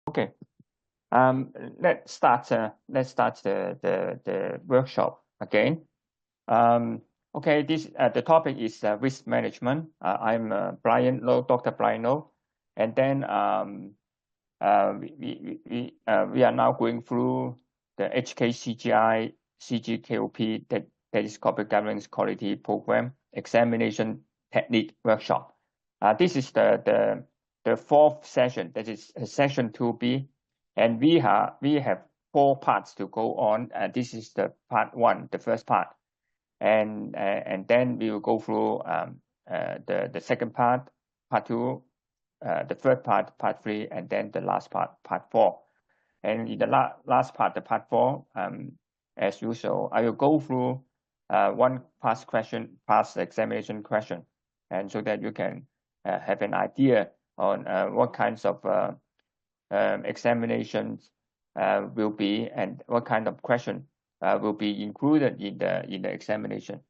Okay. Let's start the workshop again. Okay. The topic is risk management. I'm Brian Low, Dr. Brian Low, and then we are now going through the HKCGI CGKOP that is Corporate Governance Quality Program Examination Technique Workshop. This is the fourth session. That is session 2B, and we have 4 parts to go on. This is the part 1, the first part, and then we will go through the second part, part 2, the third part, part 3, and then the last part, part 4. And in the last part, the part 4, as usual, I will go through one past examination question, and so that you can have an idea on what kinds of examinations will be, and what kind of question will be included in the examination.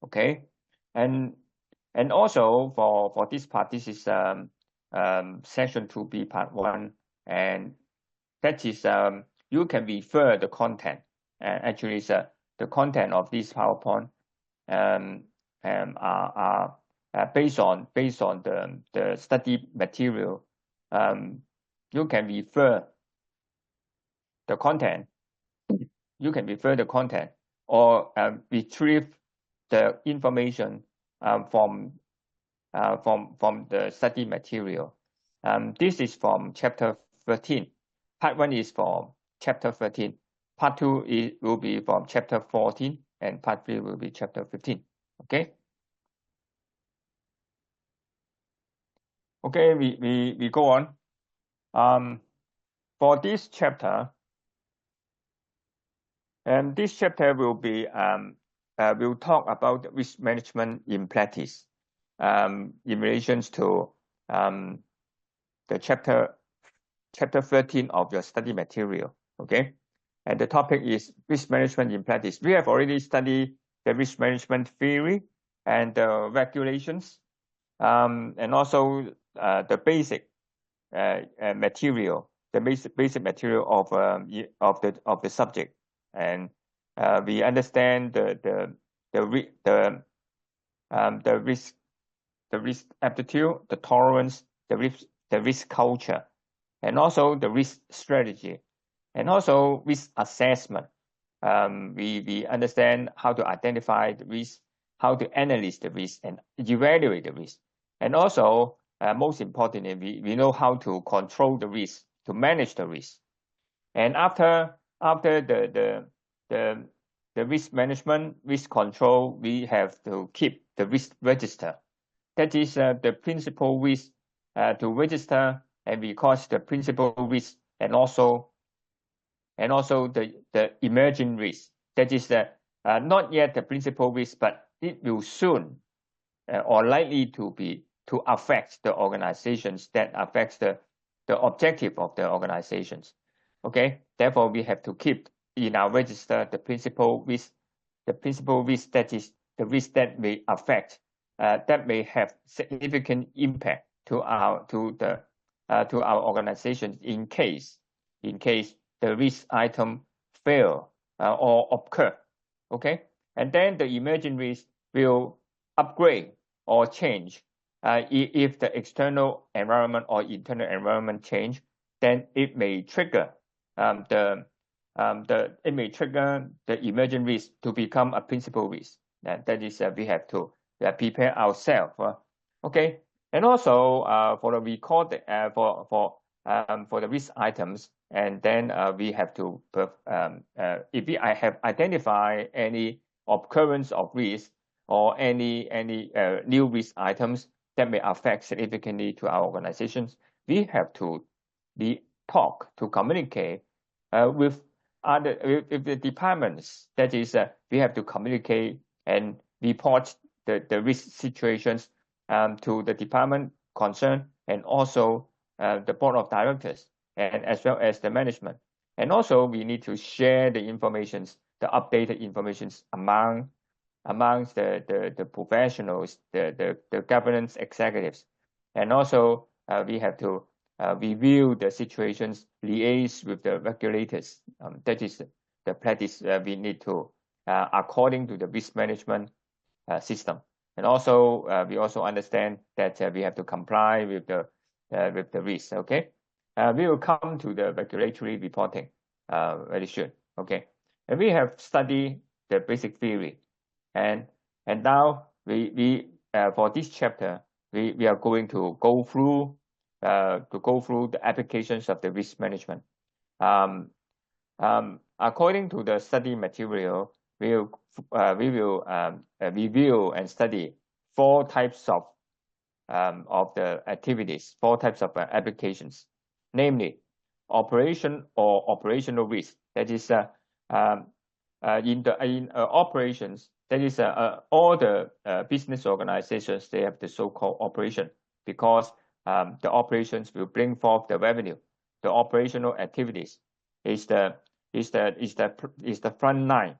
Okay, and also for this part, this is session 2B part 1, and that is you can refer the content. Actually, it's the content of this PowerPoint are based on the study material. You can refer the content. You can refer the content or retrieve the information from the study material. This is from chapter 13. Part 1 is from chapter 13. Part 2 will be from chapter 14, and part 3 will be chapter 15. Okay. Okay, we go on. For this chapter, and this chapter will be we'll talk about risk management in practice in relation to the chapter 13 of your study material. Okay, and the topic is risk management in practice. We have already studied the risk management theory and the regulations, and also the basic material, the basic material of the subject, and we understand the risk aptitude, the tolerance, the risk culture, and also the risk strategy, and also risk assessment. We understand how to identify the risk, how to analyze the risk, and evaluate the risk, and also most importantly, we know how to control the risk, to manage the risk. And after the risk management, risk control, we have to keep the risk register. That is the principal risk to register, and we call the principal risk, and also the emerging risk. That is not yet the principal risk, but it will soon or likely to affect the organizations, that affects the objective of the organizations. Okay, therefore we have to keep in our register the principal risk. The principal risk, that is the risk that may affect, that may have significant impact to our organization in case the risk item fail or occur. Okay, and then the emerging risk will upgrade or change. If the external environment or internal environment change, then it may trigger the emerging risk to become a principal risk. That is we have to prepare ourselves. Okay, and also for the record for the risk items, and then we have to if I have identified any occurrence of risk or any new risk items that may affect significantly to our organizations, we have to communicate with the departments. That is, we have to communicate and report the risk situations to the department concerned, and also the board of directors, and as well as the management. And also we need to share the informations, the updated informations amongst the professionals, the governance executives. And also we have to review the situations, liaise with the regulators. That is the practice we need to, according to the risk management system. And also, we also understand that we have to comply with the risk. Okay, we will come to the regulatory reporting very soon. Okay, and we have studied the basic theory, and now we for this chapter we are going to go through the applications of the risk management. According to the study material, we will review and study 4 types of the activities, 4 types of applications, namely operation or operational risk. That is in operations. That is all the business organizations, they have the so-called operation, because the operations will bring forth the revenue. The operational activities is the front line.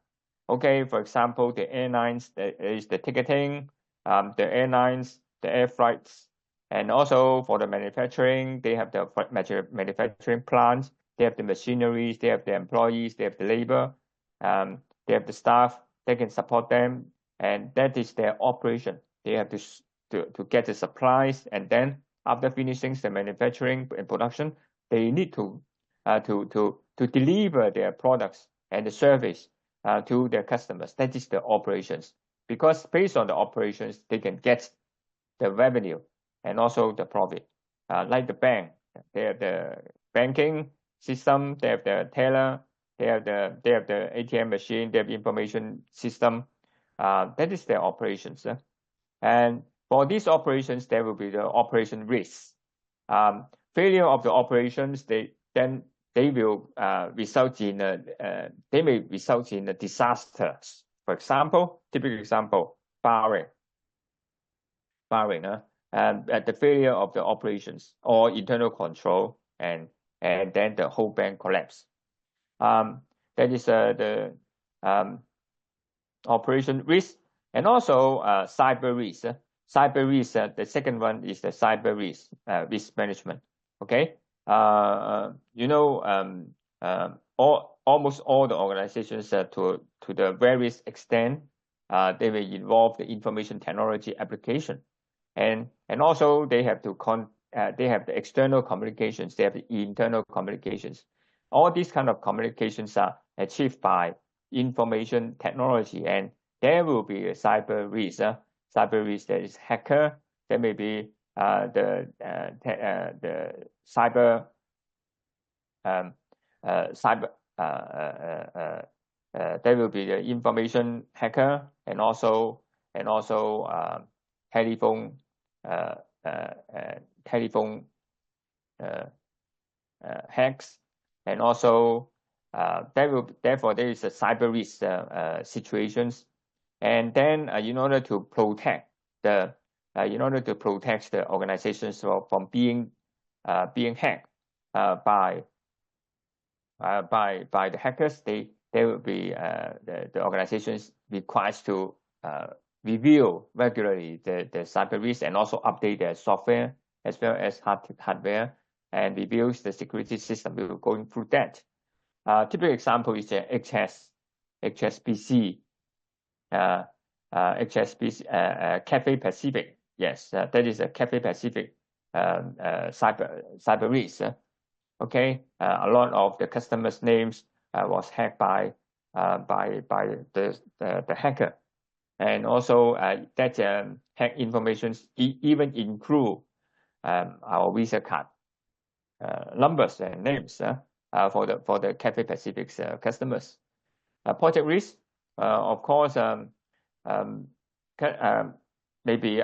Okay, for example, the airlines, is the ticketing, the airlines, the air flights, and also for the manufacturing, they have the manufacturing plants, they have the machineries, they have the employees, they have the labor, they have the staff, they can support them, and that is their operation. They have to get the supplies, and then after finishing the manufacturing and production, they need to deliver their products and the service to their customers. That is the operations. Because based on the operations, they can get the revenue and also the profit. Like the bank, they have the banking system, they have the teller, they have the ATM machine, they have information system. That is their operations. And for these operations, there will be the operation risks. Failure of the operations, they will result in they may result in disasters. For example, typical example, Bahrain. At the failure of the operations or internal control, and then the whole bank collapse. That is the operation risk, and also cyber risk. Cyber risk, the second one is the cyber risk, risk management. Okay, almost all the organizations to the various extent, they will involve the information technology application, and also they have to they have the external communications, they have the internal communications. All these kind of communications are achieved by information technology, and there will be a cyber risk. Cyber risk, that is hacker. There may be the cyber there will be the information hacker, and also telephone hacks, and also therefore there is a cyber risk situations. And then in order to protect the organizations from being hacked by the hackers, they will be the organizations requires to review regularly the cyber risk, and also update their software as well as hardware, and reviews the security system. We will going through that. Typical example is the HSBC. HSBC, Cathay Pacific. Yes, that is a Cathay Pacific cyber risk. Okay, a lot of the customers' names was hacked by the hacker, and also that hack information even include our Visa card numbers and names for the Cathay Pacific's customers. Project risk, of course, maybe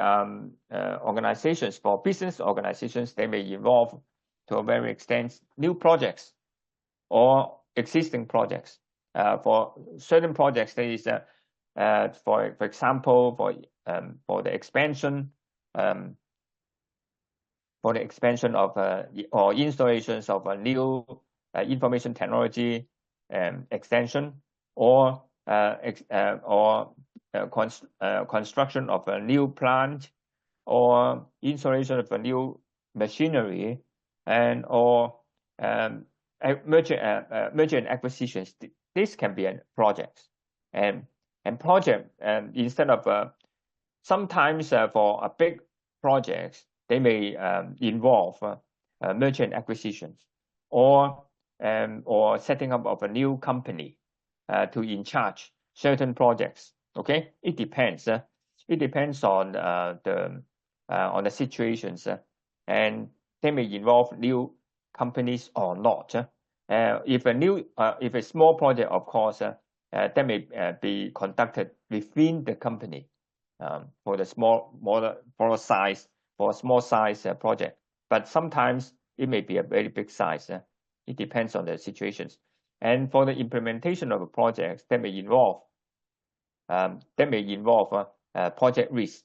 organizations, for business organizations, they may involve to a very extent new projects or existing projects. For certain projects, there is for example, for the expansion of or installations of a new information technology extension, or construction of a new plant, or installation of a new machinery, or merger and acquisitions. This can be a project, and project instead of sometimes for a big projects they may involve merger and acquisitions, or setting up of a new company to in charge certain projects. Okay, it depends. It depends on the situations, and they may involve new companies or not. If a small project, of course, that may be conducted within the company for the small size project. But sometimes it may be a very big size. It depends on the situations. And for the implementation of a project, that may involve project risk.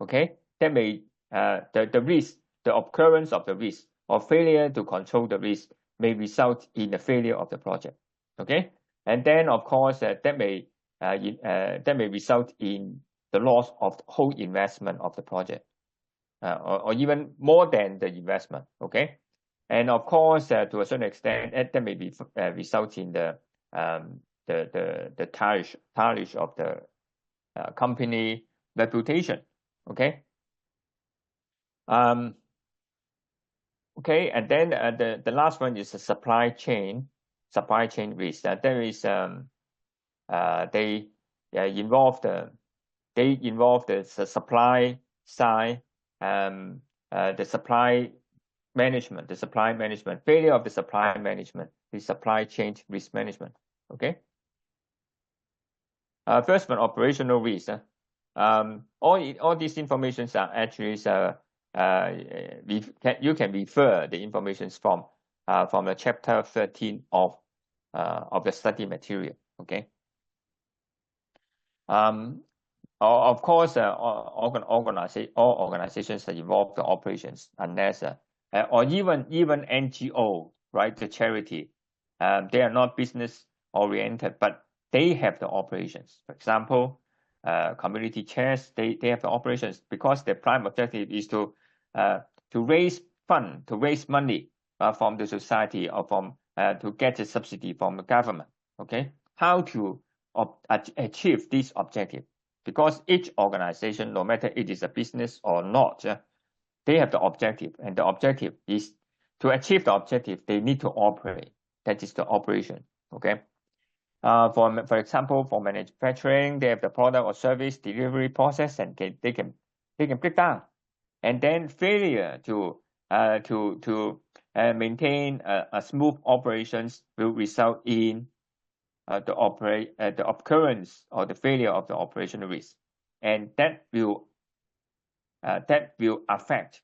Okay, that may the risk, the occurrence of the risk or failure to control the risk may result in the failure of the project. Okay, and then of course that may result in the loss of the whole investment of the project, or even more than the investment. Okay, and of course to a certain extent that may be result in the tarnish of the company reputation. Okay. Okay, and then the last one is the supply chain risk. There is they involve the supply side, the supply management, failure of the supply management, the supply chain risk management. Okay. First one, operational risk. All these informations are actually you can refer the informations from the chapter 13 of the study material. Okay. Of course, all organizations that involve the operations, unless or even NGO, right, the charity, they are not business oriented, but they have the operations. For example, community chairs, they have the operations because their prime objective is to raise fund, to raise money from the society, or from to get a subsidy from the government. Okay, how to achieve this objective? Because each organization, no matter it is a business or not, they have the objective, and the objective is to achieve the objective. They need to operate. That is the operation. Okay. For example, for manufacturing, they have the product or service delivery process, and they can break down, and then failure to maintain a smooth operations will result in the occurrence or the failure of the operational risk, and that will affect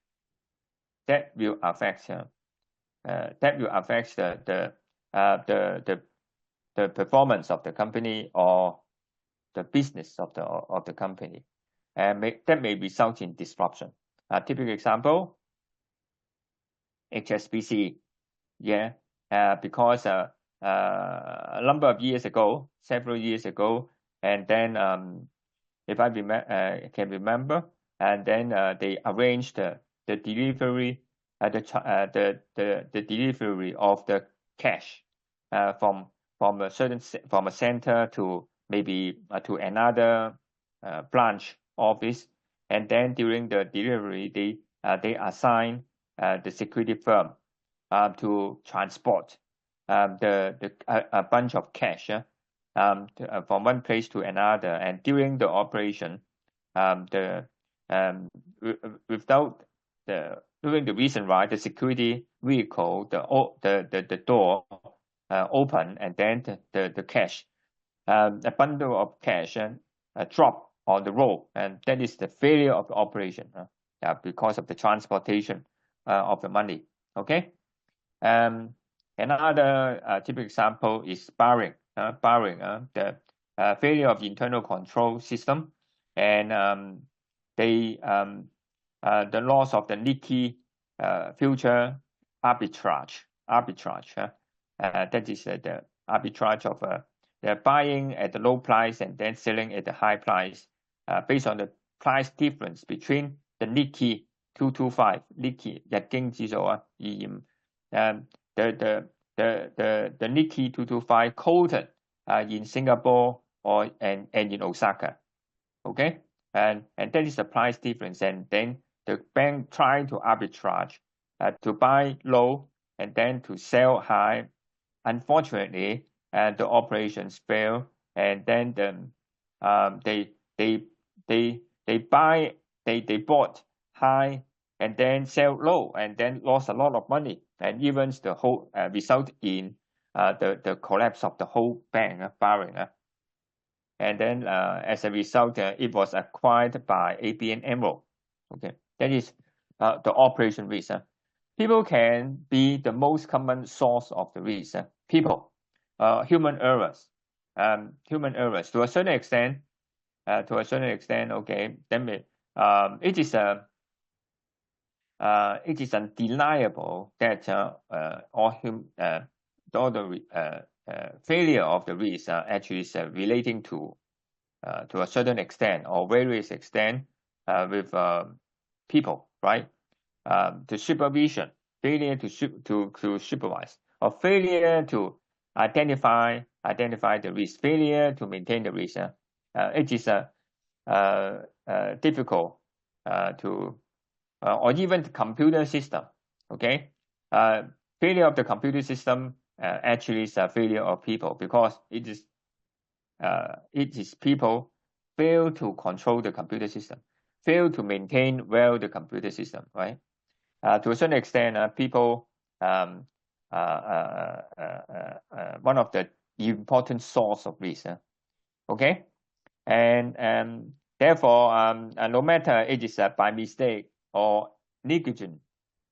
the performance of the company or the business of the company, and that may result in disruption. Typical example, HSBC, because a number of years ago, several years ago, and then if I can remember, and then they arranged the delivery, the delivery of the cash from a center to maybe to another branch office, and then during the delivery they assign the security firm to transport a bunch of cash from one place to another, and during the operation, during the reason why the security vehicle, the door open, and then the cash, a bundle of cash drop on the road, and that is the failure of the operation because of the transportation of the money. Okay. Another typical example is barring, the failure of internal control system, and the loss of the leaky future arbitrage. That is the arbitrage of they're buying at the low price and then selling at the high price based on the price difference between the Nikkei 225 Nikkei 日經指數 the Nikkei 225 quoted in Singapore and in Osaka. Okay, and that is the price difference, and then the bank try to arbitrage to buy low and then to sell high. Unfortunately, the operations fail, and then they bought high and then sell low, and then lost a lot of money, and even the whole result in the collapse of the whole bank, borrowing. And then as a result, it was acquired by ABN AMRO. Okay, that is the operation risk. People can be the most common source of the risk. People, human errors, to a certain extent. Okay, then it is undeniable that all the failure of the risk actually is relating to a certain extent or various extent with people, right? The supervision, failure to supervise, or failure to identify the risk, failure to maintain the risk. It is difficult to or even the computer system. Okay, failure of the computer system actually is a failure of people, because it is people fail to control the computer system, fail to maintain well the computer system, right? To a certain extent, people one of the important source of risk. Okay, and therefore, no matter it is by mistake or negligent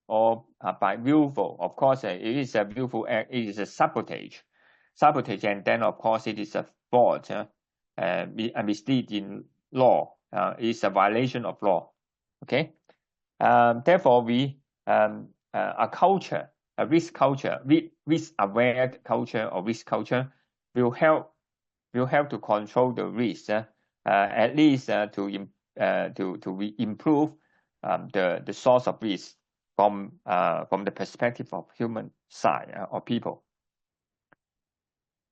or by willful, of course, it is a willful act. It is a sabotage, and then of course it is a fault. A mistake in law is a violation of law. Okay, therefore we a culture, a risk culture, risk aware culture or risk culture will help to control the risk, at least to improve the source of risk from the perspective of human side or people.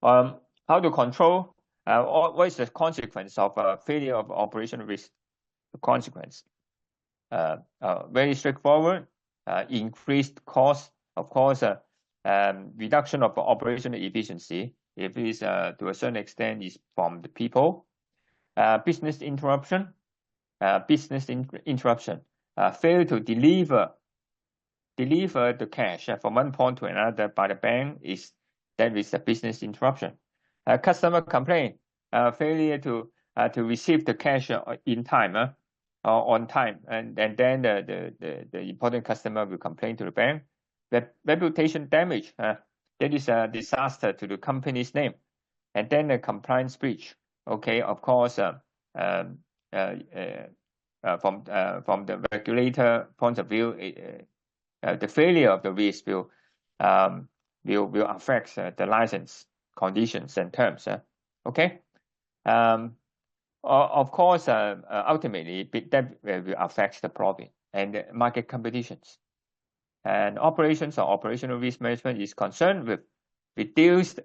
How to control? What is the consequence of failure of operational risk? The consequence, very straightforward. Increased cost, of course. Reduction of operational efficiency, if it is to a certain extent, is from the people. Business interruption, fail to deliver the cash from one point to another by the bank, that is a business interruption. Customer complaint, failure to receive the cash in time, or on time, and then the important customer will complain to the bank. The reputation damage, that is a disaster to the company's name. And then the compliance breach. Okay, of course, from the regulator point of view, the failure of the risk will affect the license conditions and terms. Okay, of course, ultimately that will affect the profit and the market competitions. And operations or operational risk management is concerned with reduce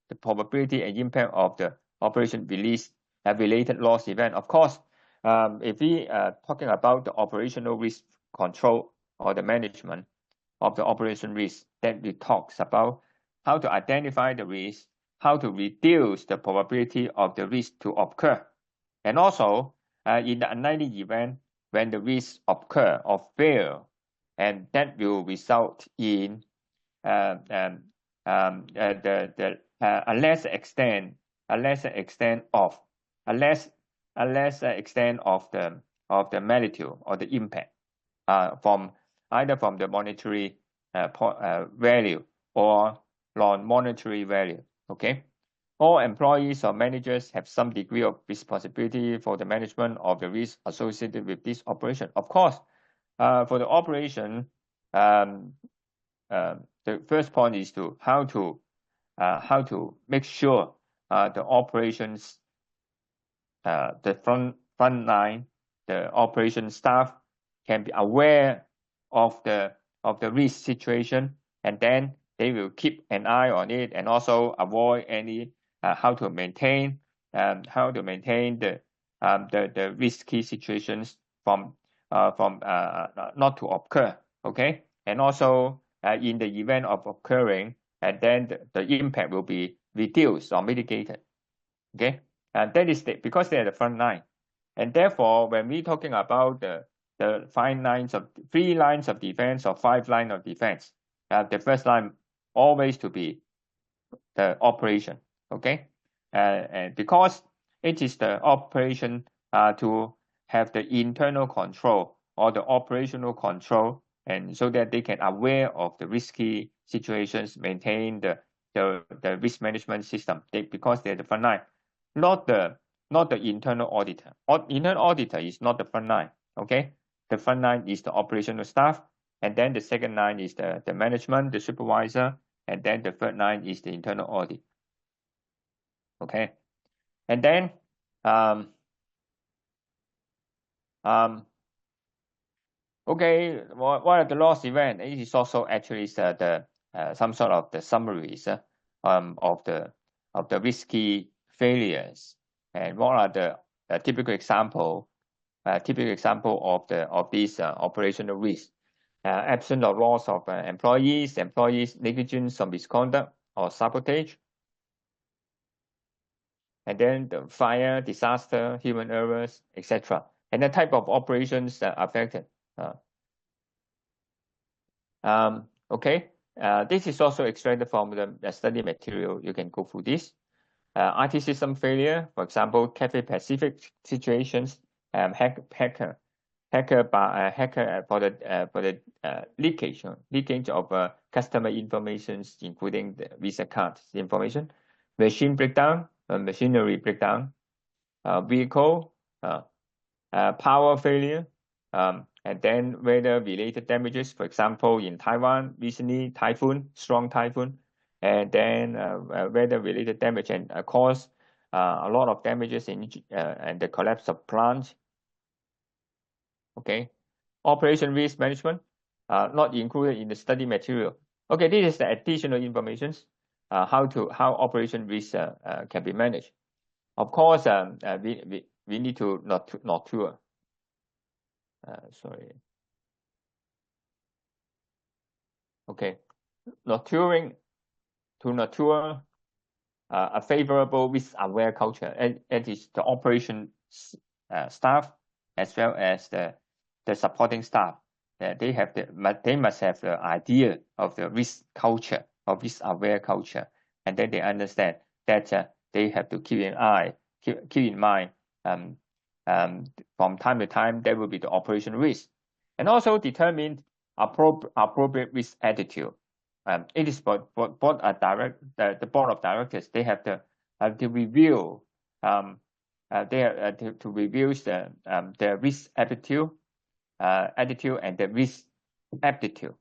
the probability and impact of the operation related loss event. Of course, if we are talking about the operational risk control or the management of the operation risk, then we talks about how to identify the risk, how to reduce the probability of the risk to occur, and also in the unlikely event when the risk occur or fail, and that will result in a lesser extent of the magnitude or the impact from either from the monetary value or non-monetary value. Okay, all employees or managers have some degree of responsibility for the management of the risk associated with this operation. Of course, for the operation, the first point is to how to make sure the operations, the front line, the operation staff can be aware of the risk situation and then they will keep an eye on it and also avoid any how to maintain the risky situations from not to occur. Okay, and also in the event of occurring, and then the impact will be reduced or mitigated. Okay, and that is because they are the front line, and therefore when we talking about the 3 lines of defense or 5 lines of defense, the first line always to be the operation. Okay, and because it is the operation to have the internal control or the operational control, and so that they can aware of the risky situations, maintain the risk management system. Because they're the front line, not the internal auditor. Internal auditor is not the front line. Okay, the front line is the operational staff, and then the second line is the management, the supervisor, and then the third line is the internal audit. Okay, and then okay, what are the loss event? It is also actually the some sort of the summaries of the risky failures, and what are the typical example of these operational risks. Absence or loss of employees negligence or misconduct or sabotage, and then the fire, disaster, human errors, etc. And the type of operations that are affected. Okay, this is also extracted from the study material. You can go through this. IT system failure, for example, Cathay Pacific situations, hacker for the leakage of customer information, including the Visa card information, machine breakdown, machinery breakdown, vehicle power failure, and then weather-related damages. For example, in Taiwan recently, strong typhoon, and then weather-related damage and cause a lot of damages and the collapse of plants. Okay, operation risk management, not included in the study material. Okay, this is the additional information how operation risk can be managed. Of course, we need to nurture. Sorry. Okay, nurture a favorable risk-aware culture. It is the operation staff as well as the supporting staff. They must have the idea of the risk culture, of risk-aware culture, and then they understand that they have to keep in mind from time to time there will be the operation risk, and also determine appropriate risk attitude. It is the board of directors. They have to review. They have to review the risk attitude and the risk aptitude.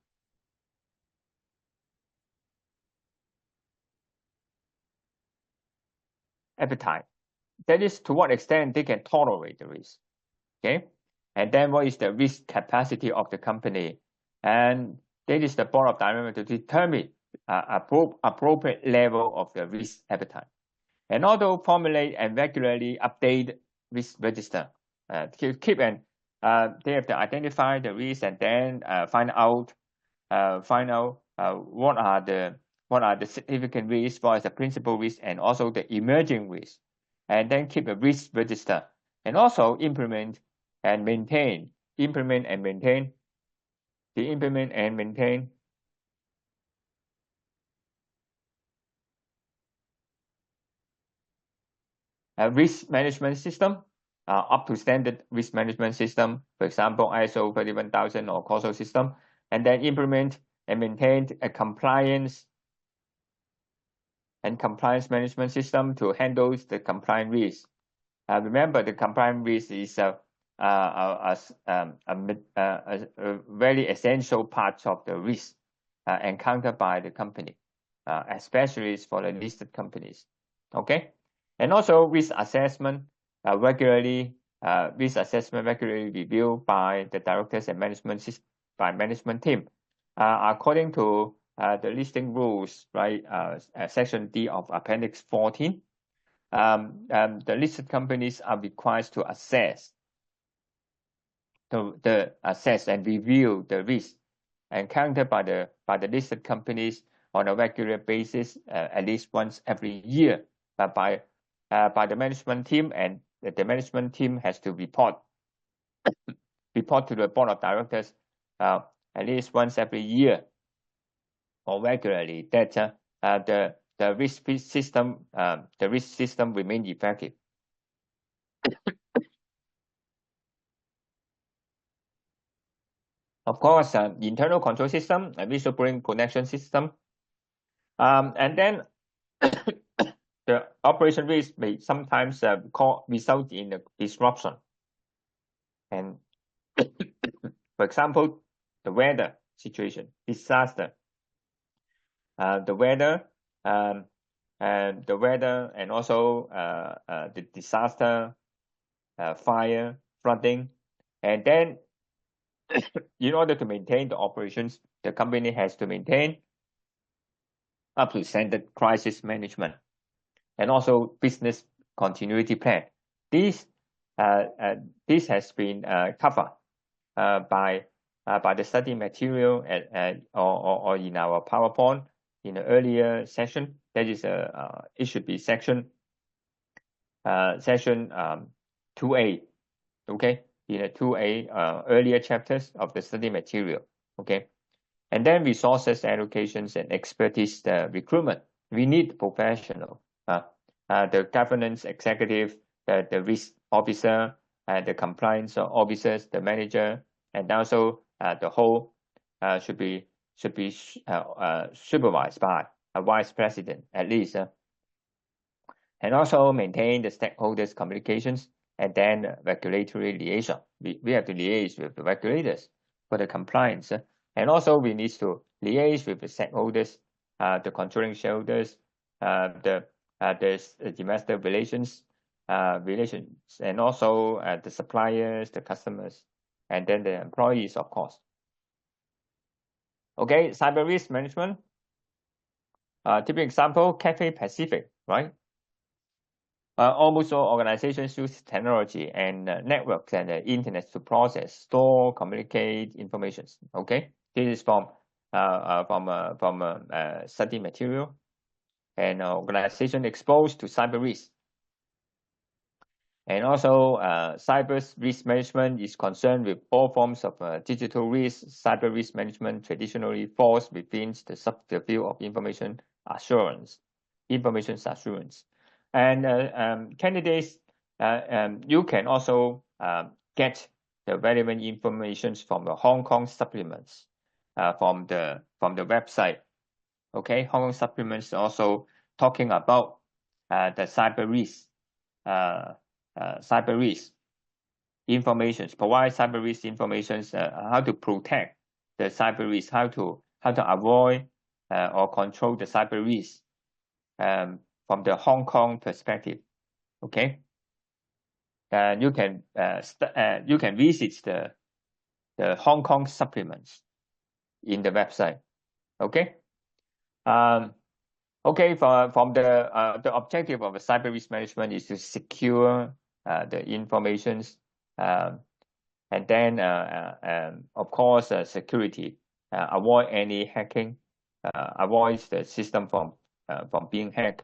Appetite. That is to what extent they can tolerate the risk. Okay, and then what is the risk capacity of the company, and that is the board of directors to determine appropriate level of the risk appetite, and also formulate and regularly update risk register. They have to identify the risk and then find out what are the significant risks, what is the principal risk, and also the emerging risk, and then keep a risk register, and also implement and maintain a risk management system, up to standard risk management system, for example, ISO 31000 or COSO system, and then implement and maintain a compliance management system to handle the compliance risk. Remember, the compliance risk is a very essential part of the risk encountered by the company, especially for the listed companies. Okay, and also risk assessment regularly reviewed by the directors and management team according to the listing rules, right? Section D of Appendix 14. The listed companies are required to assess assess and review the risk encountered by the listed companies on a regular basis, at least once every year, by the management team, and the management team has to report to the board of directors at least once every year or regularly, that the risk system remain effective. Of course, internal control system, a whistleblowing protection system, and then the operation risk may sometimes result in a disruption. And for example, the weather situation, disaster, the weather, and also the disaster, fire, flooding, and then in order to maintain the operations, the company has to maintain up to standard crisis management and also business continuity plan. This has been covered by the study material or in our PowerPoint in the earlier session. That is it should be section 2A, okay, in the 2A earlier chapters of the study material, okay. And then resources allocations and expertise recruitment. We need professional, the governance executive, the risk officer, the compliance officers, the manager, and also the whole should be supervised by a vice president at least, and also maintain the stakeholders communications, and then regulatory liaison. We have to liaise with the regulators for the compliance, and also we need to liaise with the stakeholders, the controlling shareholders, the domestic relations, and also the suppliers, the customers, and then the employees, of course. Okay, cyber risk management. Typical example, Cathay Pacific, right? Almost all organizations use technology and networks and the internet to process, store, communicate information. Okay, this is from study material. And organization exposed to cyber risk. And also, cyber risk management is concerned with all forms of digital risk. Cyber risk management traditionally falls within the subfield of information assurance. And candidates, you can also get the relevant information from the Hong Kong supplements from the website. Okay, Hong Kong supplements also talking about the cyber risk information, provide cyber risk information, how to protect the cyber risk, how to avoid or control the cyber risk from the Hong Kong perspective. Okay, and you can visit the Hong Kong supplements in the website. Okay. Okay, from the objective of the cyber risk management is to secure the informations, and then of course security, avoid any hacking, avoids the system from being hacked.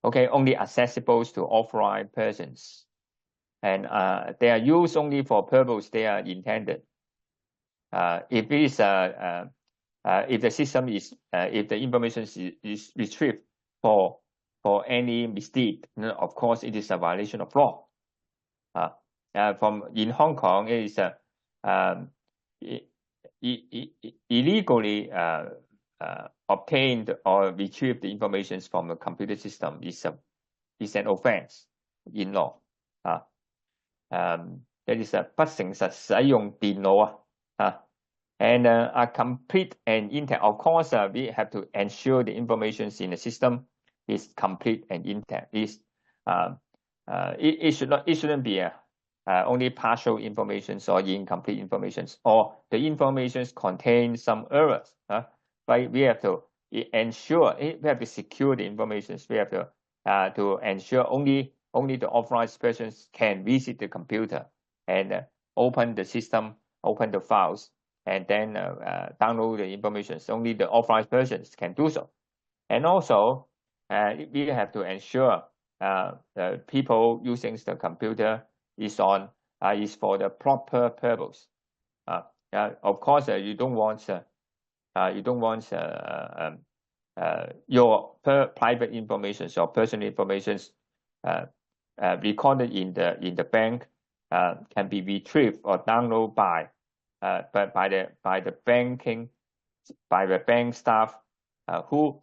Okay, only accessible to authorized persons, and they are used only for purpose they are intended. If it is if the system is if the information is retrieved for any mistake, of course it is a violation of law. In Hong Kong, it is illegally obtained or retrieved the information from a computer system is an offense in law. That is 不誠實使用電腦and a complete and intact. Of course, we have to ensure the information in the system is complete and intact. It shouldn't be only partial information or incomplete information, or the information contain some errors. For but we have to ensure, we have to secure the information. We have to ensure only the authorized persons can visit the computer and open the system, open the files, and then download the information. Only the authorized persons can do so. And also, we have to ensure the people using the computer is for the proper purpose. Of course, you don't want your private information or personal information recorded in the bank can be retrieved or downloaded by the bank staff who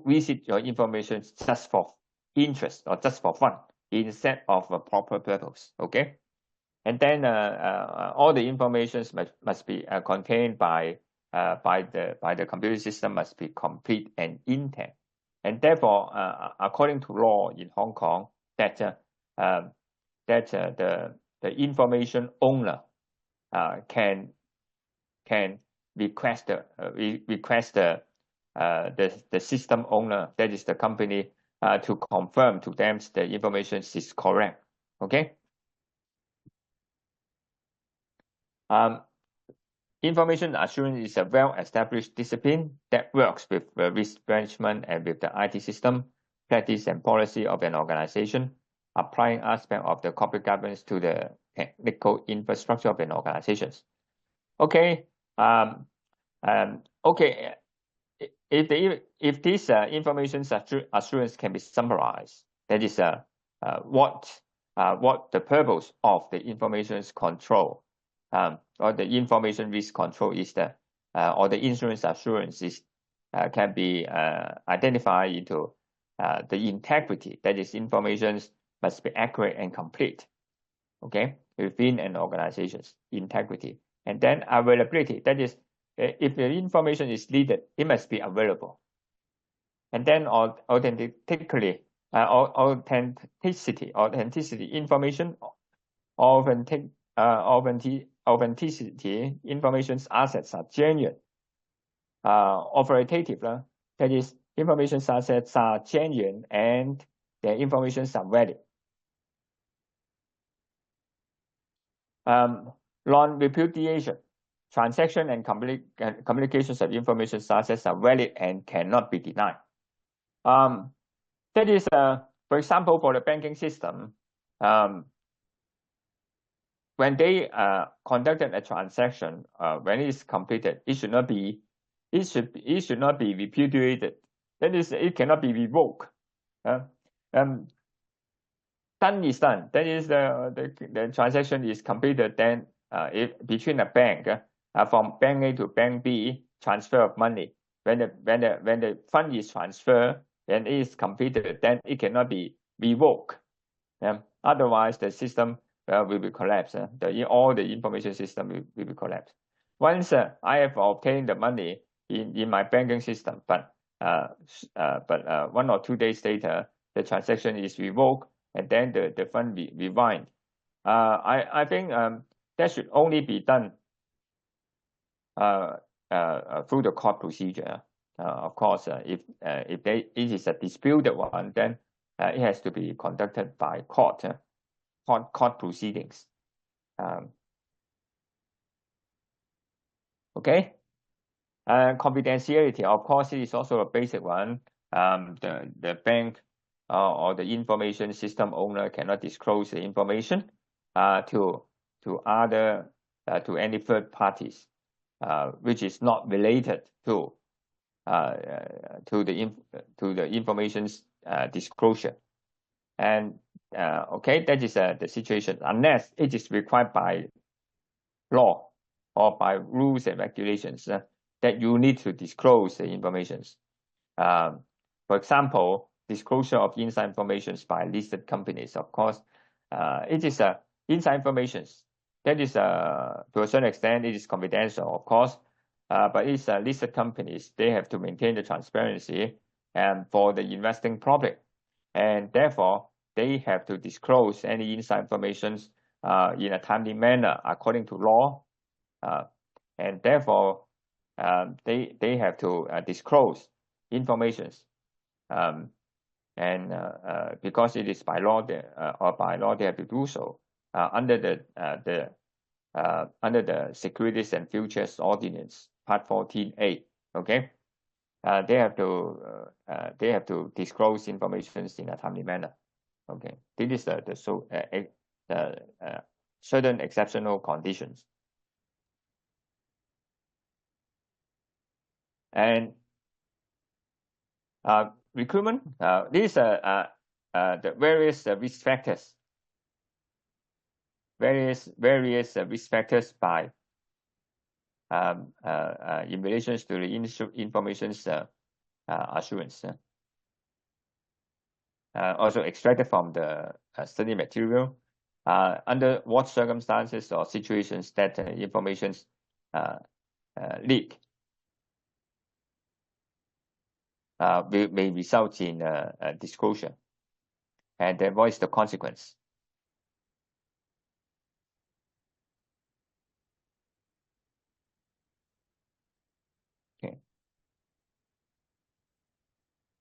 visit your information just for interest or just for fun instead of a proper purpose. Okay, and then all the information must be contained by the computer system must be complete and intact, and therefore, according to law in Hong Kong, that the information owner can request the system owner, that is the company, to confirm to them the information is correct. Okay. Information assurance is a well-established discipline that works with the risk management and with the IT system, practice, and policy of an organization, applying aspects of the corporate governance to the technical infrastructure of an organization. Okay. Okay. If this information assurance can be summarized, that is what the purpose of the information control or the information risk control is, or the insurance assurance is can be identified into the integrity, that is, information must be accurate and complete. Okay, within an organization's integrity, and then availability, that is, if the information is needed, it must be available. And then authenticity, information, authenticity, information's assets are genuine, authoritative, that is, information's assets are genuine and the informations are valid. Non-repudiation, transaction and communications of information assets are valid and cannot be denied. That is, for example, for the banking system, when they conducted a transaction, when it is completed, it should not be repudiated. That is, it cannot be revoked. Done is done. That is, the transaction is completed. Then, if between a bank, from bank A to bank B, transfer of money. When the fund is transferred and it is completed, then it cannot be revoked. Otherwise, the system will be collapsed. All the information system will be collapsed. Once I have obtained the money in my banking system, but 1 or 2 days later, the transaction is revoked, and then the fund be rewind. I think that should only be done through the court procedure. Of course, if it is a disputed one, then it has to be conducted by court proceedings. Okay. Confidentiality, of course, it is also a basic one. The bank or the information system owner cannot disclose the information to any third parties, which is not related to the information's disclosure. And okay, that is the situation, unless it is required by law or by rules and regulations that you need to disclose the information. For example, disclosure of inside information by listed companies. Of course, it is inside information. That is, to a certain extent, it is confidential, of course, but it's listed companies. They have to maintain the transparency for the investing public, and therefore they have to disclose any inside information in a timely manner according to law, and therefore they have to disclose informations, and because it is by law, they have to do so under the Securities and Futures Ordinance, Part 14A. Okay, they have to disclose information in a timely manner. Okay, this is the certain exceptional conditions. And recruitment, these are the various risk factors. Various risk factors by in relation to the information assurance. Also extracted from the study material. Under what circumstances or situations that information leak may result in disclosure, and what is the consequence? Okay.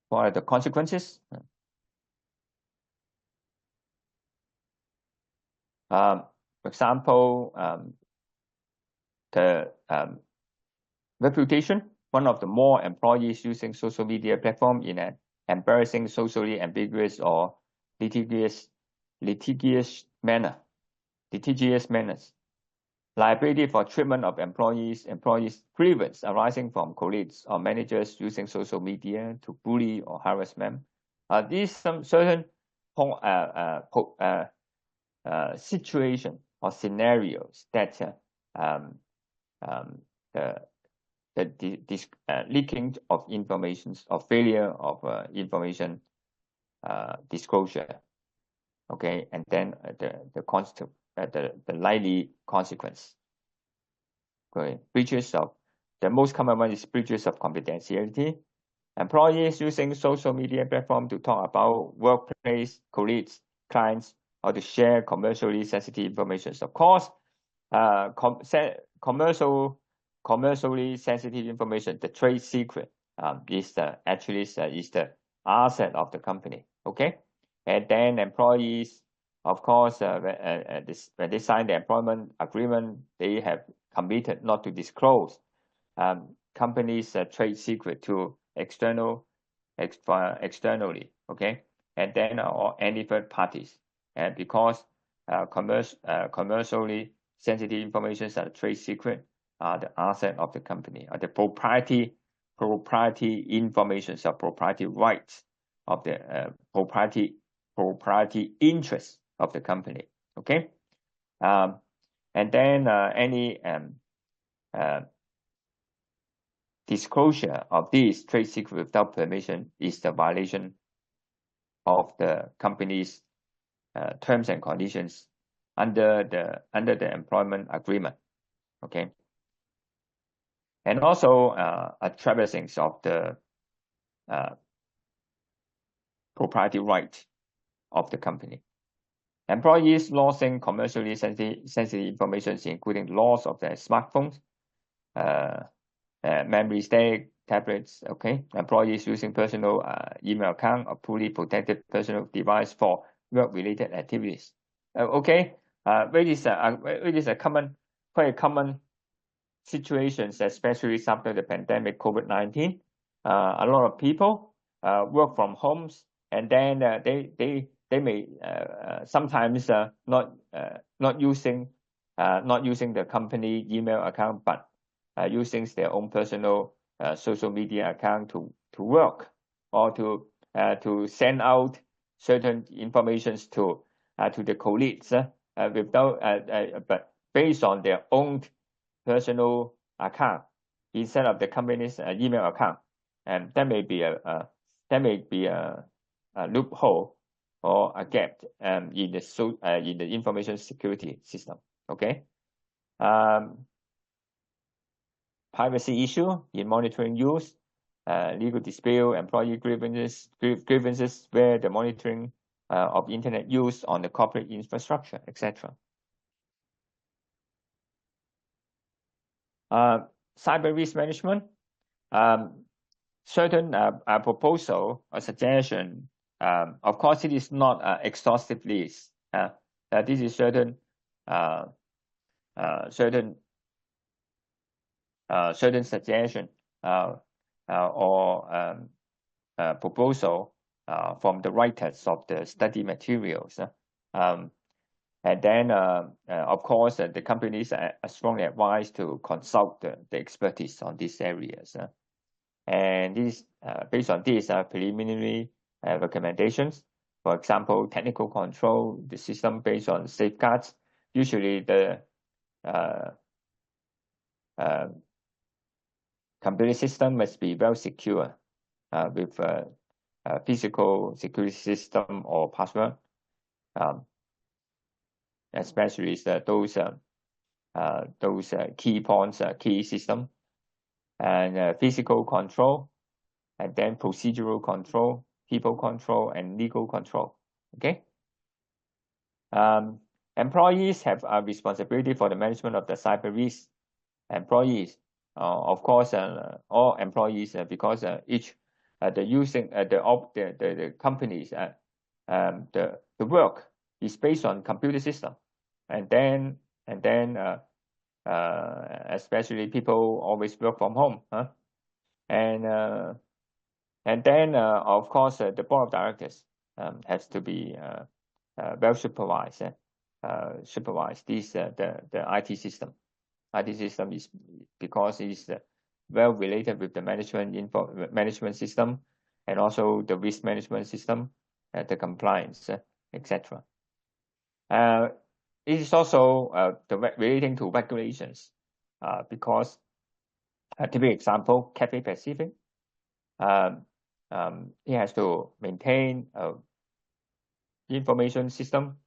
What are the consequences? For example, the reputation. One of the more employees using social media platform in an embarrassing, socially ambiguous or litigious manners. Liability for treatment of employees grievance arising from colleagues or managers using social media to bully or harass them. These some certain situation or scenarios that the leaking of information or failure of information disclosure. Okay, and then the likely consequence. Okay, breaches of the most common one is breaches of confidentiality. Employees using social media platform to talk about workplace, colleagues, clients, or to share commercially sensitive information. Of course, commercially sensitive information, the trade secret, is actually the asset of the company. Okay, and then employees, of course, when they sign the employment agreement, they have committed not to disclose company's trade secret to externally. Okay, and then or any third parties, and because commercially sensitive information are trade secret, are the asset of the company, or the propriety information, so propriety rights of the propriety interests of the company. Okay, and then any disclosure of these trade secret without permission is the violation of the company's terms and conditions under the employment agreement. Okay, and also a traversing of the propriety right of the company. Employees losing commercially sensitive information, including loss of their smartphones, memory stick, tablets. Okay, employees using personal email account or poorly protected personal device for work-related activities. Okay, it is a quite common situations, especially after the pandemic COVID-19. A lot of people work from homes, and then they may sometimes not using the company email account, but using their own personal social media account to work, or to send out certain informations to the colleagues without but based on their own personal account instead of the company's email account, and that may be a loophole or a gap in the information security system. Okay, privacy issue in monitoring use, legal dispute, employee grievances where the monitoring of internet use on the corporate infrastructure, etc. cyber risk management, certain proposal or suggestion. Of course, it is not an exhaustive list. This is certain certain suggestion or proposal from the writers of the study materials. And then, of course, the companies are strongly advised to consult the expertise on these areas. And this, based on these preliminary recommendations, for example, technical control, the system based on safeguards. Usually, the computer system must be well secure with a physical security system or password, especially those key points, key system, and physical control, and then procedural control, people control, and legal control. Okay. Employees have a responsibility for the management of the cyber risk. Employees, of course, all employees, because each the companies, the work is based on computer system, and then especially people always work from home, and then of course the board of directors has to be well supervised, supervise this the IT system. IT system is because it's well related with the management system, and also the risk management system, the compliance, etc. It is also relating to regulations, because typical example, Cathay Pacific, it has to maintain information system,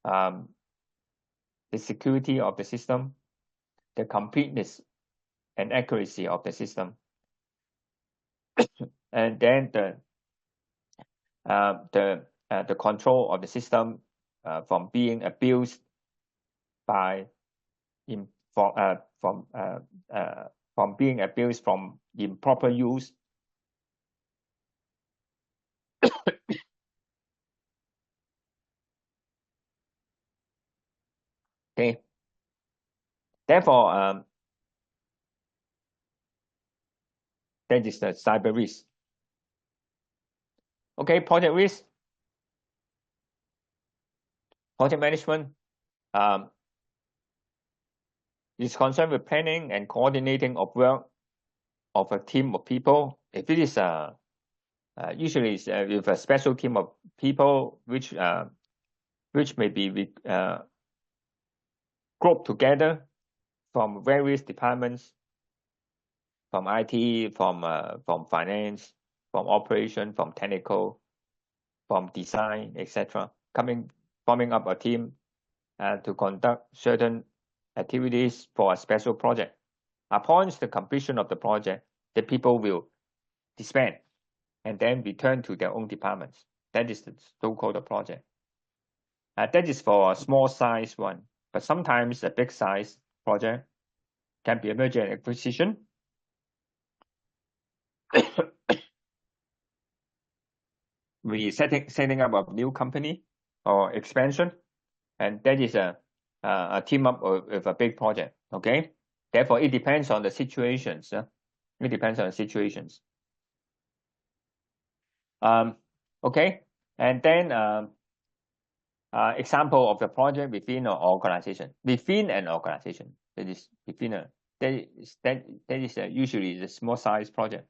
the security of the system, the completeness and accuracy of the system, and then the control of the system from being abused by from being abused from improper use. Okay. Therefore, that is the cyber risk. Okay, project risk. Project management is concerned with planning and coordinating of work of a team of people. If it is usually it's, with a special team of people which may be grouped together from various departments, from IT, from finance, from operation, from technical, from design, etc. Forming up a team to conduct certain activities for a special project. Upon the completion of the project, the people will disband and then return to their own departments. That is the so-called project. That is for a small size one, but sometimes a big size project can be a merger and acquisition. We setting up a new company or expansion, and that is a team up with a big project. Okay, therefore it depends on the situations. It depends on the situations. Okay, and then example of the project within an organization. Within an organization, that is within that is usually the small size project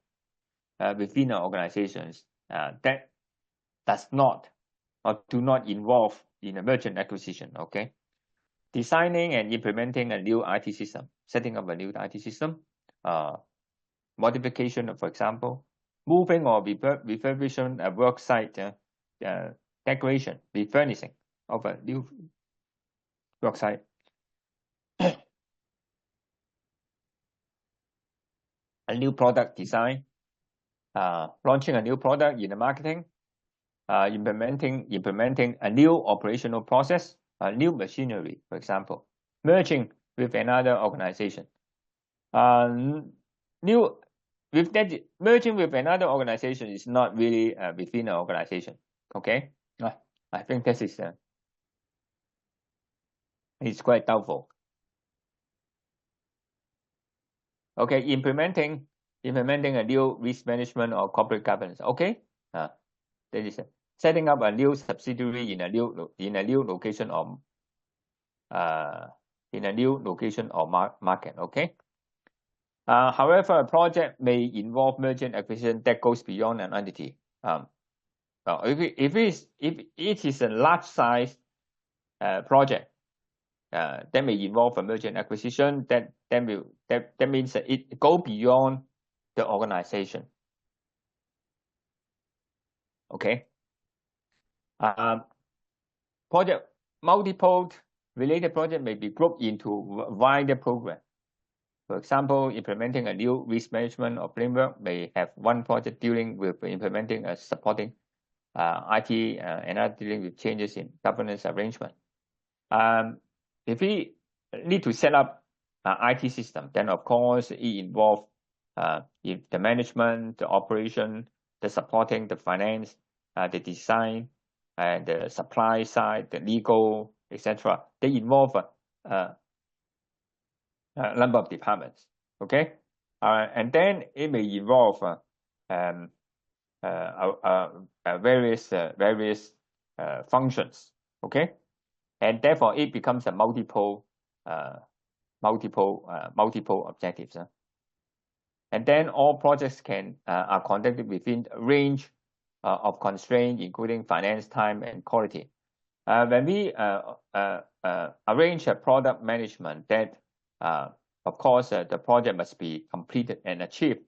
within an organizations that does not or do not involve in a merger and acquisition. Okay, designing and implementing a new IT system, setting up a new IT system, modification, for example, moving or refurbishing a work site, decoration, refurnishing of a new work site. A new product design, launching a new product in the marketing, implementing a new operational process, a new machinery, for example, merging with another organization. With that, merging with another organization is not really within an organization. Okay, I think this is it's quite doubtful. Okay, implementing a new risk management or corporate governance. Okay, that is setting up a new subsidiary in a new location or market. Okay. However, a project may involve merger and acquisition that goes beyond an entity. If it is a large size project, that may involve a merger and acquisition. That means that it go beyond the organization. Okay. Multiple related project may be grouped into wider program. For example, implementing a new risk management or framework may have one project dealing with implementing a supporting IT, another dealing with changes in governance arrangement. If we need to set up an IT system, then of course it involves the management, the operation, the supporting, the finance, the design, and the supply side, the legal, etc. They involve a number of departments. Okay, and then it may involve various functions. Okay, and therefore it becomes a multiple objectives. And then all projects are conducted within a range of constraints, including finance, time, and quality. When we arrange a product management, that of course the project must be completed and achieved,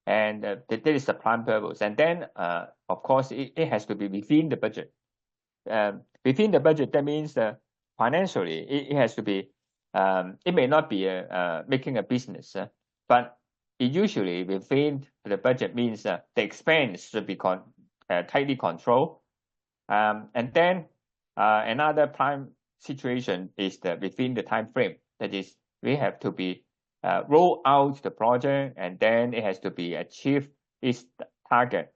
and that is the prime purpose. And then of course it has to be within the budget. Within the budget, that means financially it has to be. It may not be making a business, but it usually within the budget means the expense should be tightly controlled. And then another prime situation is within the time frame. That is, we have to be roll out the project, and then it has to be achieved its target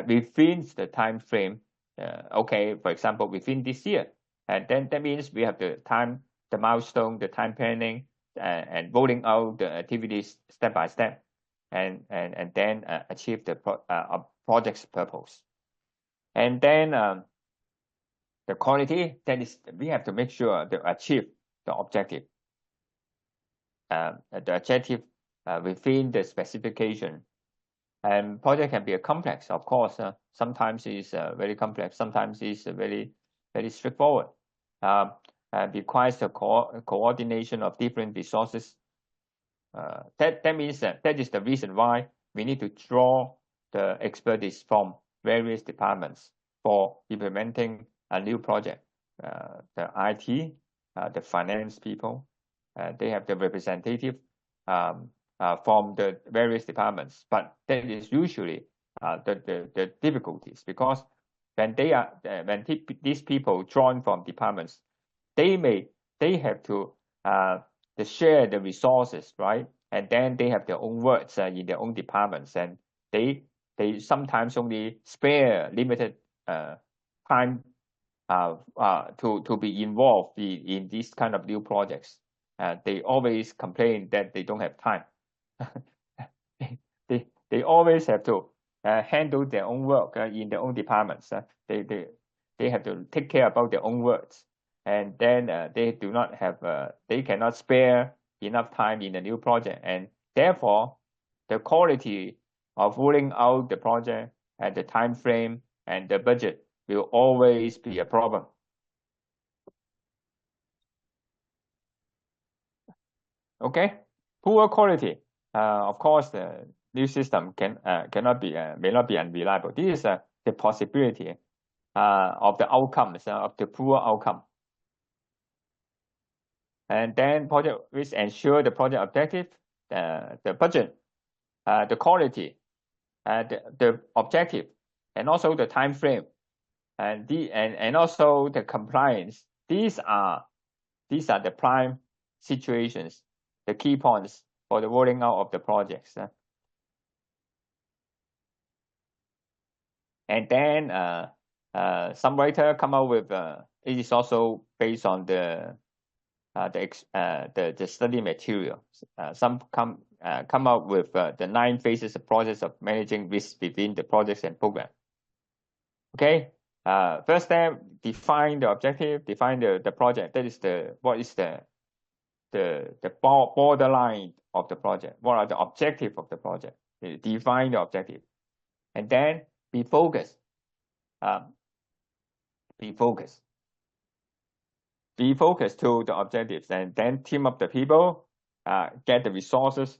within the time frame. Okay, for example, within this year, and then that means we have the milestone, the time planning, and rolling out the activities step by step, and then achieve the project's purpose. And then the quality, that is, we have to make sure to achieve the objective. Within the specification. And project can be a complex, of course. Sometimes it's very complex. Sometimes it's very straightforward. Requires the coordination of different resources. That means that is the reason why we need to draw the expertise from various departments for implementing a new project. The IT, the finance people, they have the representative from the various departments, but that is usually the difficulties, because when these people join from departments, they have to share the resources, right? And then they have their own works in their own departments, and they sometimes only spare limited time to be involved in these kind of new projects. They always complain that they don't have time. they always have to handle their own work in their own departments. They have to take care about their own works, and then they cannot spare enough time in a new project, and therefore the quality of rolling out the project and the time frame and the budget will always be a problem. Okay, poor quality. Of course, the new system may not be unreliable. This is the possibility of the outcomes of the poor outcome. And then project risk ensure the project objective, the budget, the quality, the objective, and also the time frame, and also the compliance. These are the prime situations, the key points for the rolling out of the projects. And then some writer come out with it is also based on the study material. Some come up with the 9 phases of process of managing risk within the projects and program. Okay. First step, define the objective, define the project. That is what is the borderline of the project. What are the objectives of the project? Define the objective, and then be focused. Be focused to the objectives, and then team up the people, get the resources,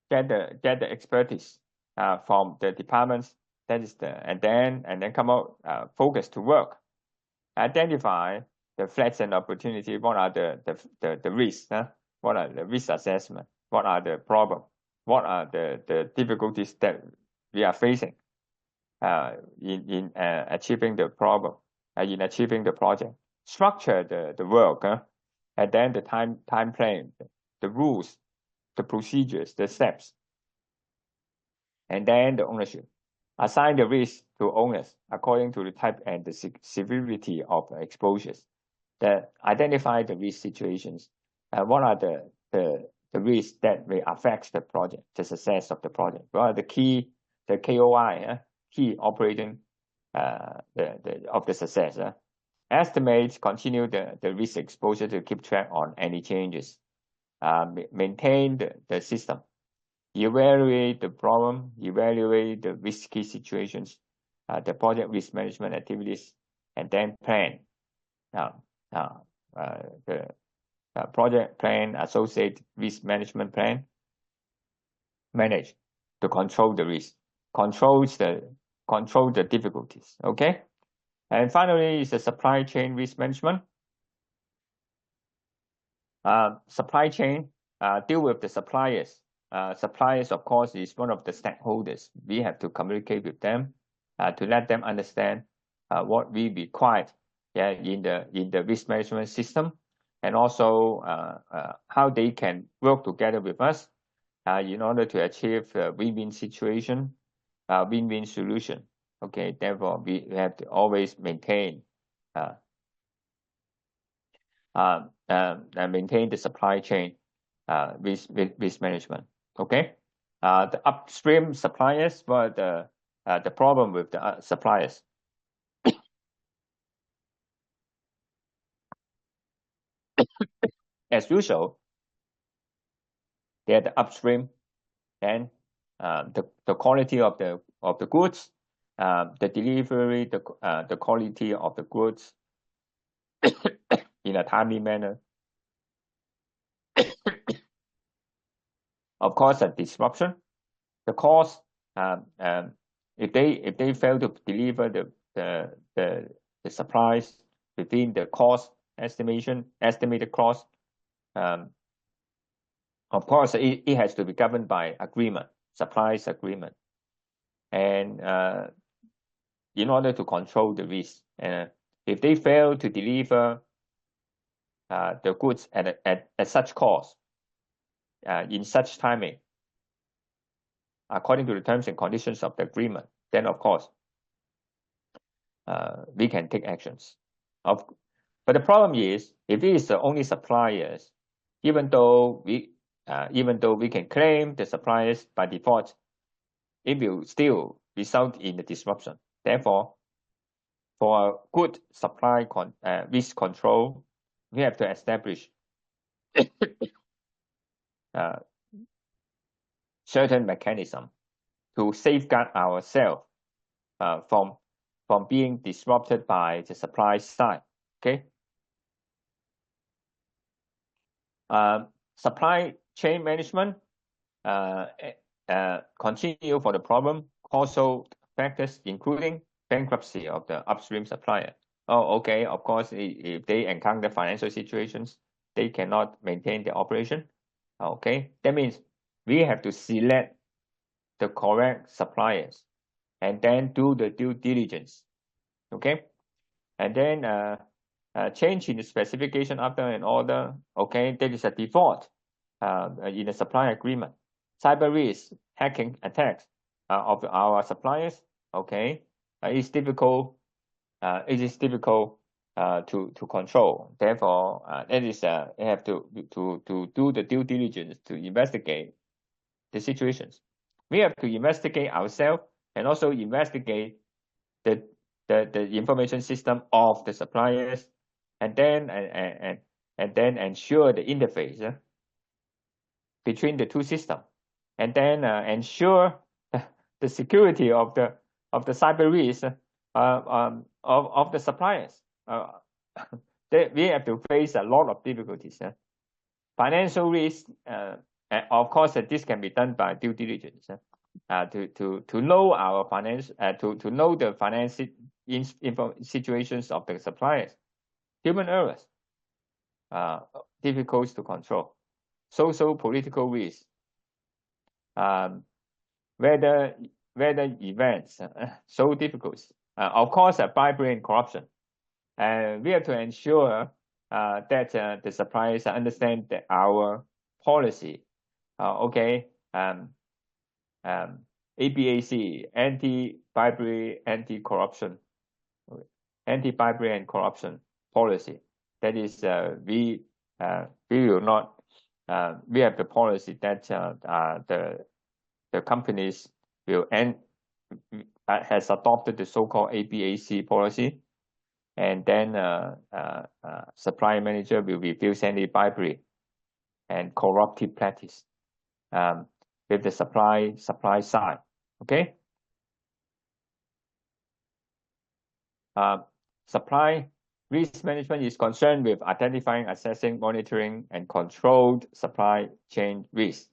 get the expertise from the departments. That is and then come out focus to work. Identify the threats and opportunity. What are the risks? What are the risk assessment? What are the problems? What are the difficulties that we are facing in achieving the problem, in achieving the project? Structure the work, and then the time frame, the rules, the procedures, the steps, and then the ownership. Assign the risk to owners according to the type and the severity of exposures. Identify the risk situations. What are the risks that may affect the project, the success of the project? What are the KOI, key operating of the success? Estimate, continue the risk exposure to keep track on any changes. Maintain the system. Evaluate the problem, evaluate the risky situations, the project risk management activities, and then plan. The project plan, associate risk management plan, manage to control the risk, control the difficulties. Okay, and finally is the supply chain risk management. Supply chain, deal with the suppliers. Suppliers, of course, is one of the stakeholders. We have to communicate with them to let them understand what we require in the risk management system, and also how they can work together with us in order to achieve a win-win situation, win-win solution. Okay, therefore we have to always maintain maintain the supply chain risk management. Okay, the upstream suppliers, but the problem with the suppliers. As usual, they're the upstream, and the quality of the goods, the delivery, the quality of the goods in a timely manner. Of course, a disruption, the cost. If they fail to deliver the supplies within the cost estimated cost, of course it has to be governed by agreement, supplies agreement, and in order to control the risk. If they fail to deliver the goods at such cost, in such timing, according to the terms and conditions of the agreement, then of course we can take actions. But the problem is, if it is the only suppliers, even though we can claim the suppliers by default, it will still result in the disruption. Therefore, for a good supply risk control, we have to establish certain mechanism to safeguard ourselves from being disrupted by the supply side. Okay. Supply chain management continue for the problem causal factors, including bankruptcy of the upstream supplier. Oh, okay. Of course, if they encounter financial situations, they cannot maintain the operation. Okay, that means we have to select the correct suppliers and then do the due diligence. Okay, and then change in the specification after an order. Okay, that is a default. in the supply agreement. Cyber risk, hacking attacks of our suppliers. Okay, it is difficult. It is difficult to control. Therefore, it is you have to do the due diligence to investigate the situations. We have to investigate ourselves and also investigate the information system of the suppliers, and then ensure the interface between the two systems, and then ensure the security of the cyber risk of the suppliers. We have to face a lot of difficulties. Financial risk, of course, this can be done by due diligence. To know our finance, to know the finance situations of the suppliers. Human errors, difficult to control. Social political risk, weather events, so difficult. Of course, bribery and corruption. And we have to ensure that the suppliers understand that our policy. Okay. ABAC, anti-bribery, anti-corruption, anti-bribery and corruption policy. That is, we will not. We have the policy that the companies will has adopted the so-called ABAC policy, and then supply manager will refuse any bribery and corruptive practice with the supply side. Okay. Supply risk management is concerned with identifying, assessing, monitoring, and controlled supply chain risk.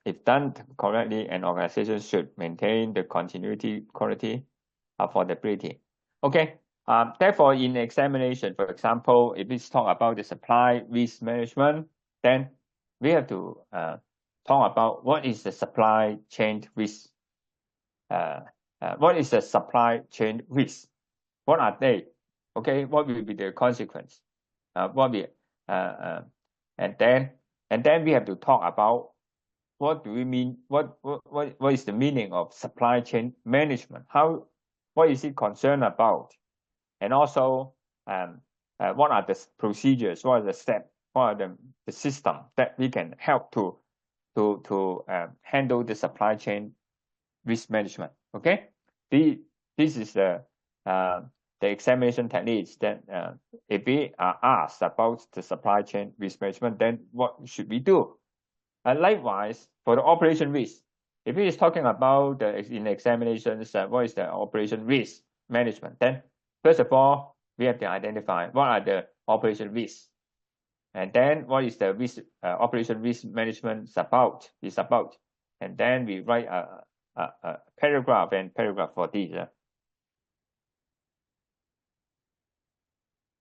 If done correctly, an organization should maintain the continuity, quality, affordability. Okay. Therefore, in examination, for example, if we talk about the supply risk management, then we have to talk about what is the supply chain risk. What is the supply chain risk? What are they? Okay, what will be the consequence? And then we have to talk about what do we mean? What is the meaning of supply chain management? What is it concerned about? And also, what are the procedures? What are the steps? What are the system that we can help to handle the supply chain risk management? Okay, this is the examination techniques that if we are asked about the supply chain risk management, then what should we do? Likewise, for the operation risk, if we is talking about in examinations, what is the operation risk management? Then first of all, we have to identify what are the operation risks, and then what is the risk operation risk management about? And then we write a paragraph for these.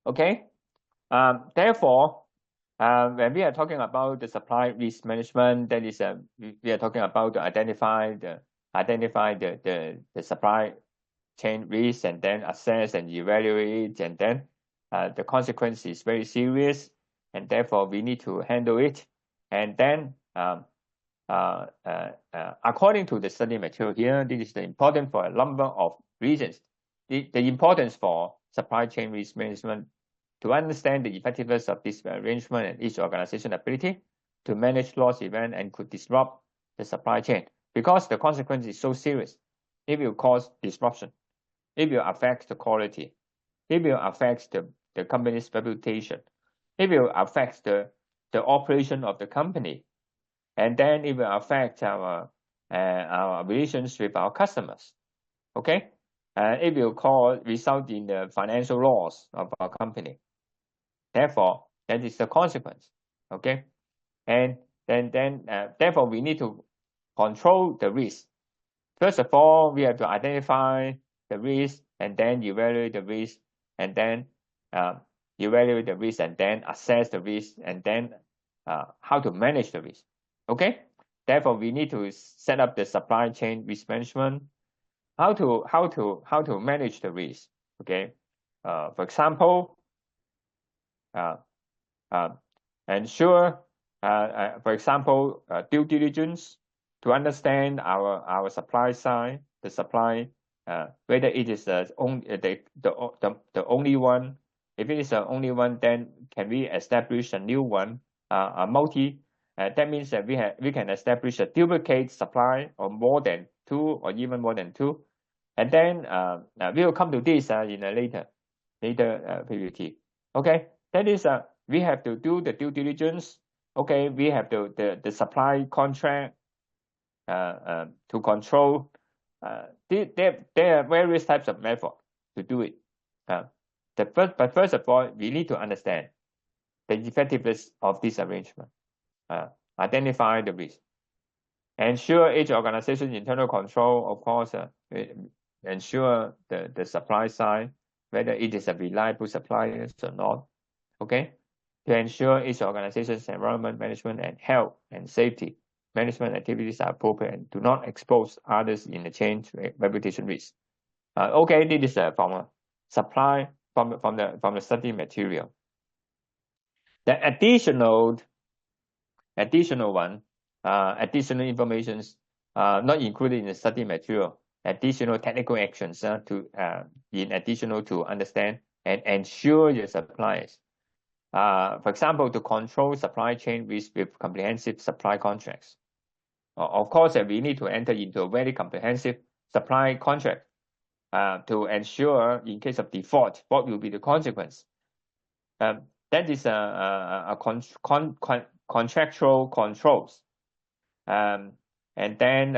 Okay. Therefore, when we are talking about the supply risk management, that is, we are talking about to identify the supply chain risk, and then assess and evaluate, and then the consequence is very serious, and therefore we need to handle it. And then according to the study material here, this is important for a number of reasons. The importance for supply chain risk management to understand the effectiveness of this arrangement and each organization's ability to manage loss event and could disrupt the supply chain, because the consequence is so serious. It will cause disruption. It will affect the quality. It will affect the company's reputation. It will affect the operation of the company, and then it will affect our relations with our customers. Okay, it will result in the financial loss of our company. Therefore, that is the consequence. Okay, and then therefore we need to control the risk. First of all, we have to identify the risk, and then evaluate the risk, and then evaluate the risk, and then assess the risk, and then how to manage the risk. Okay, therefore we need to set up the supply chain risk management. How to manage the risk? Okay, for example, ensure For example, due diligence to understand our supply side, the supply, whether it is the only one. If it is the only one, then can we establish a new one, a multi? That means that we can establish a duplicate supply or more than two or even more than two, and then we will come to this in a later PPT. Okay, that is we have to do the due diligence. Okay, we have the supply contract to control. There are various types of method to do it. But first of all, we need to understand the effectiveness of this arrangement. Identify the risk. Ensure each organization's internal control, of course, ensure the supply side, whether it is a reliable supplier or not. Okay, to ensure each organization's environment management and health and safety management activities are appropriate and do not expose others in the chain to reputation risk. Okay, this is from a supply from the study material. The additional one, additional informations not included in the study material. Additional technical actions in additional to understand and ensure your suppliers. For example, to control supply chain risk with comprehensive supply contracts. Of course, we need to enter into a very comprehensive supply contract to ensure, in case of default, what will be the consequence. That is contractual controls, and then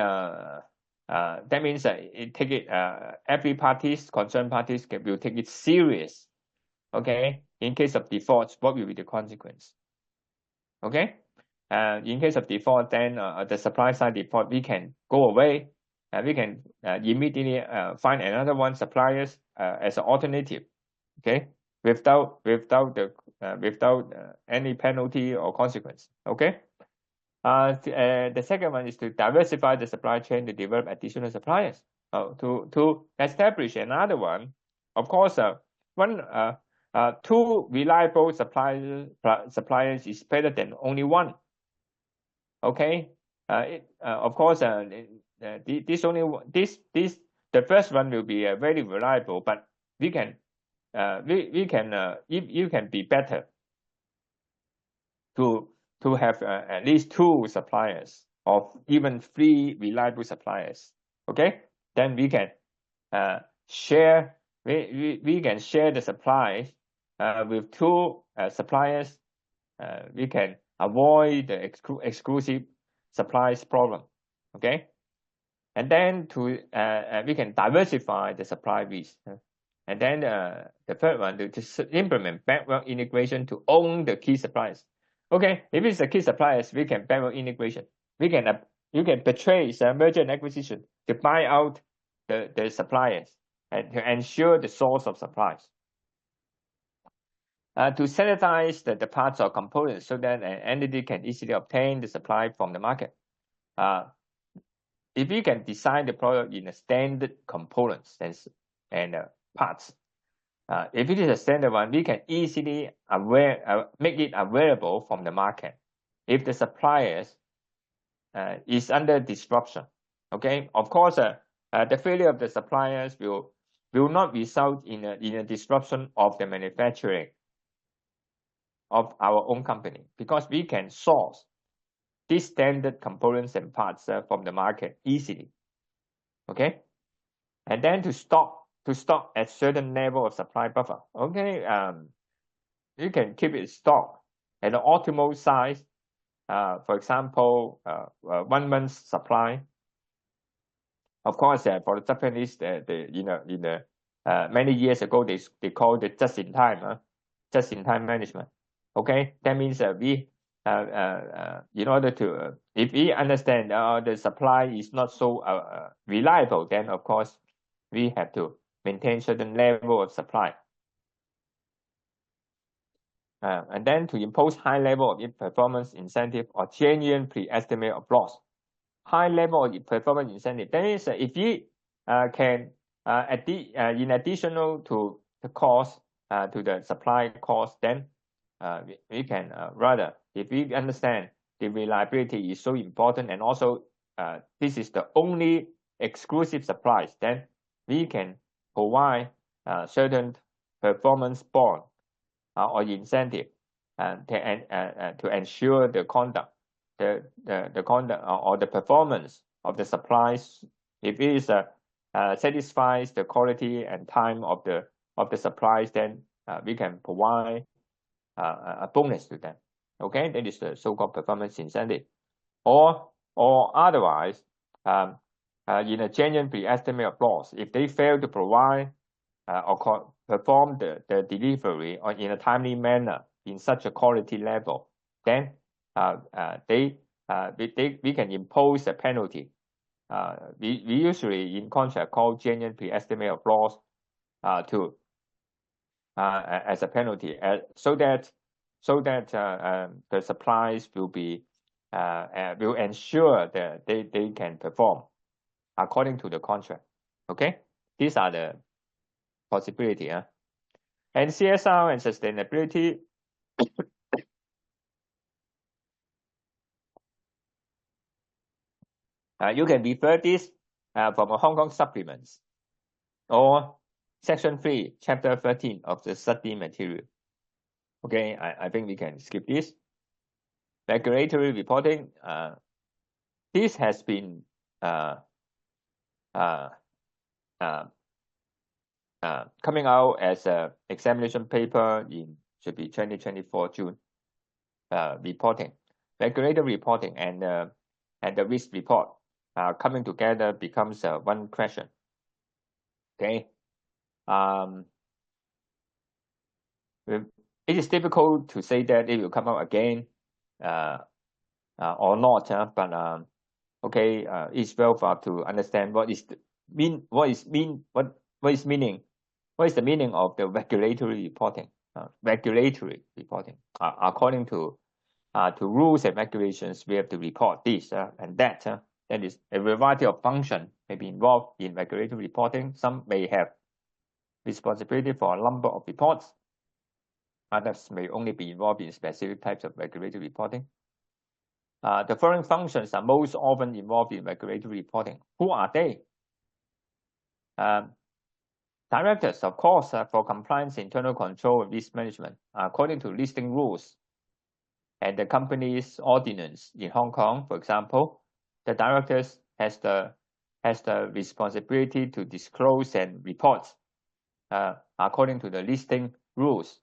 that means every concerned parties will take it serious. Okay, in case of default, what will be the consequence? Okay, in case of default, then the supply side default, we can go away, and we can immediately find another one suppliers as an alternative. Okay, without any penalty or consequence. Okay. The second one is to diversify the supply chain to develop additional suppliers. To establish another one, of course, two reliable suppliers is better than only one. Okay, of course, the first one will be very reliable, but we can if you can be better to have at least two suppliers or even three reliable suppliers. Okay, then we can share. We can share the supply with two suppliers. We can avoid the exclusive supplies problem. Okay, and then we can diversify the supply risk. And then the third one to implement backward integration to own the key suppliers. Okay, if it's the key suppliers, we can backward integration. You can purchase a merger and acquisition to buy out the suppliers and to ensure the source of supplies. To sanitize the parts or components so that an entity can easily obtain the supply from the market. If you can design the product in a standard components and parts, if it is a standard one, we can easily make it available from the market. If the suppliers is under disruption, okay, of course, the failure of the suppliers will not result in a disruption of the manufacturing of our own company, because we can source these standard components and parts from the market easily. Okay, and then to stop at certain level of supply buffer. Okay, you can keep it stock at the optimal size. For example, 1 month's supply. Of course, for the Japanese, many years ago, they called it just in time management. Okay, that means we in order to if we understand the supply is not so reliable, then of course we have to maintain certain level of supply. And then to impose high level of performance incentive or genuine pre-estimate of loss. High level of performance incentive. That is, if you can, in additional to the cost, to the supply cost, then we can rather if we understand the reliability is so important, and also this is the only exclusive supplies, then we can provide certain performance bond or incentive to ensure the conduct, the conduct or the performance of the supplies. If it is satisfies the quality and time of the supplies, then we can provide a bonus to them. Okay, that is the so-called performance incentive. Or otherwise, in a genuine pre-estimate of loss, if they fail to provide or perform the delivery or in a timely manner in such a quality level, then we can impose a penalty. We usually in contract call genuine pre-estimate of loss as a penalty, so that the supplies will ensure that they can perform according to the contract. Okay, these are the possibility. And CSR and sustainability. You can refer this from a Hong Kong supplements or section 3, chapter 13 of the study material. Okay, I think we can skip this. Regulatory reporting. This has been coming out as an examination paper should be 2024 June. Reporting, regulatory reporting, and the risk report coming together becomes one question. Okay, it is difficult to say that it will come out again or not, but okay, it's well to understand what is the meaning of the regulatory reporting. Regulatory reporting, according to rules and regulations, we have to report this and that. That is a variety of functions may be involved in regulatory reporting. Some may have responsibility for a number of reports. Others may only be involved in specific types of regulatory reporting. The following functions are most often involved in regulatory reporting. Who are they? Directors, of course, for compliance, internal control, and risk management, according to listing rules and the company's ordinance in Hong Kong. For example, the directors has the responsibility to disclose and report according to the listing rules.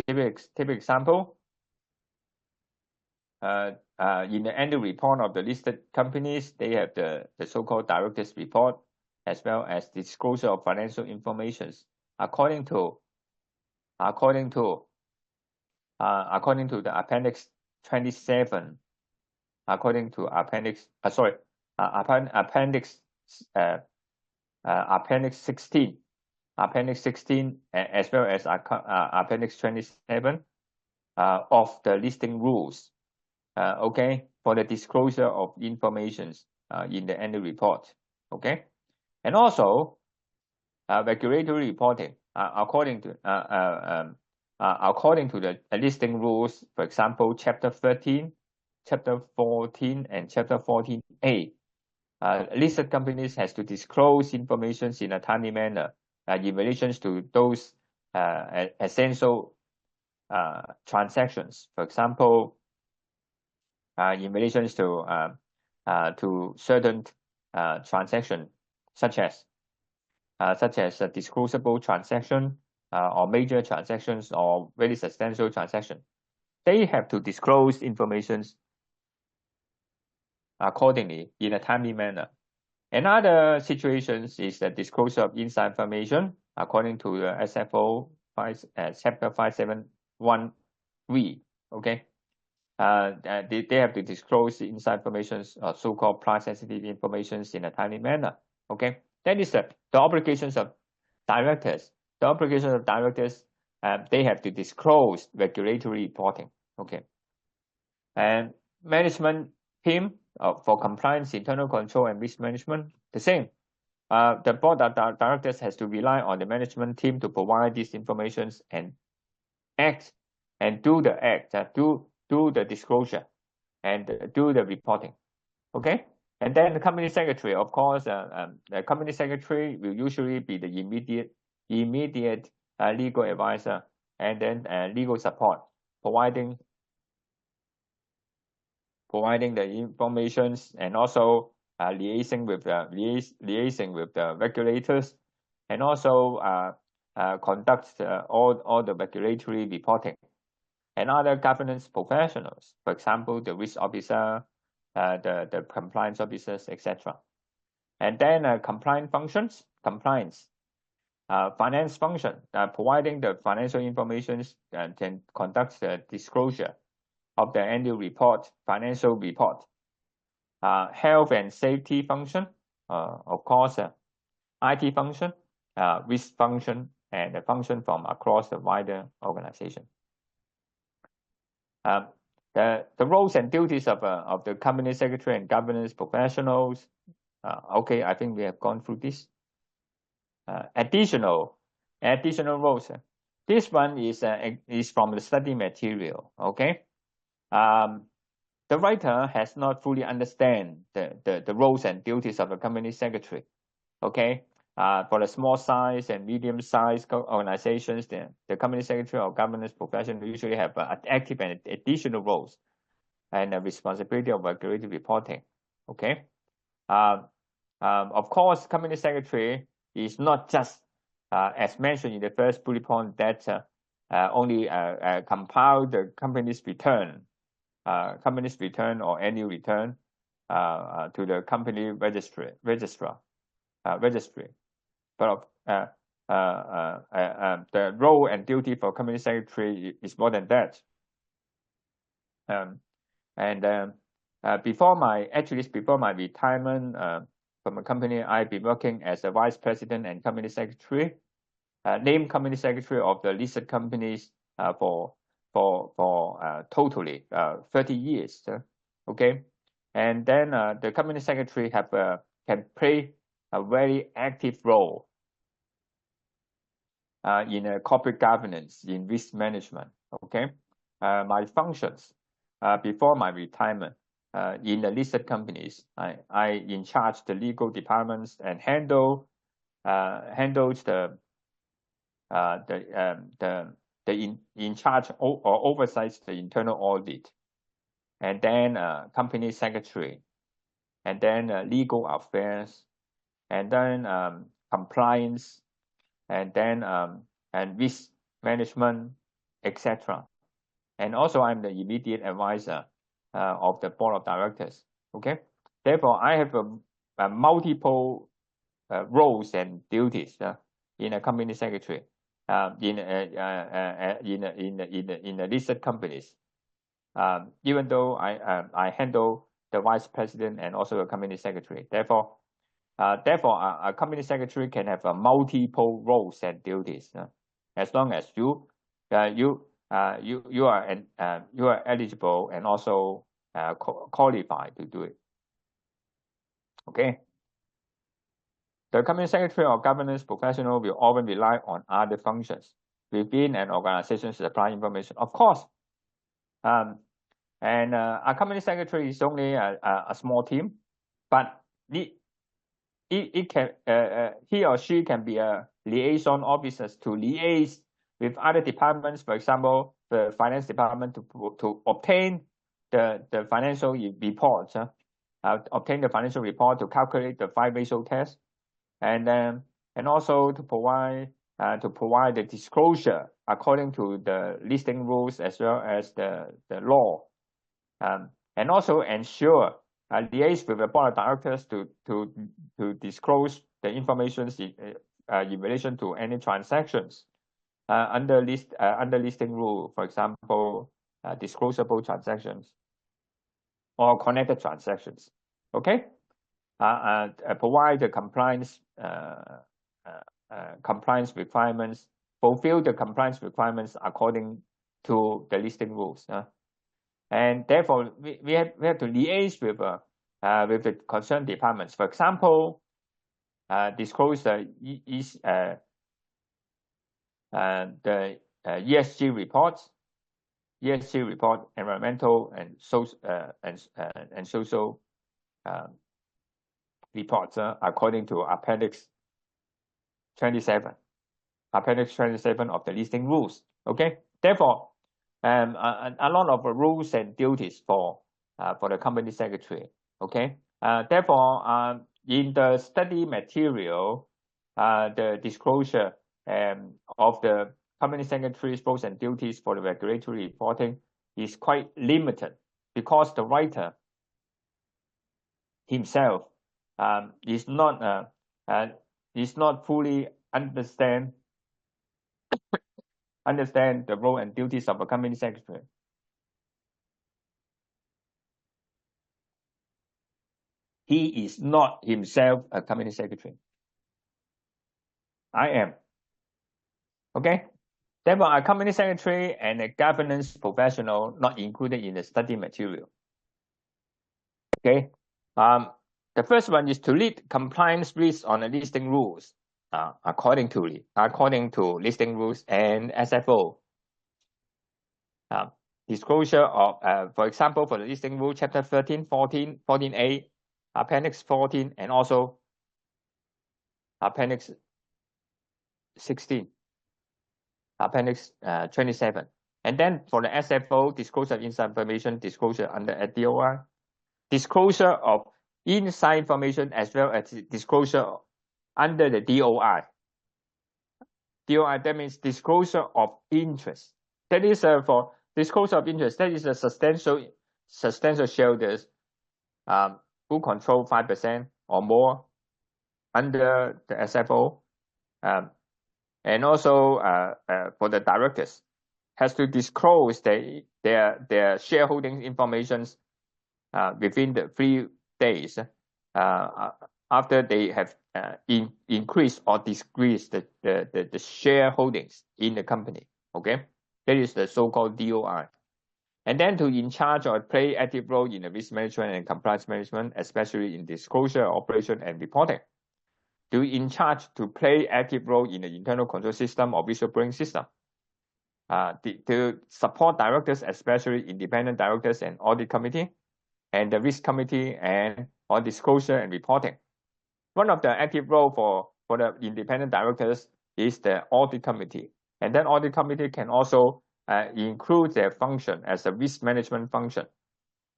Typical example, in the annual report of the listed companies, they have the so-called directors report, as well as disclosure of financial information according to the appendix 27, according to appendix 16, as well as appendix 27 of the listing rules. Okay, for the disclosure of information in the annual report. Okay, and also regulatory reporting according to the listing rules. For example, chapter 13, chapter 14, and chapter 14A. Listed companies has to disclose information in a timely manner in relation to those essential transactions. For example, in relation to certain transactions, such as a disclosable transaction or major transactions or very substantial transaction, they have to disclose information accordingly in a timely manner. Another situations is the disclosure of inside information according to the SFO chapter 571V. Okay, they have to disclose the inside information, so-called price sensitive information, in a timely manner. Okay, that is the obligations of directors. The obligations of directors, they have to disclose regulatory reporting. Okay, and management team for compliance, internal control, and risk management, the same. The board of directors has to rely on the management team to provide these informations and act and do the act, do do the disclosure and do the reporting. Okay, and then the company secretary, of course, the company secretary will usually be the immediate legal advisor and then legal support, providing the informations and also liaising with the regulators, and also conduct all the regulatory reporting, and other governance professionals, for example, the risk officer, the compliance officers, etc. And then compliance functions, finance function, providing the financial information and can conduct the disclosure of the annual report, financial report. Health and safety function, of course, IT function, risk function, and the function from across the wider organization. The roles and duties of the company secretary and governance professionals. Okay, I think we have gone through this. Additional roles. This one is from the study material. Okay. The writer has not fully understand the roles and duties of a company secretary. Okay, for the small size and medium size organizations, the company secretary or governance professional usually have active and additional roles and the responsibility of regulatory reporting. Okay, of course, company secretary is not just as mentioned in the first bullet point that only compile the company's return or annual return to the company registry. But the role and duty for company secretary is more than that. Before my retirement from a company, I've been working as a vice president and company secretary, named company secretary of the listed companies for totally 30 years. Okay, and then the company secretary can play a very active role in corporate governance, in risk management. Okay, my functions before my retirement in the listed companies, I in charge the legal departments and handles the in charge or oversights the internal audit, and then company secretary, and then legal affairs, and then compliance, and then and risk management, etc. And also I'm the immediate advisor of the board of directors. Okay, therefore I have a multiple roles and duties in a company secretary in the listed companies. Even though I handle the vice president and also a company secretary, therefore a company secretary can have multiple roles and duties as long as you are eligible and also qualified to do it. Okay. The company secretary or governance professional will often rely on other functions within an organization to supply information. Of course, a company secretary is only a small team, but he or she can be a liaison officer to liaise with other departments, for example, the finance department to obtain the financial reports, obtain the financial report to calculate the 5 ratio test, and also to provide the disclosure according to the listing rules as well as the law, and also ensure liaise with the board of directors to disclose the information in relation to any transactions under listing rule, for example, disclosable transactions or connected transactions. Okay, provide the compliance requirements, fulfill the compliance requirements according to the listing rules. And therefore, we have to liaise with the concerned departments. For example, disclose the ESG reports, ESG report, environmental and social reports according to Appendix 27. Appendix 27 of the listing rules. Okay, therefore, a lot of rules and duties for the company secretary. Okay, therefore, in the study material, the disclosure of the company secretary's roles and duties for the regulatory reporting is quite limited because the writer himself is not fully understand the role and duties of a company secretary. He is not himself a company secretary. I am. Okay. Therefore, a company secretary and a governance professional not included in the study material. Okay. The first one is to lead compliance risks on the listing rules, according to listing rules and SFO. Disclosure of, for example, for the listing rule, chapter 13, 14, 14A, appendix 14, and also appendix 16, appendix 27. And then for the SFO, disclosure of inside information, disclosure under a DOI, disclosure of inside information as well as disclosure under the DOI. DOI, that means disclosure of interest. That is for disclosure of interest, that is a substantial shareholders who control 5% or more under the SFO. And also for the directors, has to disclose their shareholding information within the 3 days after they have increased or decreased the shareholdings in the company. Okay, that is the so-called DOI. And then to in charge or play active role in the risk management and compliance management, especially in disclosure, operation, and reporting. To in charge to play active role in the internal control system or whistleblowing system. To support directors, especially independent directors and audit committee, and the risk committee and on disclosure and reporting. One of the active role for the independent directors is the audit committee. And then audit committee can also include their function as a risk management function.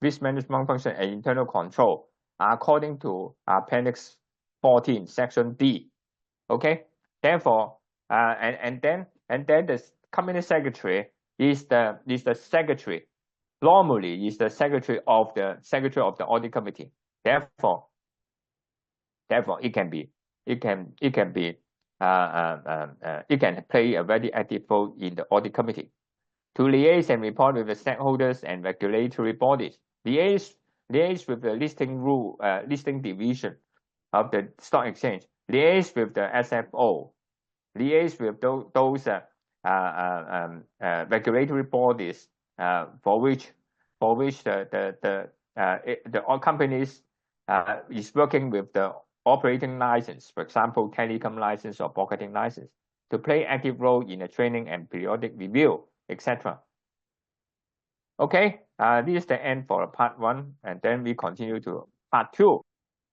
Risk management function and internal control according to Appendix 14, Section D. Okay. Therefore, and then the company secretary is the secretary. Normally, is the secretary of the audit committee. Therefore, it can play a very active role in the audit committee. To liaise and report with the stakeholders and regulatory bodies. Liaise with the listing division of the stock exchange. Liaise with the SFO. Liaise with those regulatory bodies for which the companies is working with the operating license, for example, telecom license or broadcasting license, to play active role in the training and periodic review, etc. Okay, this is the end for part 1, and then we continue to part 2.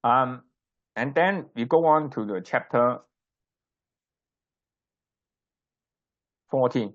And then we go on to the chapter 14.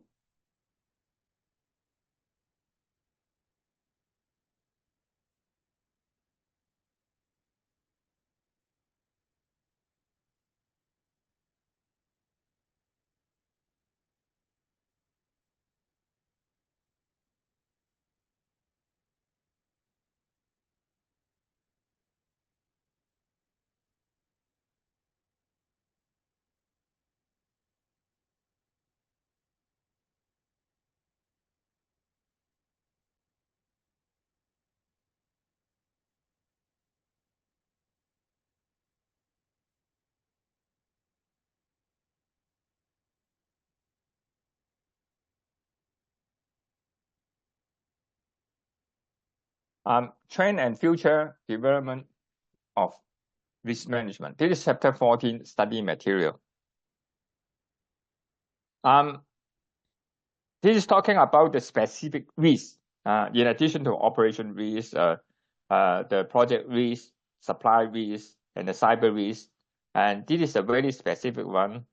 Trend and future development of risk management. This is chapter 14 study material. this is talking about the specific risk, in addition to operation risk, the project risk, supply risk, and the cyber risk. And this is a very specific one,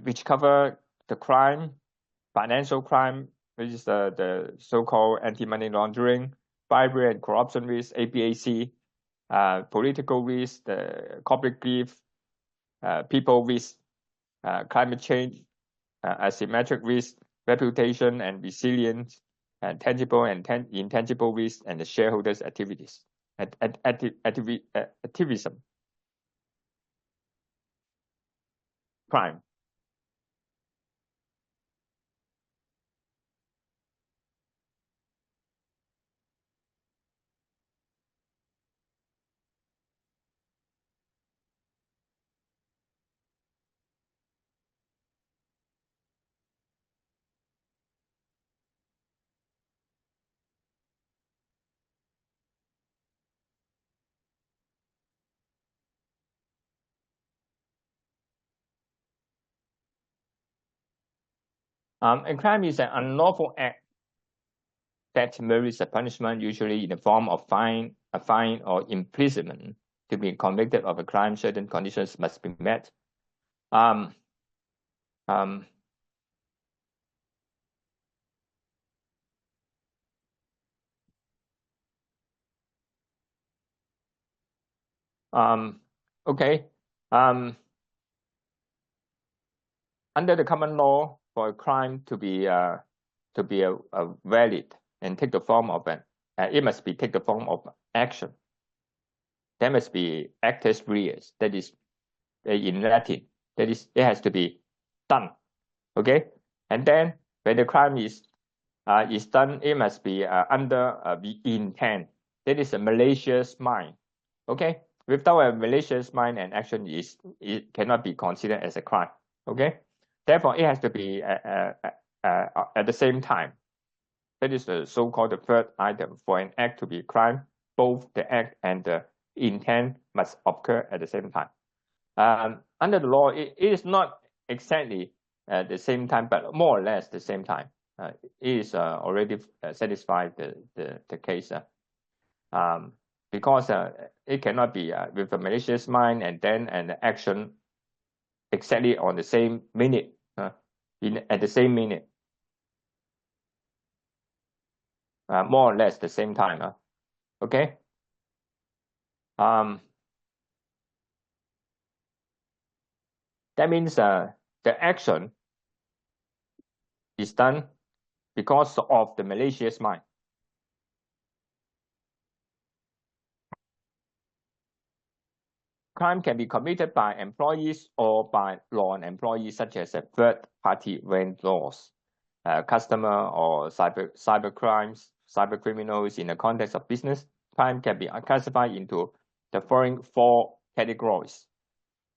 which cover the crime, financial crime, which is the so-called anti-money laundering, bribery and corruption risk, APAC, political risk, the corporate grief, people risk, climate change, asymmetric risk, reputation and resilience, and tangible and intangible risk, and the shareholders' activities, activism, crime. A crime is an unlawful act that merits a punishment, usually in the form of a fine or imprisonment. To be convicted of a crime, certain conditions must be met. Okay. Under the common law, for a crime to be valid and take the form of it must be take the form of action. There must be actus reus, that is in Latin. That is, it has to be done. Okay, and then when the crime is done, it must be under the intent. That is a malicious mind. Okay, without a malicious mind, and action it cannot be considered as a crime. Okay, therefore it has to be at the same time. That is the so-called the third item. For an act to be a crime, both the act and the intent must occur at the same time. Under the law, it is not exactly at the same time, but more or less the same time. It is already satisfied the case. Because it cannot be with a malicious mind and then an action exactly on the same minute, at the same minute, more or less the same time. Okay. That means the action is done because of the malicious mind. Crime can be committed by employees or by non-employees, such as third-party vendors, customer or cyber crimes, cyber criminals. In the context of business, crime can be classified into the following four categories: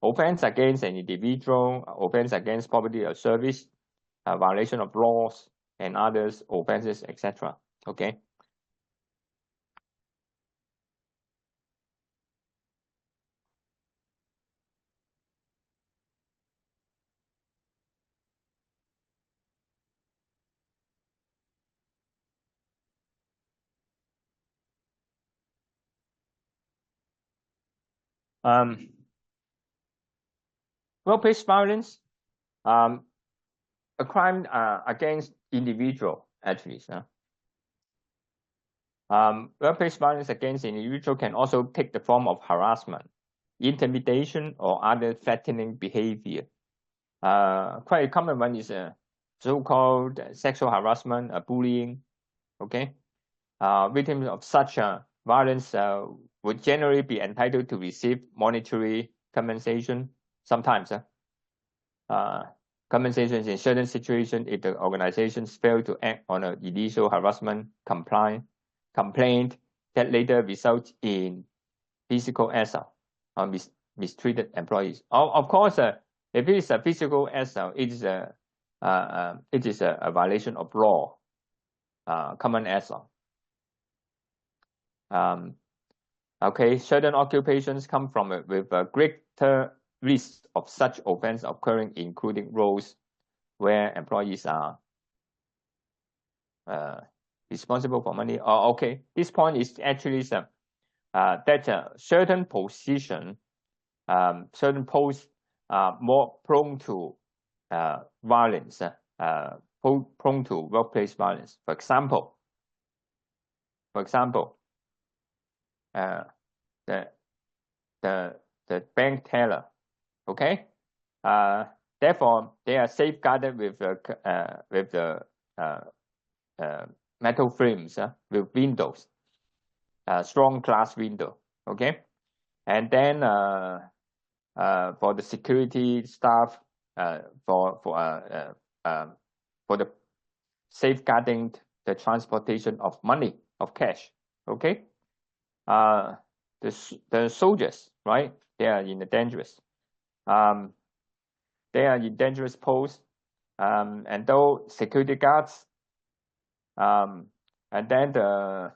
offense against an individual, offense against property or service, violation of laws, and others offenses, etc. Okay. Workplace violence, a crime against individual, actually. Workplace violence against individual can also take the form of harassment, intimidation, or other threatening behavior. Quite a common one is so-called sexual harassment, bullying. Okay, victims of such violence would generally be entitled to receive monetary compensation. Sometimes, compensations in certain situations if the organizations fail to act on an initial harassment complaint that later results in physical assault on mistreated employees. Of course, if it is a physical assault, it is a violation of law, common assault. Okay, certain occupations come from with a greater risk of such offense occurring, including roles where employees are responsible for money. Oh, okay. This point is actually that certain position, certain posts are more prone to violence, prone to workplace violence. For example, the bank teller. Okay. Therefore, they are safeguarded with the metal frames with windows, strong glass window. Okay, and then for the security staff, for the safeguarding the transportation of money, of cash. Okay, the soldiers, right? They are in the dangerous. They are in dangerous posts, and those security guards, and then the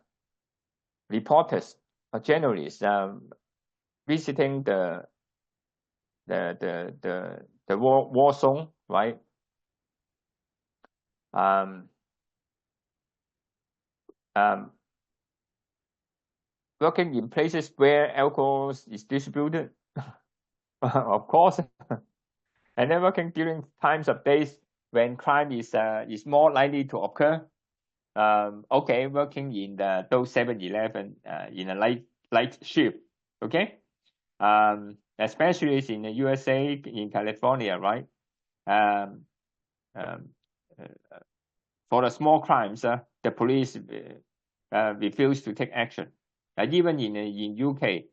reporters or journalists visiting the war zone, right? Working in places where alcohol is distributed, of course, and then working during times of days when crime is more likely to occur. Okay, working in those 7-Eleven in a light shift. Okay, especially in the USA, in California, right? For the small crimes, the police refuse to take action. Even in UK,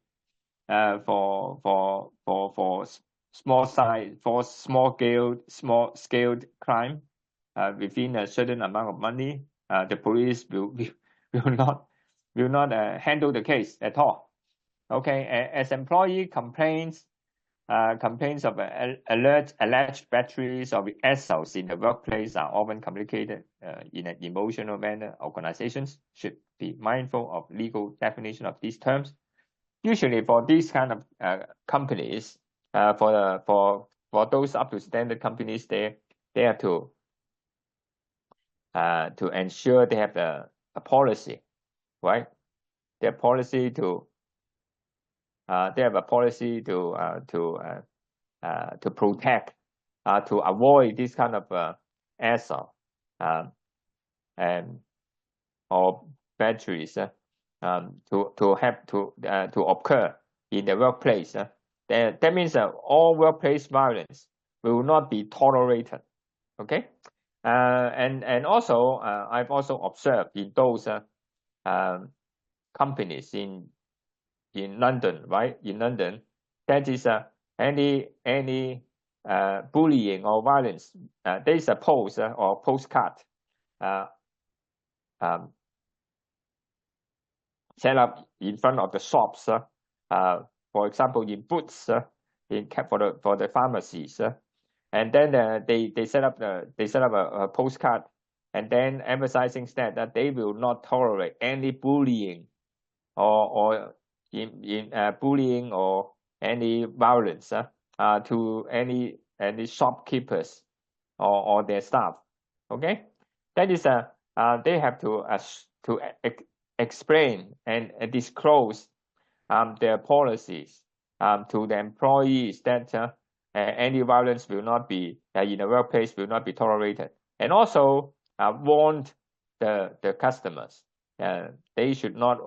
for small scaled crime within a certain amount of money, the police will not handle the case at all. Okay, as employee complaints of alleged batteries or assaults in the workplace are often communicated in an emotional manner. Organizations should be mindful of legal definition of these terms. Usually, for these kind of companies, for those up to standard companies, they have to ensure they have a policy, right? Their policy to they have a policy to protect, to avoid this kind of assault or batteries to occur in the workplace. That means all workplace violence will not be tolerated. Okay, and also I've also observed in those companies in London, right? In London, that is any bullying or violence. There is a post or postcard set up in front of the shops. For example, in Boots, for the pharmacies, and then they set up a postcard, and then emphasizing that they will not tolerate any bullying or bullying or any violence to any shopkeepers or their staff. Okay, that is they have to explain and disclose their policies to the employees that any violence will not be in the workplace, will not be tolerated, and also warn the customers. They should not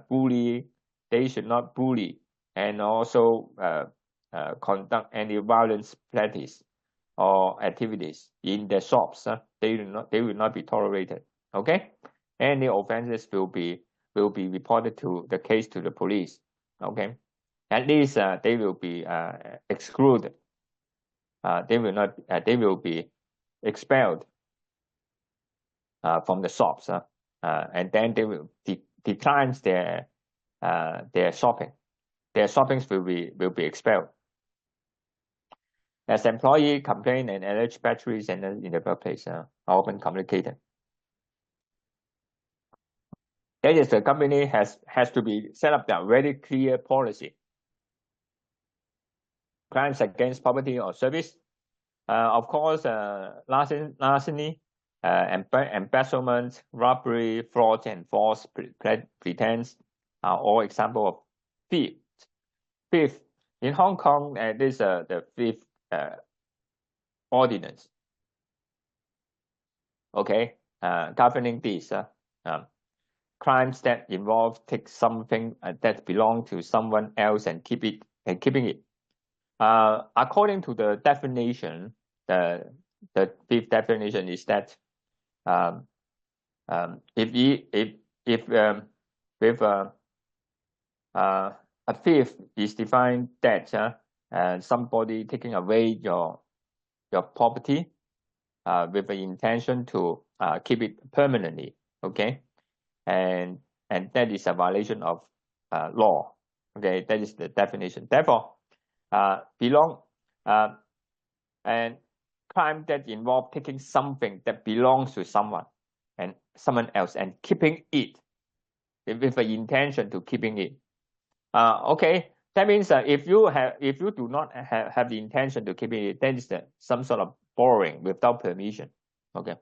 bully. They should not bully, and also conduct any violence practice or activities in the shops. They will not be tolerated. Okay, any offenses will be reported to the police. Okay, at least they will be excluded. They will be expelled from the shops. And then they will decline their shopping. Their shoppings will be expelled. As employee complaint and alleged batteries in the workplace are often communicated. That is, the company has to be set up a very clear policy. Crimes against property or service Of course, larceny, embezzlement, robbery, fraud, and false pretense are all examples of theft. Fifth, in Hong Kong, this the fifth ordinance. Okay, governing this crimes that involve take something that belong to someone else and keeping it. According to the definition, the fifth definition is that a thief is defined that somebody taking away your property with the intention to keep it permanently. Okay, and that is a violation of law. Okay, that is the definition. Therefore, and crime that involve taking something that belongs to someone else and keeping it with the intention to keeping it. Okay, that means if you do not have the intention to keep it, that is some sort of borrowing without permission. Okay,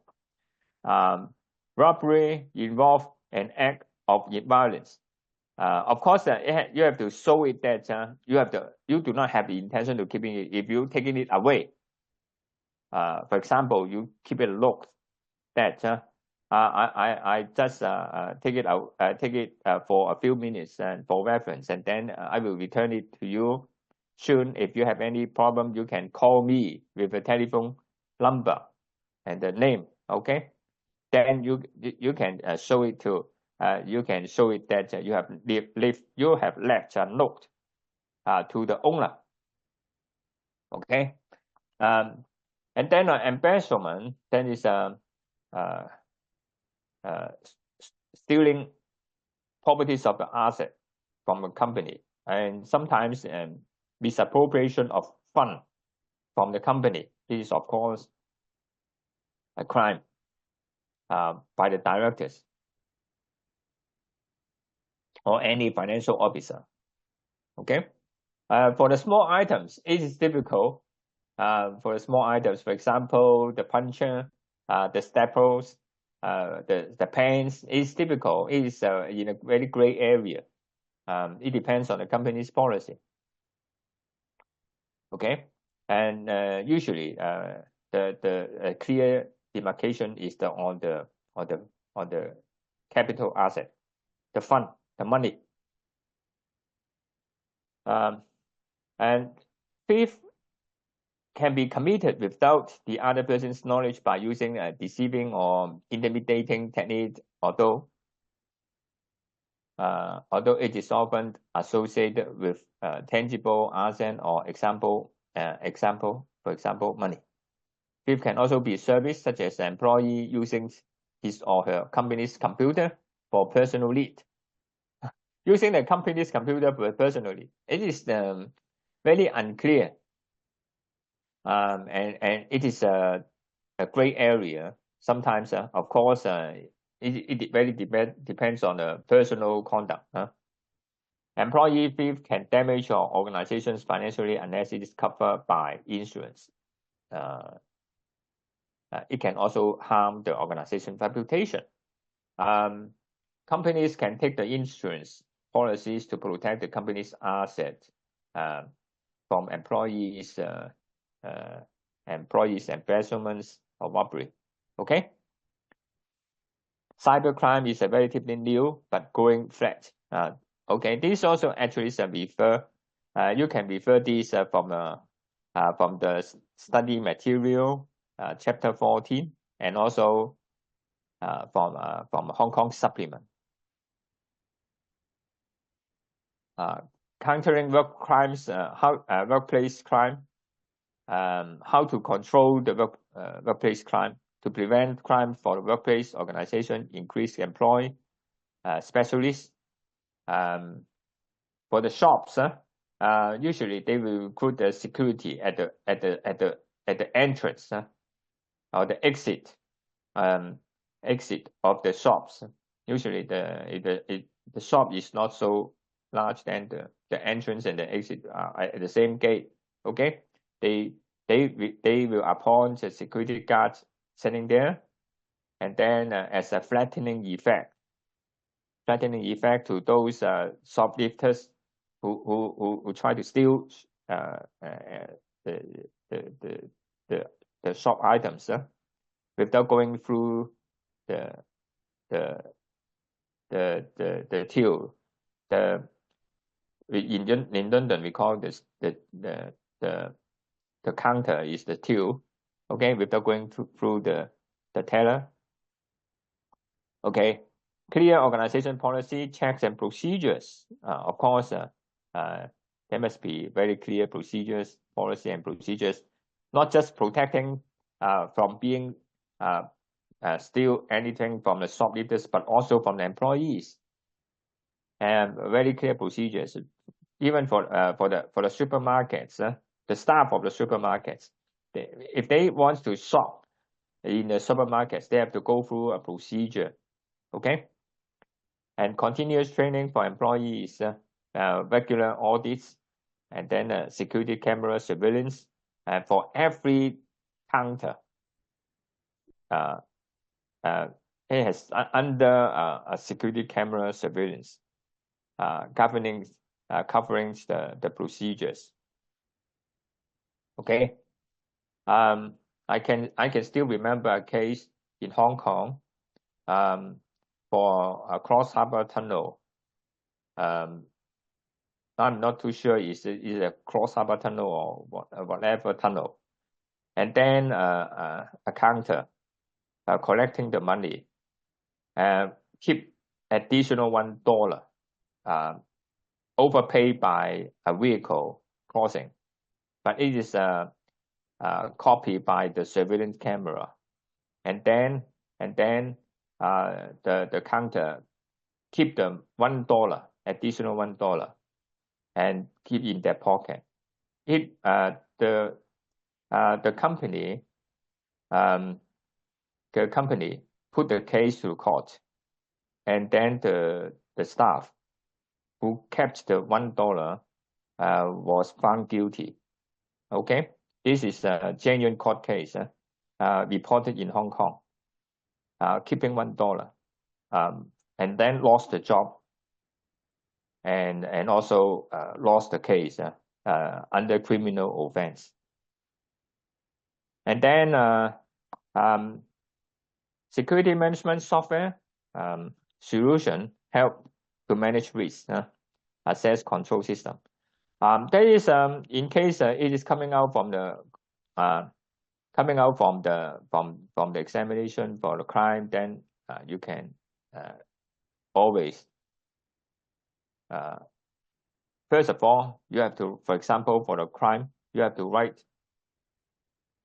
robbery involve an act of violence. Of course, you have to show it that you do not have the intention to keeping it. If you taking it away, for example, you keep it locked that I just take it out, for a few minutes and for reference, and then I will return it to you soon. If you have any problem, you can call me with a telephone number and the name. Okay, then you can show it to you can show it that you have left a note to the owner. Okay, and then embezzlement, then is stealing properties of the asset from a company, and sometimes misappropriation of fund from the company. This is of course a crime by the directors or any financial officer. Okay, for the small items, it is difficult. For the small items, for example, the puncher, the staples, the pens, is difficult. It is in a very gray area. It depends on the company's policy. Okay, and usually the clear demarcation is on the capital asset, the fund, the money. And fifth, can be committed without the other person's knowledge by using a deceiving or intimidating technique, although it is often associated with tangible asset or for example, money. Fifth can also be service, such as an employee using his or her company's computer for personal need. Using the company's computer for personal need, it is very unclear. And it is a gray area. Sometimes, of course, it very depends on the personal conduct. Employee theft can damage your organizations financially unless it is covered by insurance. It can also harm the organization's reputation. Companies can take the insurance policies to protect the company's assets from employees' embezzlements or robbery. Okay. Cybercrime is a relatively new but growing threat. Okay, this also actually refer. You can refer this from the study material, chapter 14, and also from Hong Kong supplement. Countering work crimes, workplace crime. How to control the workplace crime. To prevent crime for the workplace, organization increase employ specialists. For the shops, usually they will put the security at the entrance or the exit of the shops. Usually the shop is not so large, than the entrance and the exit are at the same gate. Okay, they they will appoint a security guard sitting there, and then as a flattening effect to those shoplifters who try to steal the shop items without going through the till. In London we call this the counter is the till, okay, without going through the teller. Okay, clear organization policy, checks and procedures. Of course, there must be very clear procedures, policy and procedures, not just protecting from being steal anything from the shoplifters, but also from the employees. And very clear procedures, even for the supermarkets, the staff of the supermarkets. If they want to shop in the supermarkets, they have to go through a procedure. Okay, and continuous training for employees, regular audits, and then security camera surveillance for every counter. It has under a security camera surveillance, covering the procedures. Okay, I can still remember a case in Hong Kong. For a Cross Harbour Tunnel. I'm not too sure is a Cross Harbour Tunnel or whatever tunnel. And then a counter collecting the money, keep additional $1, overpaid by a vehicle crossing, but it is copied by the surveillance camera, and then the counter keep the $1, additional $1, and keep in their pocket. The company put the case to court, and then the staff who kept the $1 was found guilty. Okay, this is a genuine court case reported in Hong Kong. Keeping $1, and then lost the job, and also lost the case under criminal offense. And then security management software solution help to manage risk, access control system. That is in case it is coming out from the examination for the crime, then you can always first of all, you have to, for example, for the crime, you have to write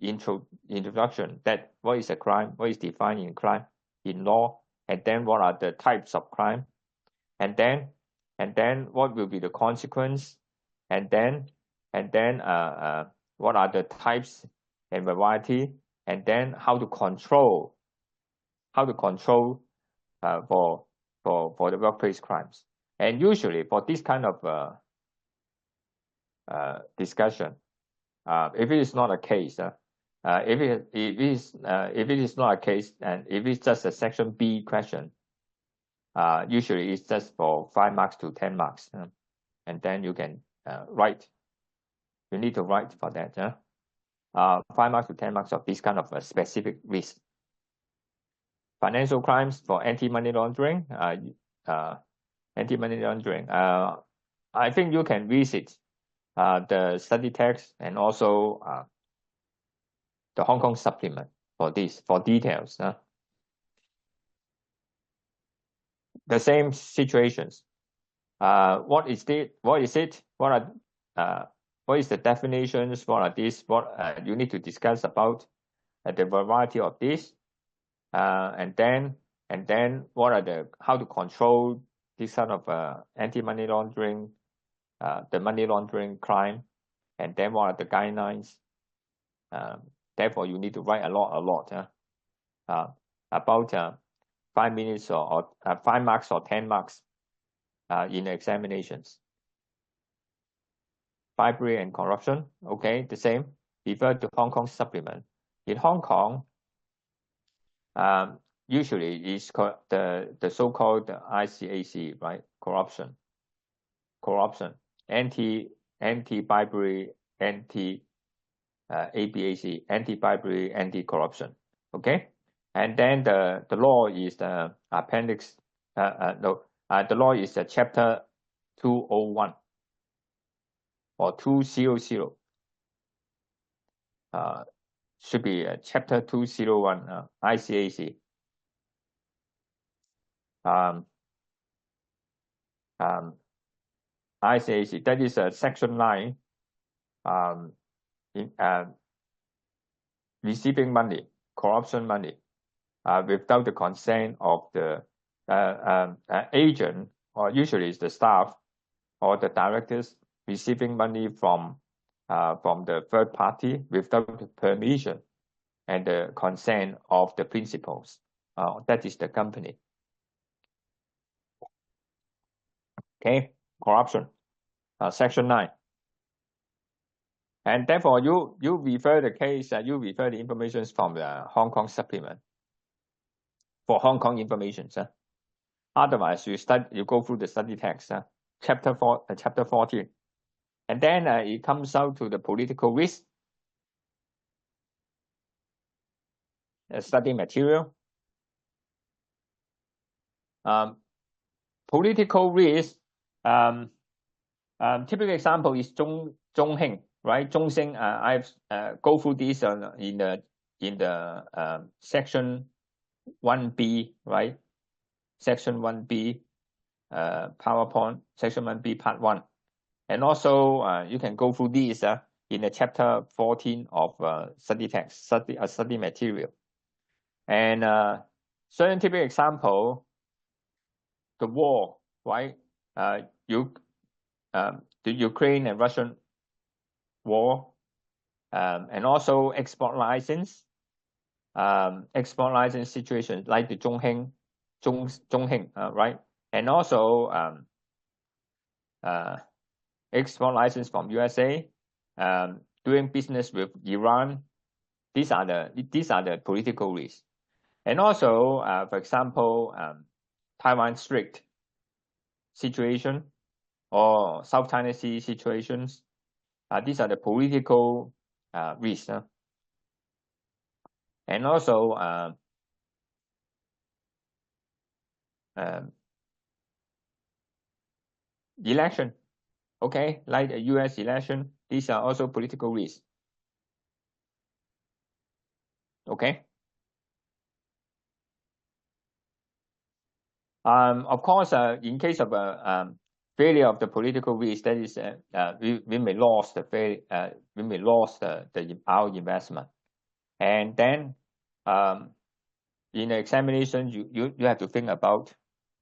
introduction that what is a crime, what is defined in crime in law, and then what are the types of crime, and then what will be the consequence, and then what are the types and variety, and then how to control for the workplace crimes. And usually for this kind of discussion, if it is not a case, if it is not a case, and if it's just a section B question, usually it's just for 5 marks to 10 marks, and then you can write. You need to write for that. 5 marks to 10 marks of this kind of a specific risk. Financial crimes for anti-money laundering. Anti-money laundering. I think you can visit the study text and also the Hong Kong supplement for this, for details. The same situations. What is it? What is the definitions? What are these? What you need to discuss about the variety of this, and then what are the how to control this kind of anti-money laundering, the money laundering crime, and then what are the guidelines. Therefore, you need to write a lot about 5 minutes or 5 marks or 10 marks in examinations. Bribery and corruption, okay, the same. refer to Hong Kong supplement. In Hong Kong, usually it's called the so-called ICAC, right? Corruption, anti-bribery, ABAC, anti-bribery, anti-corruption. Okay, and then the law is the appendix. The law is the chapter 201 or 200. Should be chapter 201 ICAC. ICAC, that is section 9. Receiving money, corruption money, without the consent of the agent, or usually it's the staff or the directors, receiving money from the third party without the permission and the consent of the principals. That is the company. Okay, corruption, section 9. And therefore, you refer the case, you refer the information from the Hong Kong supplement for Hong Kong information. Otherwise, you go through the study text, chapter 14, and then it comes out to the political risk, study material. Political risk. Typical example is Zhongheng, right? Zhongxing. I've go through this in the section 1B, right? Section 1B, PowerPoint, section 1B, part 1. And also, you can go through this in the chapter 14 of study text, study material. And certain typical example, the war, right? The Ukraine and Russian war, and also export license situation like the Zhongheng, right? And also export license from USA, doing business with Iran. These are the political risks. And also, for example, Taiwan Strait situation or South China Sea situations. These are the political risks. And also election, okay, like the US election, these are also political risks. Okay. Of course, in case of failure of the political risk, that is, we may lose our investment. And then in the examination, you have to think about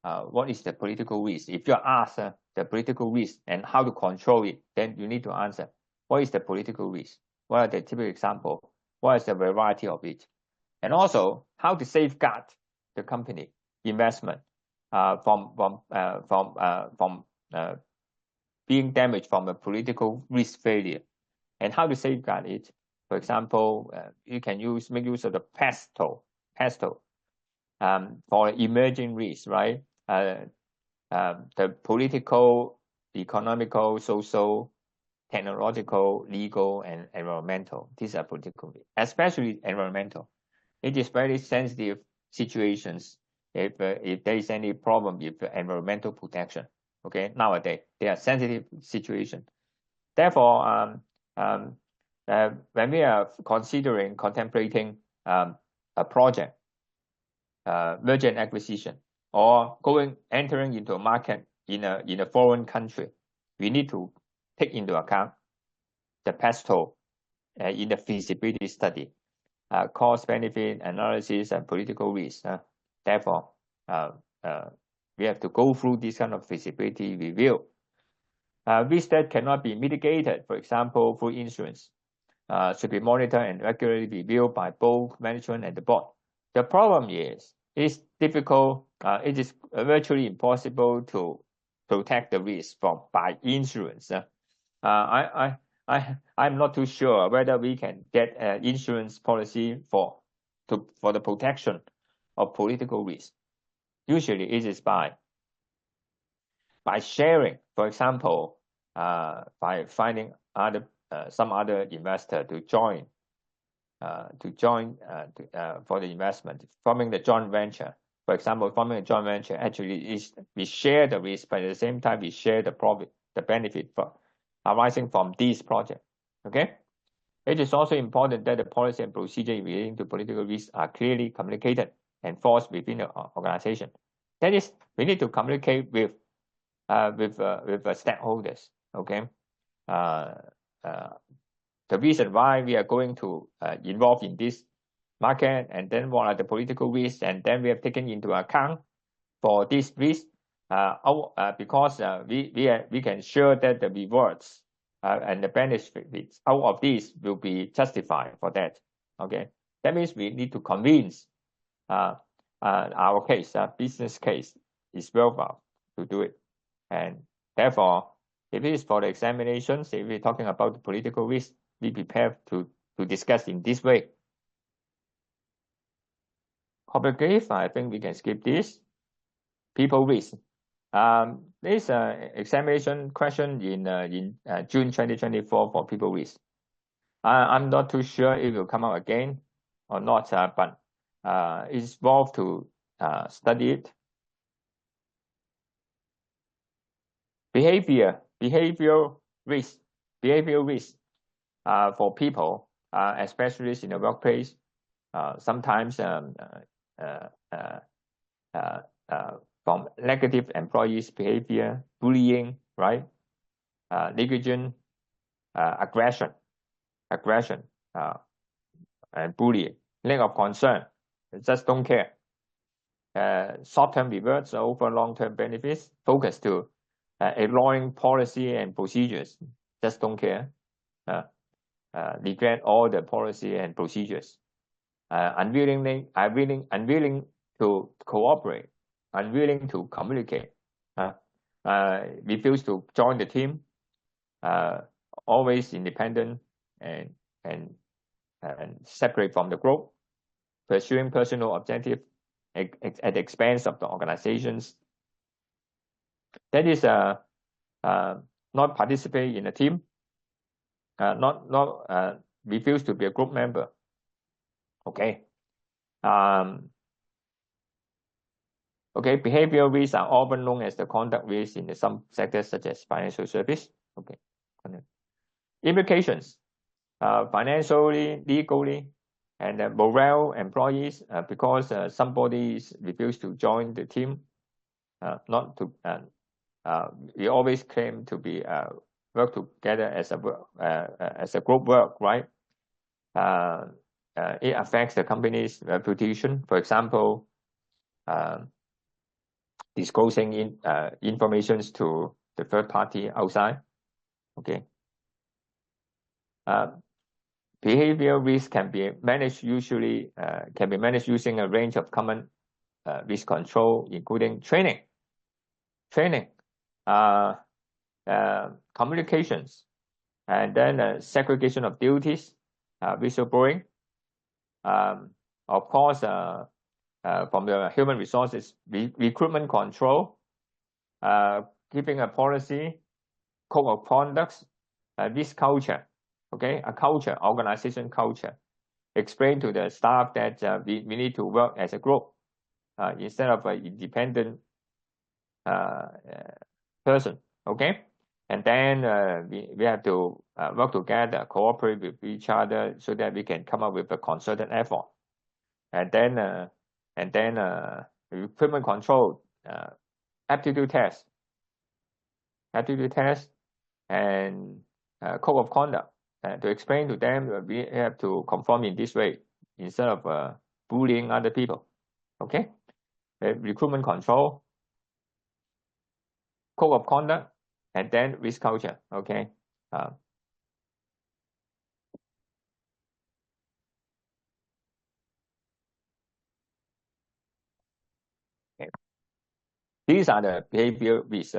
what is the political risk. If you're asked the political risk and how to control it, then you need to answer, what is the political risk? What are the typical examples? What is the variety of it? And also, how to safeguard the company investment from being damaged from a political risk failure, and how to safeguard it. For example, you can make use of the PESTEL for emerging risks, right? The political, economical, social, technological, legal, and environmental. These are political risks, especially environmental. It is very sensitive situations if there is any problem with environmental protection. Okay, nowadays they are sensitive situations. Therefore, when we are contemplating a project, merger and acquisition, or entering into a market in a foreign country, we need to take into account the PESTEL in the feasibility study, cost-benefit analysis, and political risk. Therefore, we have to go through this kind of feasibility review. Risks that cannot be mitigated, for example, through insurance, should be monitored and regularly reviewed by both management and the board. The problem is, it's difficult. It is virtually impossible to protect the risk by insurance. I I'm not too sure whether we can get an insurance policy for the protection of political risk. Usually, it is by sharing, for example, by finding some other investor to join for the investment, forming the joint venture. For example, forming a joint venture actually is we share the risk, but at the same time we share the profit, the benefit arising from this project. Okay. It is also important that the policy and procedure relating to political risk are clearly communicated and enforced within the organization. That is, we need to communicate with the stakeholders. Okay. The reason why we are going to involve in this market, and then what are the political risks, and then we have taken into account for this risk because we can ensure that the rewards and the benefits out of this will be justified for that. Okay, that means we need to convince our case, business case, is worthwhile to do it, and therefore, if it is for the examinations, if we're talking about the political risk, be prepared to discuss in this way. Corporate grief, I think we can skip this. People risk. This examination question in June 2024 for people risk. I'm not too sure it will come out again or not, but it's worth to study it. Behavioral risk for people, especially in the workplace. Sometimes from negative employees' behavior, bullying, right? Negligence, aggression, and bullying, lack of concern, just don't care. Short-term rewards over long-term benefits, focus to ignoring policy and procedures, just don't care. Neglect all the policy and procedures. Unwilling to cooperate, unwilling to communicate, refuse to join the team, always independent and separate from the group, pursuing personal objective at the expense of the organizations. That is not participate in a team, refuse to be a group member. Okay. Okay, behavioral risks are often known as the conduct risks in some sectors such as financial service. Okay. Implications, financially, legally, and morale employees because somebody refused to join the team. We always claim to be work together as a group work, right? It affects the company's reputation. For example, disclosing information to the third party outside. Okay. Behavioral risk can be managed using a range of common risk control, including training, communications, and then segregation of duties, whistleblowing. Of course, from the human resources, recruitment control, keeping a policy, code of conduct, this culture, okay, a culture, organization culture. Explain to the staff that we need to work as a group instead of an independent person, okay? And then we have to work together, cooperate with each other so that we can come up with a concerted effort. And then equipment control, aptitude test, and code of conduct. To explain to them, we have to conform in this way instead of bullying other people. Okay, recruitment control, code of conduct, and then risk culture. Okay. Okay. These are the behavior risks.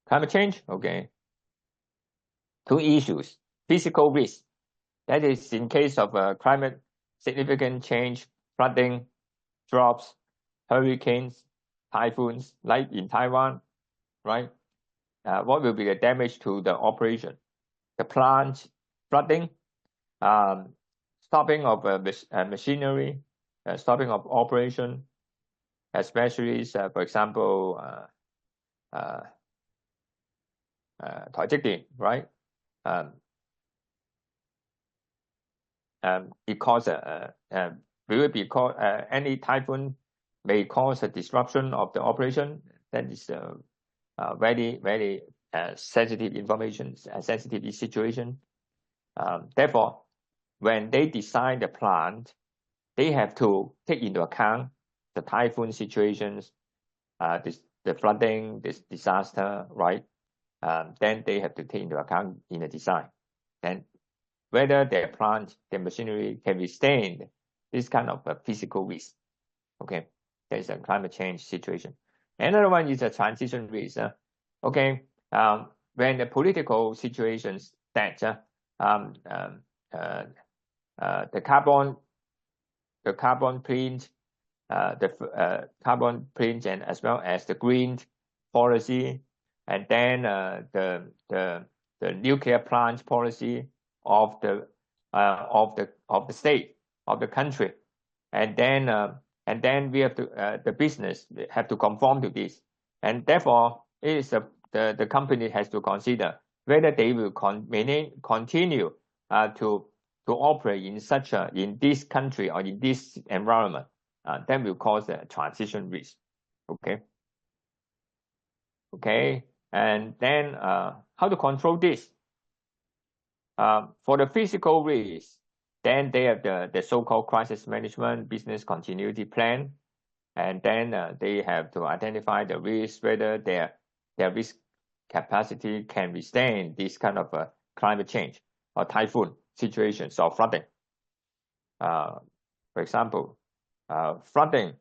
Climate change. Okay. two issues: physical risk, that is in case of climate significant change, flooding, droughts, hurricanes, typhoons, like in Taiwan, right? What will be the damage to the operation? The plant, flooding, stopping of machinery, stopping of operation, especially, for example,台積電, right? Because any typhoon may cause a disruption of the operation. That is very, very sensitive information, sensitive situation. Therefore, when they design the plant, they have to take into account the typhoon situations, the flooding, this disaster, right? Then they have to take into account in the design. Then whether their plant, their machinery can withstand this kind of physical risk. Okay, there's a climate change situation. Another one is a transition risk. Okay, when the political situations that the carbon print, carbon print, and as well as the green policy, and then the nuclear plant policy of the state, of the country, and then we have to the business have to conform to this, and therefore it is the company has to consider whether they will continue to operate in this country or in this environment. That will cause a transition risk. Okay, and then how to control this? For the physical risk, then they have the so-called crisis management business continuity plan, and then they have to identify the risk, whether their risk capacity can withstand this kind of climate change or typhoon situations or flooding. For example, flooding,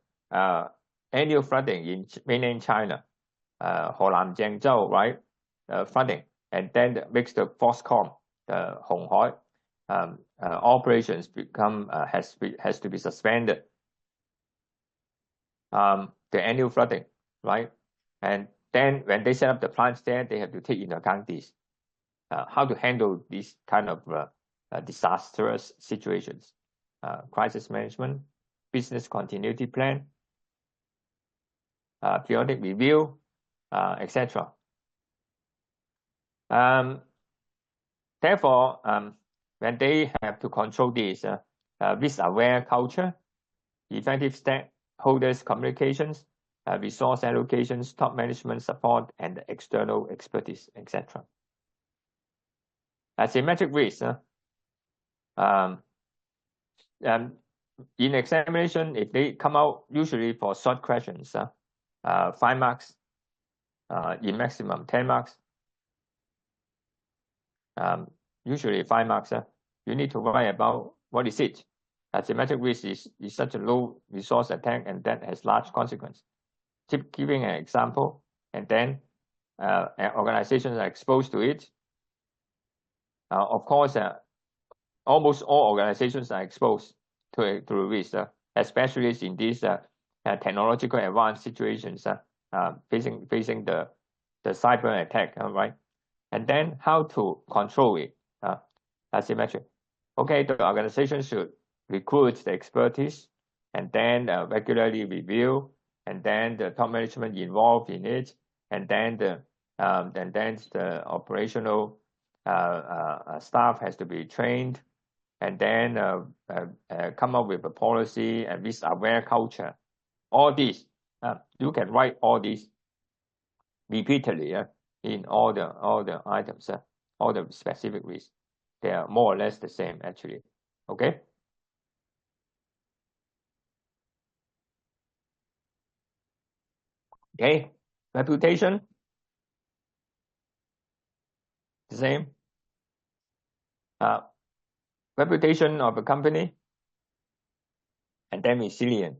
annual flooding in mainland China, Henan, Jiangzhou, right? Flooding, and then makes the Foxconn, the Honghai, operations become has to be suspended. The annual flooding, right? And then when they set up the plants there, they have to take into account this, how to handle these kind of disastrous situations, crisis management, business continuity plan, periodic review, etc. Therefore, when they have to control this, risk-aware culture, effective stakeholders communications, resource allocations, top management support, and external expertise, etc. Asymmetric risk. In examination, if they come out usually for short questions, 5 marks, in maximum 10 marks. Usually 5 marks. You need to write about what is it. Asymmetric risk is such a low resource attack, and that has large consequence. Keep giving an example, and then organizations are exposed to it. Of course, almost all organizations are exposed to risk, especially in these technological advanced situations, facing the cyber attack, right? And then how to control it, asymmetric. Okay, the organization should recruit the expertise, and then regularly review, and then the top management involved in it, and then the operational staff has to be trained, and then come up with a policy and risk-aware culture. All these, you can write all these repeatedly in all the items, all the specific risks. They are more or less the same, actually. Okay. Okay, reputation, the same. Reputation of a company, and then resilient.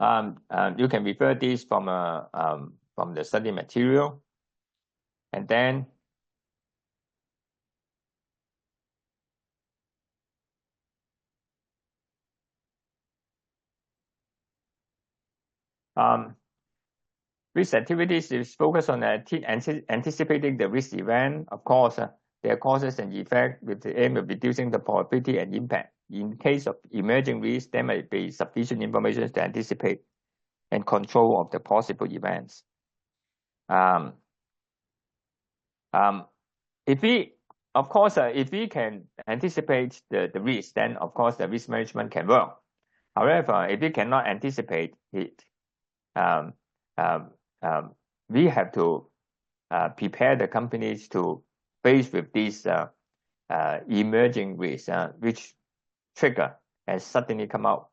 You can refer this from the study material, and then Risk activities is focused on anticipating the risk event. Of course, their causes and effects with the aim of reducing the probability and impact. In case of emerging risk, there may be sufficient information to anticipate and control of the possible events. If we can anticipate the risk, then of course the risk management can work. However, if we cannot anticipate it, we have to prepare the companies to face with these emerging risks, which trigger and suddenly come out,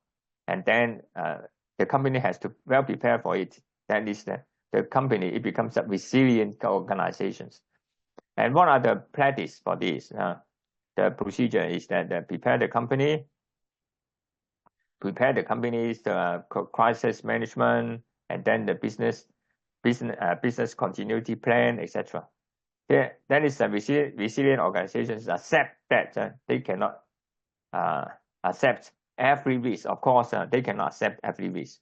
and then the company has to well prepare for it. That is the company, it becomes a resilient organizations. And what are the practice for this? The procedure is that prepare the company's crisis management, and then the business continuity plan, etc. That is a resilient organizations accept that they cannot accept every risk. Of course, they cannot accept every risk.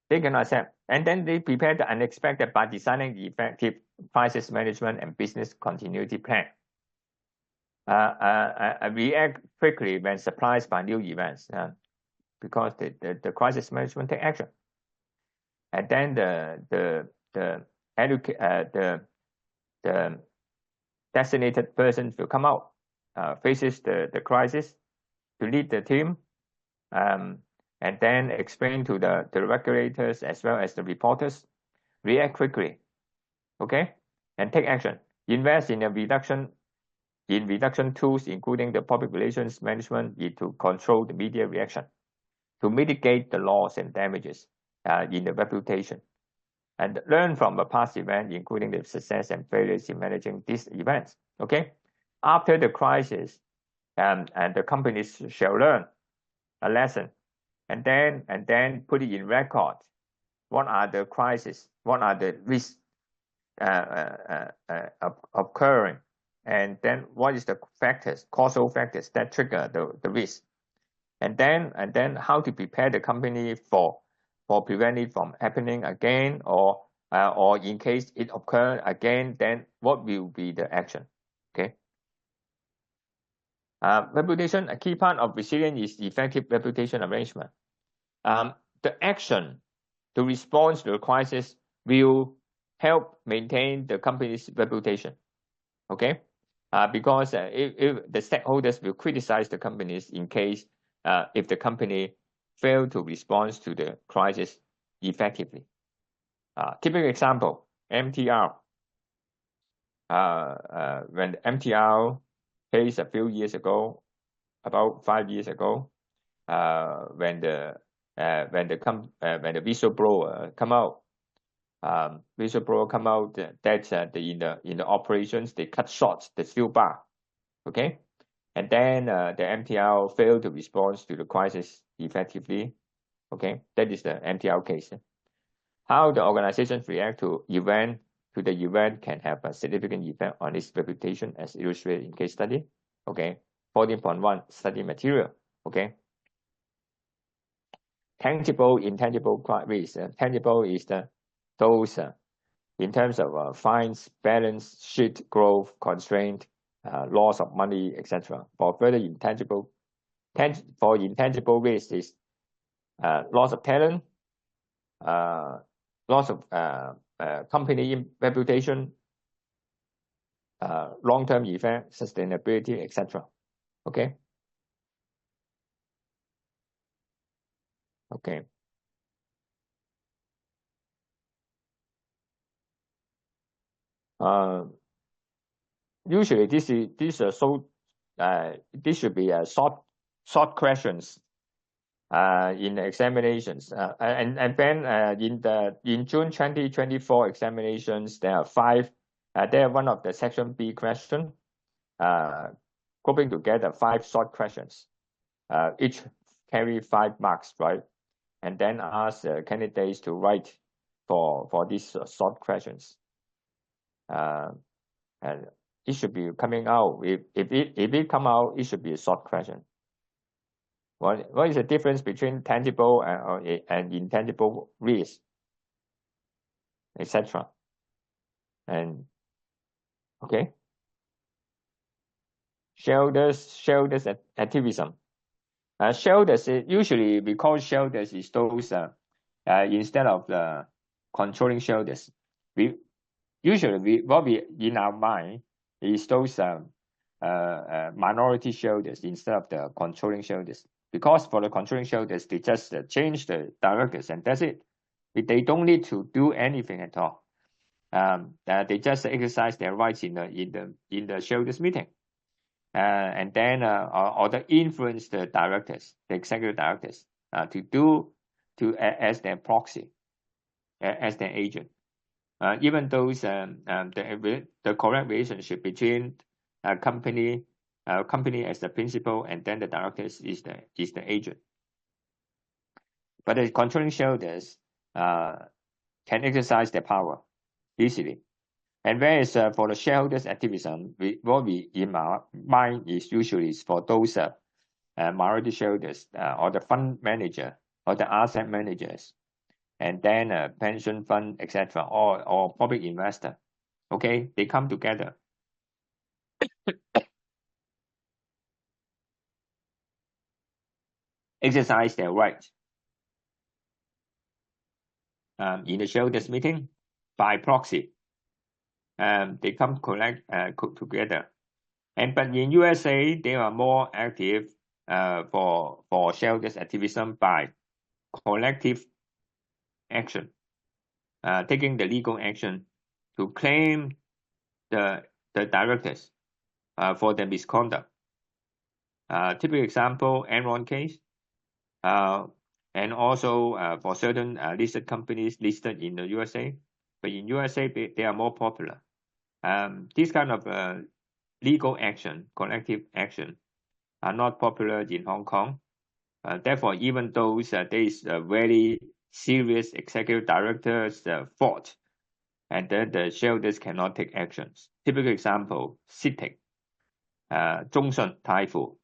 They cannot accept, and then they prepare the unexpected by designing the effective crisis management and business continuity plan. React quickly when surprised by new events, because the crisis management take action. And then the designated person will come out, faces the crisis to lead the team, and then explain to the regulators as well as the reporters, react quickly, okay, and take action. Invest in reduction tools, including the public relations management, to control the media reaction, to mitigate the loss and damages in the reputation, and learn from a past event, including the success and failures in managing these events. Okay, after the crisis, and the companies shall learn a lesson, and then put it in record. What are the crises? What are the risks occurring? And then what is the factors, causal factors that trigger the risk? And then how to prepare the company for prevent it from happening again, or in case it occurs again, then what will be the action? Okay. Reputation, a key part of resilience is effective reputation arrangement. The action to respond to the crisis will help maintain the company's reputation. Okay, because if the stakeholders will criticize the companies in case if the company failed to respond to the crisis effectively. Typical example, MTR. When MTR case a few years ago, about 5 years ago, when the whistleblower come out, that in the operations they cut short the steel bar, okay, and then the MTR failed to respond to the crisis effectively. Okay, that is the MTR case. How the organizations react to the event can have a significant effect on its reputation, as illustrated in case study. Okay, 14.1 study material. Okay, tangible, intangible risk. Tangible is those in terms of fines, balance sheet growth, constraint, loss of money, etc. For further intangible risk is loss of talent, loss of company reputation, long-term effect, sustainability, etc. Okay. Okay. Usually this should be short questions in the examinations, and then in June 2024 examinations there are 5. They are one of the section B question, grouping together 5 short questions, each carry 5 marks, right? And then ask candidates to write for these short questions. And it should be coming out. If it come out, it should be a short question. What is the difference between tangible and intangible risk, etc. And okay, shareholders activism. Shareholders, usually we call shareholders is those instead of the controlling shareholders. What we in our mind is those minority shareholders instead of the controlling shareholders. Because for the controlling shareholders, they just change the directors and that's it. They don't need to do anything at all. They just exercise their rights in the shareholders meeting, and then or to influence the directors, the executive directors, as their proxy, as their agent. Even those the correct relationship between company as the principal and then the directors is the agent. But the controlling shareholders can exercise their power easily. And whereas for the shareholders activism, what we in our mind is usually for those minority shareholders or the fund manager or the asset managers, and then pension fund, etc., or public investor. Okay, they come together. Exercise their rights in the shareholders meeting by proxy. They come together. But in USA, they are more active for shareholders activism by collective action, taking the legal action to claim the directors for the misconduct. Typical example, Enron case, and also for certain listed companies listed in the USA. But in USA, they are more popular. This kind of legal action, collective action, are not popular in Hong Kong. Therefore, even though there is a very serious executive director's fault, and then the shareholders cannot take actions. Typical example, CITIC, Zhongsheng Taifu.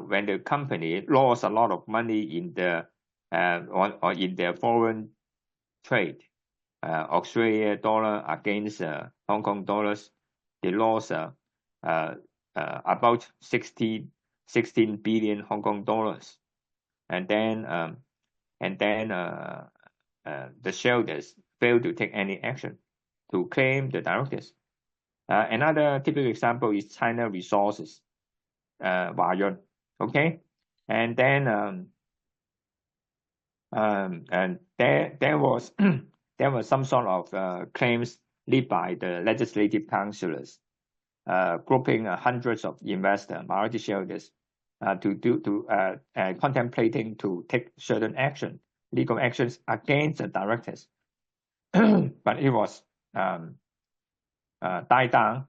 When the company lost a lot of money in the or in their foreign trade, Australia dollar against Hong Kong dollars, they lost about 16 billion Hong Kong dollars, and then the shareholders failed to take any action to claim the directors. Another typical example is China Resources, Huayuan. Okay, and then and there was there was some sort of claims led by the legislative councillors, grouping hundreds of investors, minority shareholders, contemplating to take certain action, legal actions against the directors. But it was died down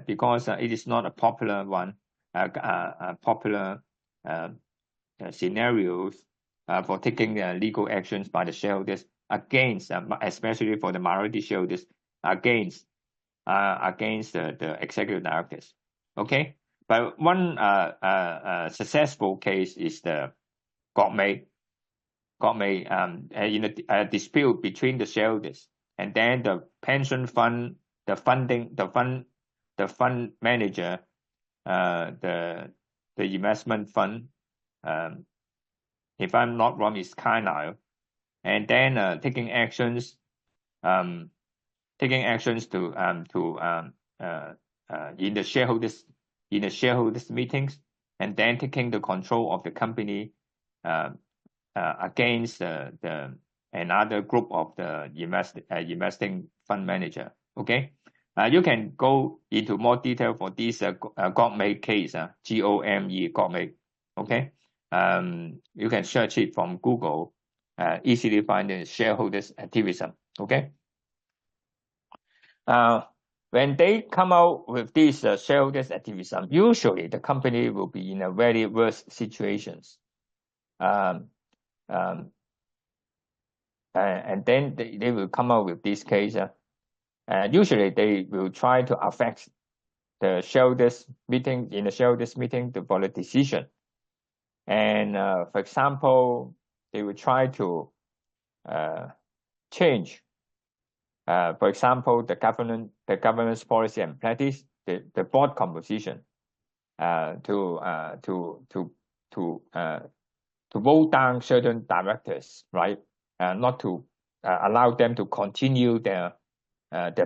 because it is not a popular one, popular scenarios for taking legal actions by the shareholders against, especially for the minority shareholders, against the executive directors. Okay, but one successful case is the GokMei in a dispute between the shareholders, and then the pension fund, the fund manager, the investment fund, if I'm not wrong, is Carlyle, and then taking actions to in the shareholders meetings, and then taking the control of the company against another group of the investing fund manager. Okay, you can go into more detail for this GokMei case, GOME, GokMei. Okay, you can search it from Google, easily find the shareholders activism. Okay. When they come out with these shareholders activism, usually the company will be in a very worse situations. And then they will come out with this case. Usually they will try to affect the shareholders meeting for the decision. And for example, they will try to change, for example, the governance policy and practice, the board composition, to vote down certain directors, right? Not to allow them to continue their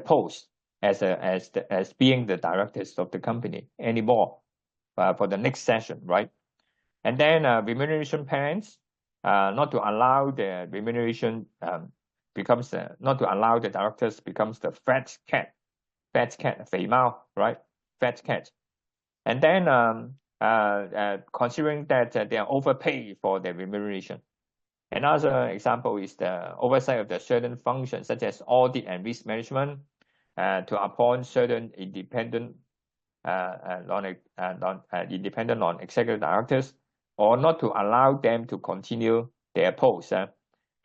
post as being the directors of the company anymore for the next session, right? And then remuneration plans, not to allow the remuneration not to allow the directors becomes the fat cat, 肥猫, right? Fat cat. And then considering that they are overpaid for their remuneration. Another example is the oversight of the certain functions such as audit and risk management, to appoint certain independent non-executive directors, or not to allow them to continue their posts,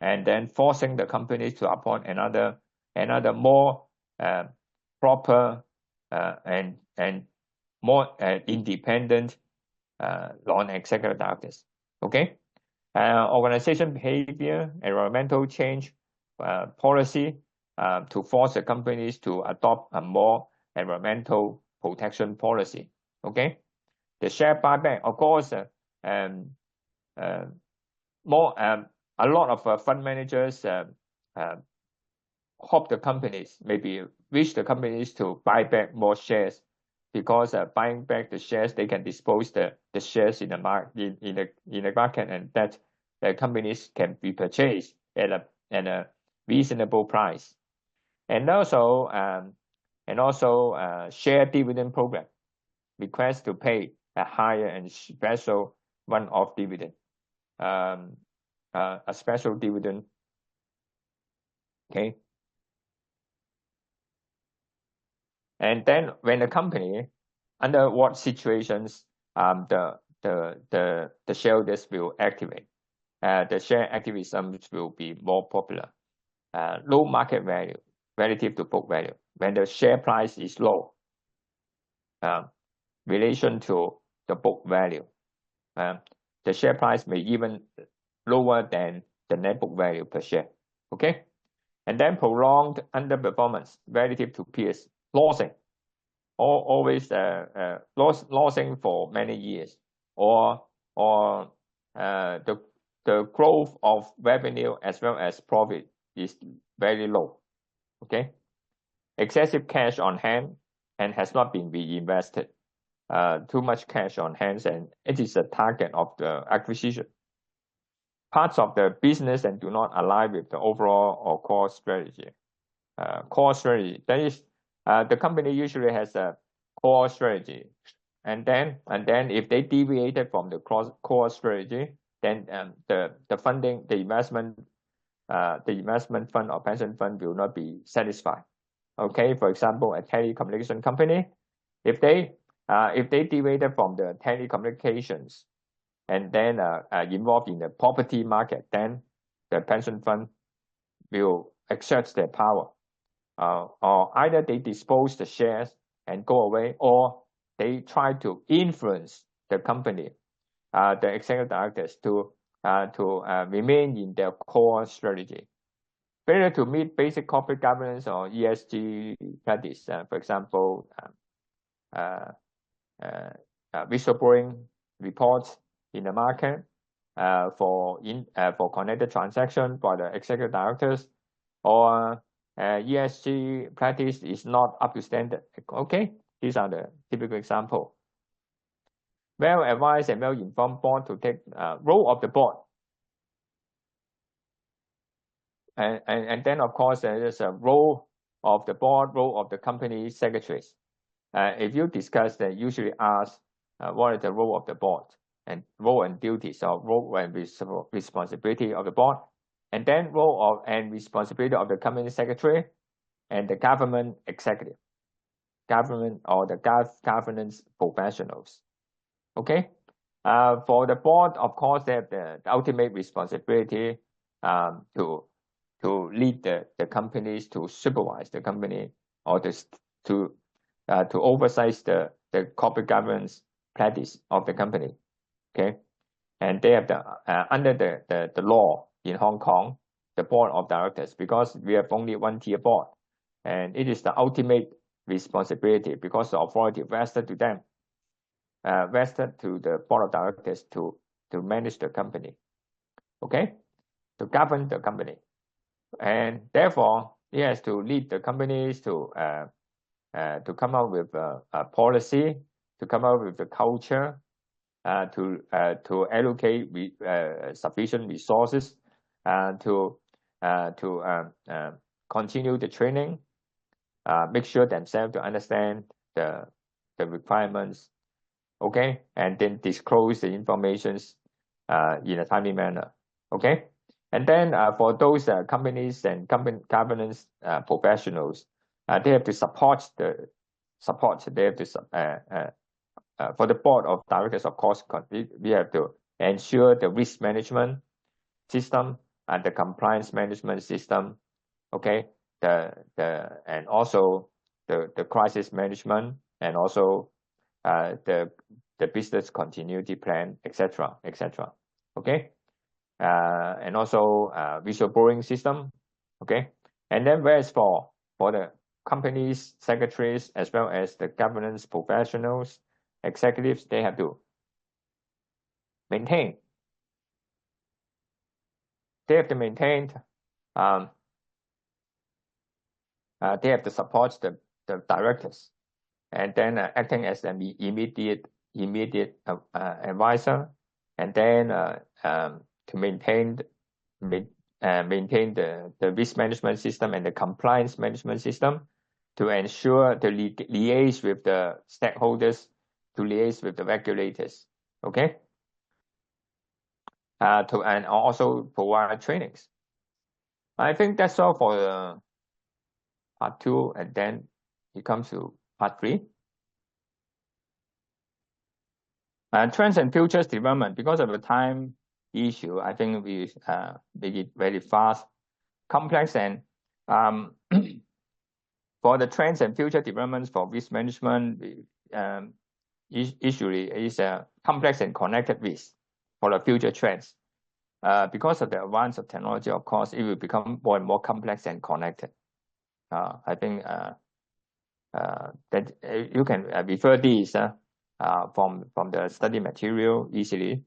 and then forcing the companies to appoint another more proper and more independent non-executive directors. Okay. Organization behavior, environmental change policy, to force the companies to adopt a more environmental protection policy. Okay. The share buyback, of course, a lot of fund managers hope the companies wish the companies to buy back more shares, because buying back the shares, they can dispose the shares in the market and that the companies can be purchased at a reasonable price. And also share dividend program, request to pay a higher and special one-off dividend, a special dividend. Okay. And then when the company, under what situations the shareholders will activate, the share activism will be more popular. Low market value relative to book value, when the share price is low, relation to the book value, the share price may even lower than the net book value per share. Okay. And then prolonged underperformance relative to peers, losing, always losing for many years, or the growth of revenue as well as profit is very low. Okay. Excessive cash on hand and has not been reinvested. Too much cash on hand and it is a target of the acquisition. Parts of the business and do not align with the overall or core strategy. Core strategy, that is, the company usually has a core strategy, and then if they deviated from the core strategy, then the funding, the investment fund or pension fund will not be satisfied. Okay, for example, a telecommunication company, if they deviated from the telecommunications and then involved in the property market, then the pension fund will exert their power. Or either they dispose the shares and go away, or they try to influence the company, the executive directors, to remain in their core strategy. Failure to meet basic corporate governance or ESG practice, for example, whistleblowing reports in the market for connected transaction by the executive directors, or ESG practice is not up to standard. Okay, these are the typical example. Well-advised and well-informed board to take role of the board. And then, of course, there is a role of the board, role of the company secretaries. If you discuss, they usually ask what is the role of the board, and role and duties, or role and responsibility of the board, and then role and responsibility of the company secretary and the government executive, government or the governance professionals. Okay. For the board, of course, they have the ultimate responsibility to lead the companies, to supervise the company, or to oversight the corporate governance practice of the company. Okay, and they have under the law in Hong Kong, the board of directors, because we have only one tier board, and it is the ultimate responsibility because the authority vested to them, vested to the board of directors to manage the company, okay, to govern the company, and therefore he has to lead the companies to come up with a policy, to come up with the culture, to allocate sufficient resources, to continue the training, make sure themselves to understand the requirements, okay, and then disclose the informations in a timely manner, okay. And then for those companies and governance professionals, they have to support. They have to for the board of directors, of course, we have to ensure the risk management system and the compliance management system, okay, and also the crisis management, and also the business continuity plan, etc., okay, and also whistleblowing system, okay. And then whereas for the companies secretaries as well as the governance professionals, executives, they have to maintain. They have to maintain. They have to support the directors, and then acting as an immediate advisor, and then to maintain the risk management system and the compliance management system, to ensure the liaise with the stakeholders, to liaise with the regulators, okay, and also provide trainings. I think that's all for the part 2, and then it comes to part 3. Trends and futures development. Because of the time issue, I think we make it very fast, complex, and for the trends and future developments for risk management, usually is a complex and connected risk for the future trends. Because of the advance of technology, of course, it will become more and more complex and connected. I think that you can refer these from the study material easily.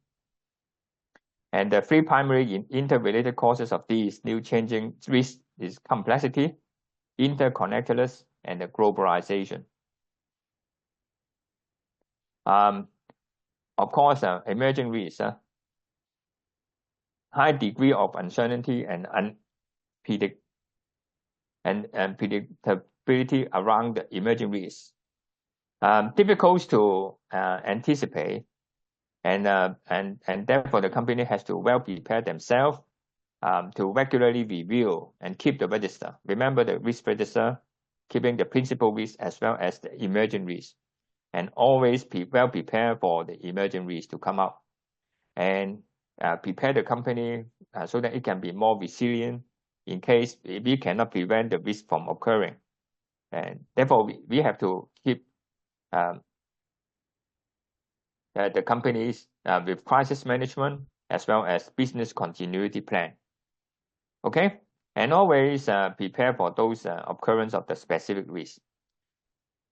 And the 3 primary interrelated causes of these new changing risks is complexity, interconnectedness, and the globalization. Of course, emerging risks, high degree of uncertainty and unpredictability around the emerging risks, difficult to anticipate, and therefore the company has to well prepare themselves to regularly review and keep the register. Remember the risk register, keeping the principal risk as well as the emerging risk, and always be well prepared for the emerging risk to come up, and prepare the company so that it can be more resilient in case we cannot prevent the risk from occurring. And therefore we have to keep the companies with crisis management as well as business continuity plan, okay, and always prepare for those occurrence of the specific risk,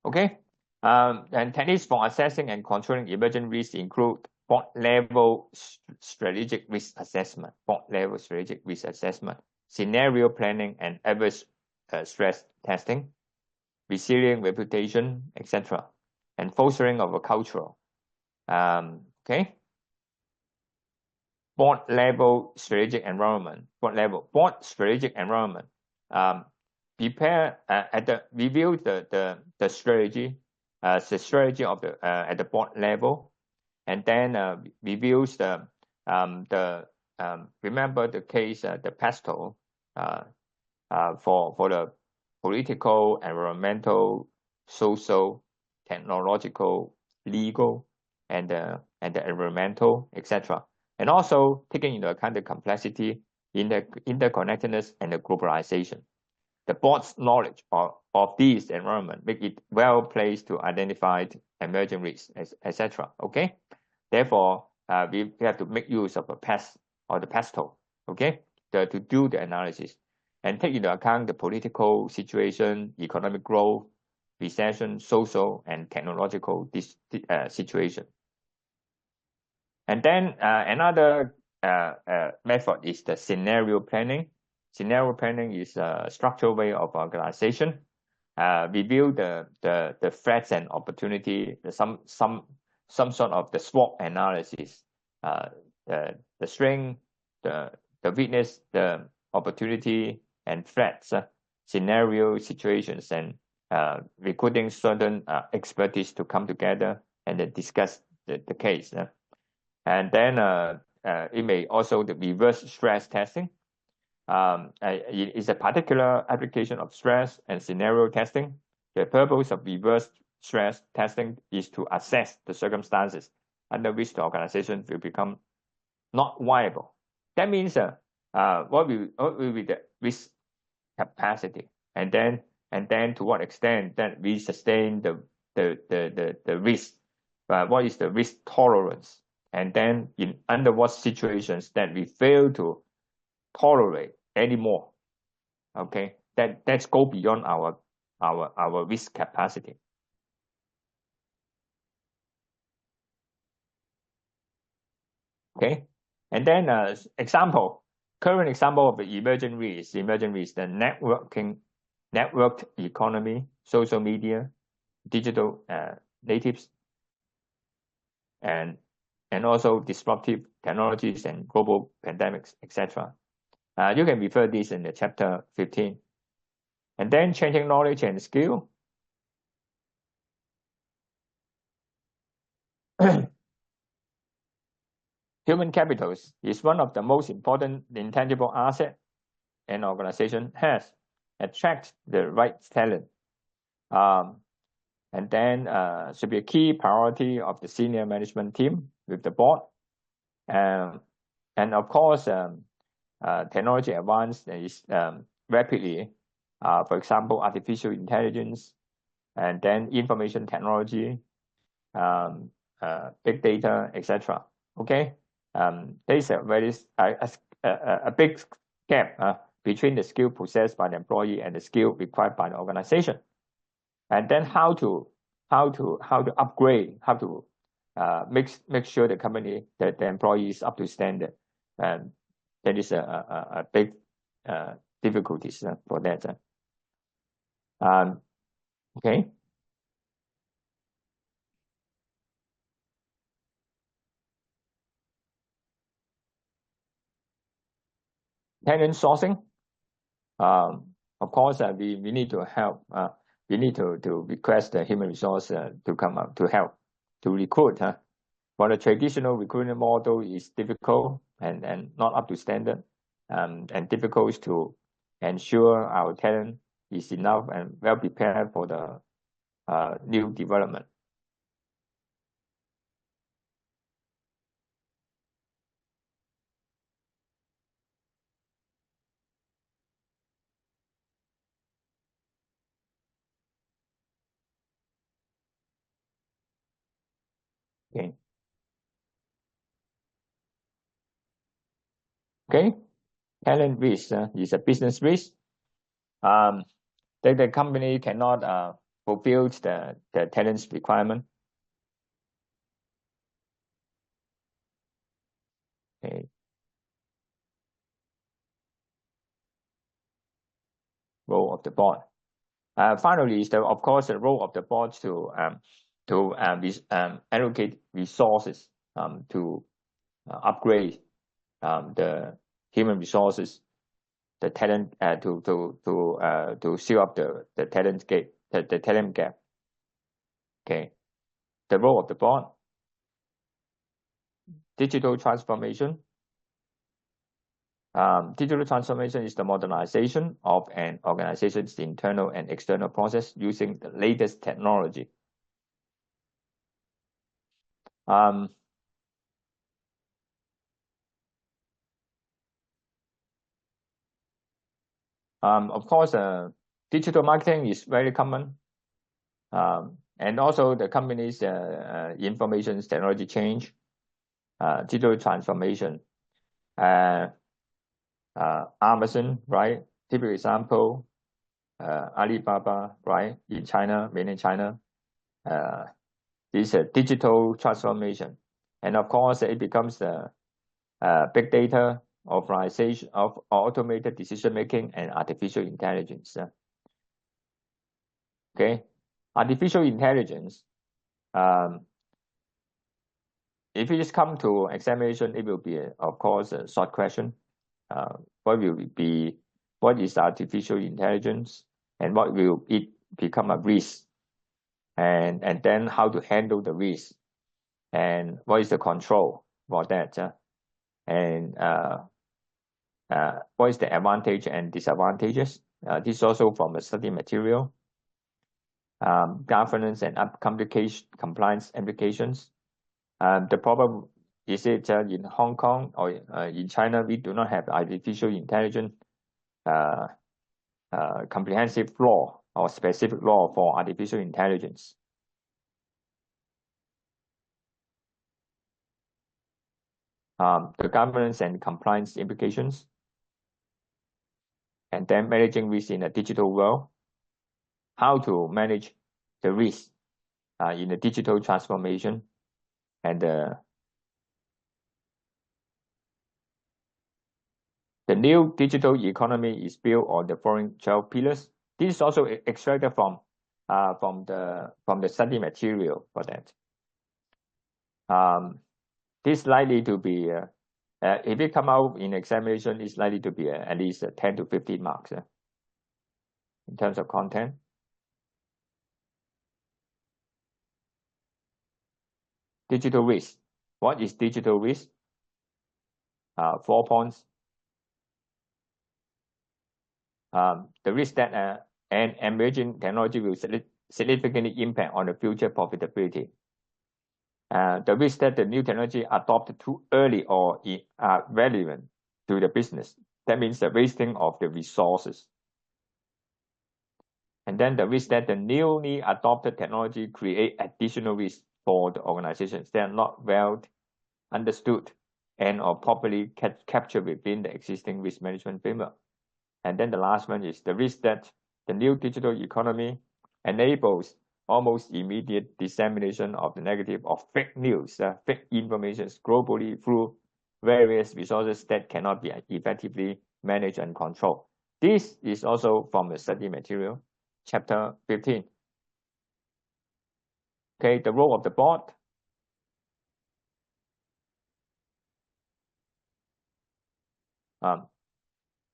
okay. And techniques for assessing and controlling emerging risks include board level strategic risk assessment, scenario planning and adverse stress testing, resilient reputation, etc., and fostering of a culture. Okay. Board strategic environment. Board strategic environment. Prepare review the strategy, the strategy of the at the board level, and then reviews the remember the case the PESTEL for the political, environmental, social, technological, legal, and the environmental, etc. And also taking into account the complexity, interconnectedness, and the globalization. the board's knowledge of this environment, make it well placed to identify emerging risks, etc. Okay, therefore we have to make use of a PEST or the PESTLE, okay, to do the analysis and take into account the political situation, economic growth, recession, social and technological situation. And then another method is the scenario planning. Scenario planning is a structured way of organization. Review the threats and opportunity, some sort of the SWOT analysis, the strength, the weakness, the opportunity and threats, scenario situations, and recruiting certain expertise to come together and then discuss the case. And then it may also the reverse stress testing. It is a particular application of stress and scenario testing. The purpose of reverse stress testing is to assess the circumstances under which the organization will become not viable. That means what will be the risk capacity, and then to what extent that we sustain the risk. What is the risk tolerance? And then under what situations that we fail to tolerate anymore. Okay, that's go beyond our risk capacity. Okay, and then current example of the emerging risk, the networked economy, social media, digital natives, and also disruptive technologies and global pandemics, etc. You can refer this in the chapter 15. And then changing knowledge and skill. Human capitals is one of the most important intangible assets an organization has. Attract the right talent. And then should be a key priority of the senior management team with the board. And of course, technology advance is rapidly. For example, artificial intelligence, and then information technology, big data, etc. Okay, there's a big gap between the skill possessed by the employee and the skill required by the organization. And then how to upgrade, how to make sure the company, that the employee is up to standard. And that is a big difficulties for that. Okay. Talent sourcing. Of course, we need to help. We need to request the human resource to come up to help to recruit. But the traditional recruitment model is difficult and not up to standard, and difficult to ensure our talent is enough and well prepared for the new development. Okay. Okay. Talent risk is a business risk. That the company cannot fulfill the talent's requirement. Okay. Role of the board. Finally, is of course the role of the board to allocate resources to upgrade the human resources, the talent, to seal up the talent gap, the talent gap. Okay, the role of the board. Digital transformation. Digital transformation is the modernization of an organization's internal and external process using the latest technology. Of course, digital marketing is very common. And also the company's information technology change, digital transformation. Amazon, right? Typical example, Alibaba, right? In China, mainland China, is a digital transformation. And of course, it becomes the big data, authorization of automated decision-making, and artificial intelligence. Okay, artificial intelligence. If you just come to examination, it will be, of course, a short question. What is artificial intelligence, and what will it become a risk, and then how to handle the risk, and what is the control for that, and what is the advantage and disadvantages. This is also from the study material. Governance and compliance implications. The problem is it in Hong Kong or in China, we do not have artificial intelligence comprehensive law or specific law for artificial intelligence. The governance and compliance implications, and then managing risk in a digital world. How to manage the risk in a digital transformation, and the new digital economy is built on the following 12 pillars. This is also extracted from the study material for that. This likely to be, if it come out in examination, it's likely to be at least 10 to 15 marks in terms of content. Digital risk. What is digital risk? 4 points. The risk that an emerging technology will significantly impact on the future profitability. The risk that the new technology adopted too early or are relevant to the business. That means the wasting of the resources. And then the risk that the newly adopted technology create additional risk for the organizations. They are not well understood and or properly captured within the existing risk management framework. And then the last one is the risk that the new digital economy enables almost immediate dissemination of the negative or fake news, fake information globally through various resources that cannot be effectively managed and controlled. This is also from the study material, chapter 15. Okay, the role of the board.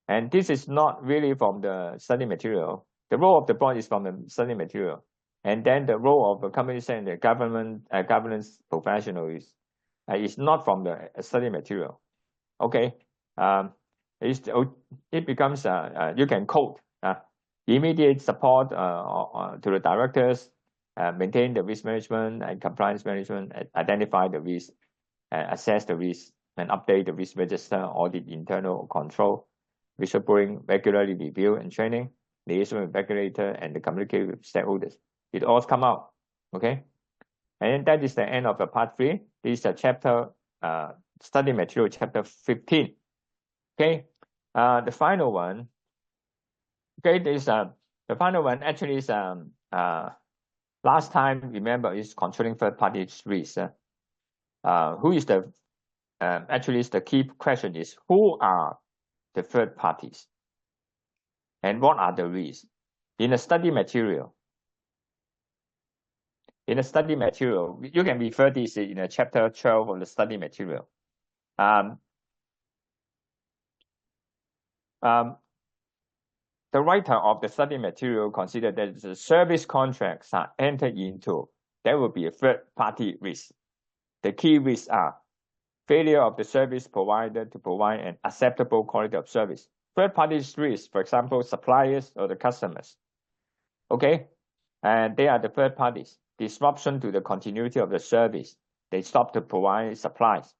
And this is not really from the study material. The role of the board is from the study material. And then the role of the company and the governance professional is not from the study material. Okay, it becomes you can quote immediate support to the directors, maintain the risk management and compliance management, identify the risk, assess the risk, and update the risk register, audit internal control, whistleblowing, regularly review and training, liaison with regulator, and the communicate with stakeholders. It all come out, okay? And that is the end of the part 3. This is a chapter, study material, chapter 15. Okay, the final one. Okay, this the final one actually is last time, remember, is controlling third-party risk. Who is the actually is the key question is who are the third parties and what are the risks in the study material. In the study material, you can refer this in a chapter 12 of the study material. The writer of the study material considered that the service contracts are entered into, there will be a third-party risk. The key risks are failure of the service provider to provide an acceptable quality of service. Third-party risks, for example, suppliers or the customers. Okay, and they are the third parties. Disruption to the continuity of the service. They stop to provide supplies.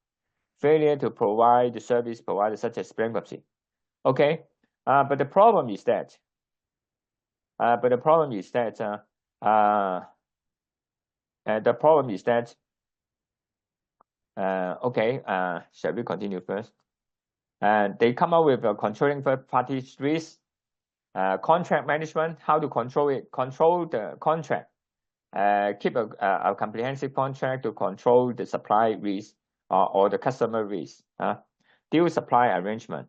Failure to provide the service provided, such as bankruptcy. Okay, But the problem is that okay, shall we continue first? They come up with a controlling third-party risk, contract management, how to control it, control the contract, keep a comprehensive contract to control the supply risk or the customer risk, deal supply arrangement,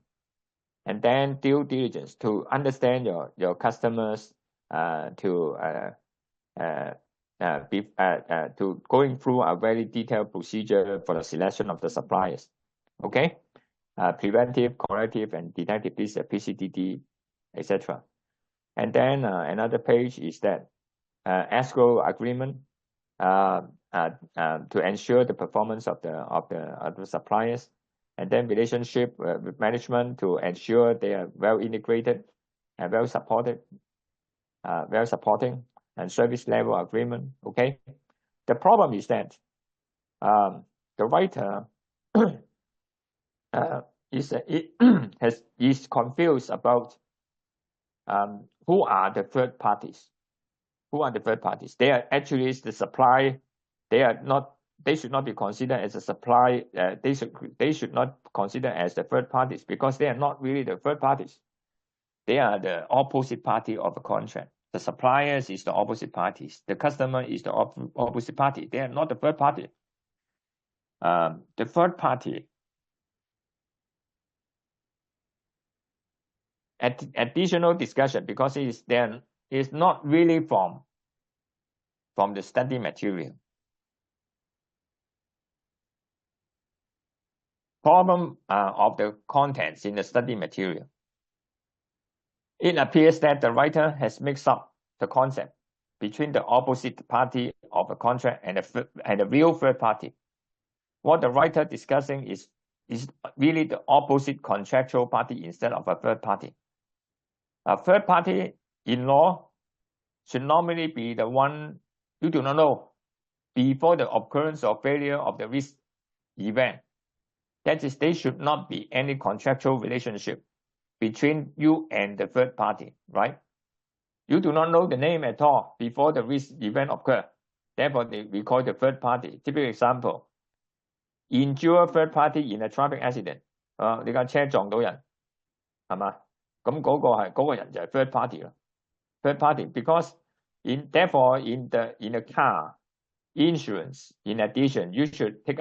and then due diligence to understand your customers, to going through a very detailed procedure for the selection of the suppliers. Okay, preventive, corrective, and detective, this is PCDD, etc. And then another page is that escrow agreement to ensure the performance of the suppliers, and then relationship with management to ensure they are well integrated and well supporting, and service level agreement. Okay, the problem is that the writer is confused about who are the third parties. Who are the third parties? They are actually the supply. They should not be considered as a supply. They should not consider as the third parties because they are not really the third parties. They are the opposite party of a contract. The suppliers is the opposite parties. The customer is the opposite party. They are not the third party. The third party, additional discussion, because it is not really from the study material. Problem of the contents in the study material. It appears that the writer has mixed up the concept between the opposite party of a contract and the real third party. What the writer discussing is really the opposite contractual party instead of a third party. A third party in law should normally be the one you do not know before the occurrence or failure of the risk event. That is, there should not be any contractual relationship between you and the third party, right? You do not know the name at all before the risk event occur. Therefore, we call the third party. Typical example, injure third party in a traffic accident. 你架車撞到人，係嘛？咁嗰個人就係 third party 啦。Third party, because therefore in the car insurance, in addition, you should take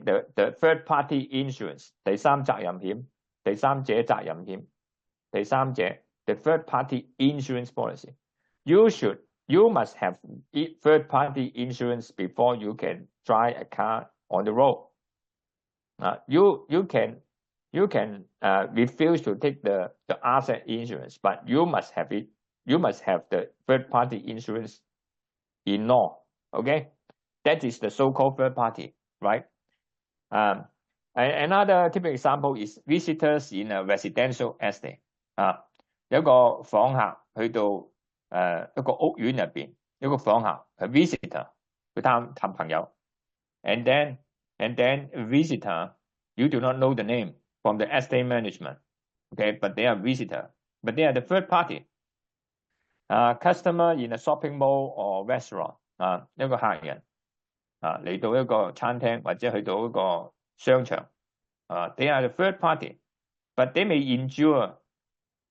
the third party insurance, 第三責任險。第三者責任險，第三者 the third party insurance policy. You must have third party insurance before you can drive a car on the road. You can refuse to take the asset insurance, but you must have it. You must have the third party insurance in law. Okay, that is the so-called third party, right? Another typical example is visitors in a residential estate. 有個訪客去到一個屋苑入邊，有個訪客係 visitor 去探朋友 ，and then visitor you do not know the name from the estate management, okay, but they are visitor, but they are the third party. Customer in a shopping mall or restaurant 一個客人嚟到一個餐廳或者去到一個商場，they are the third party, but they may endure.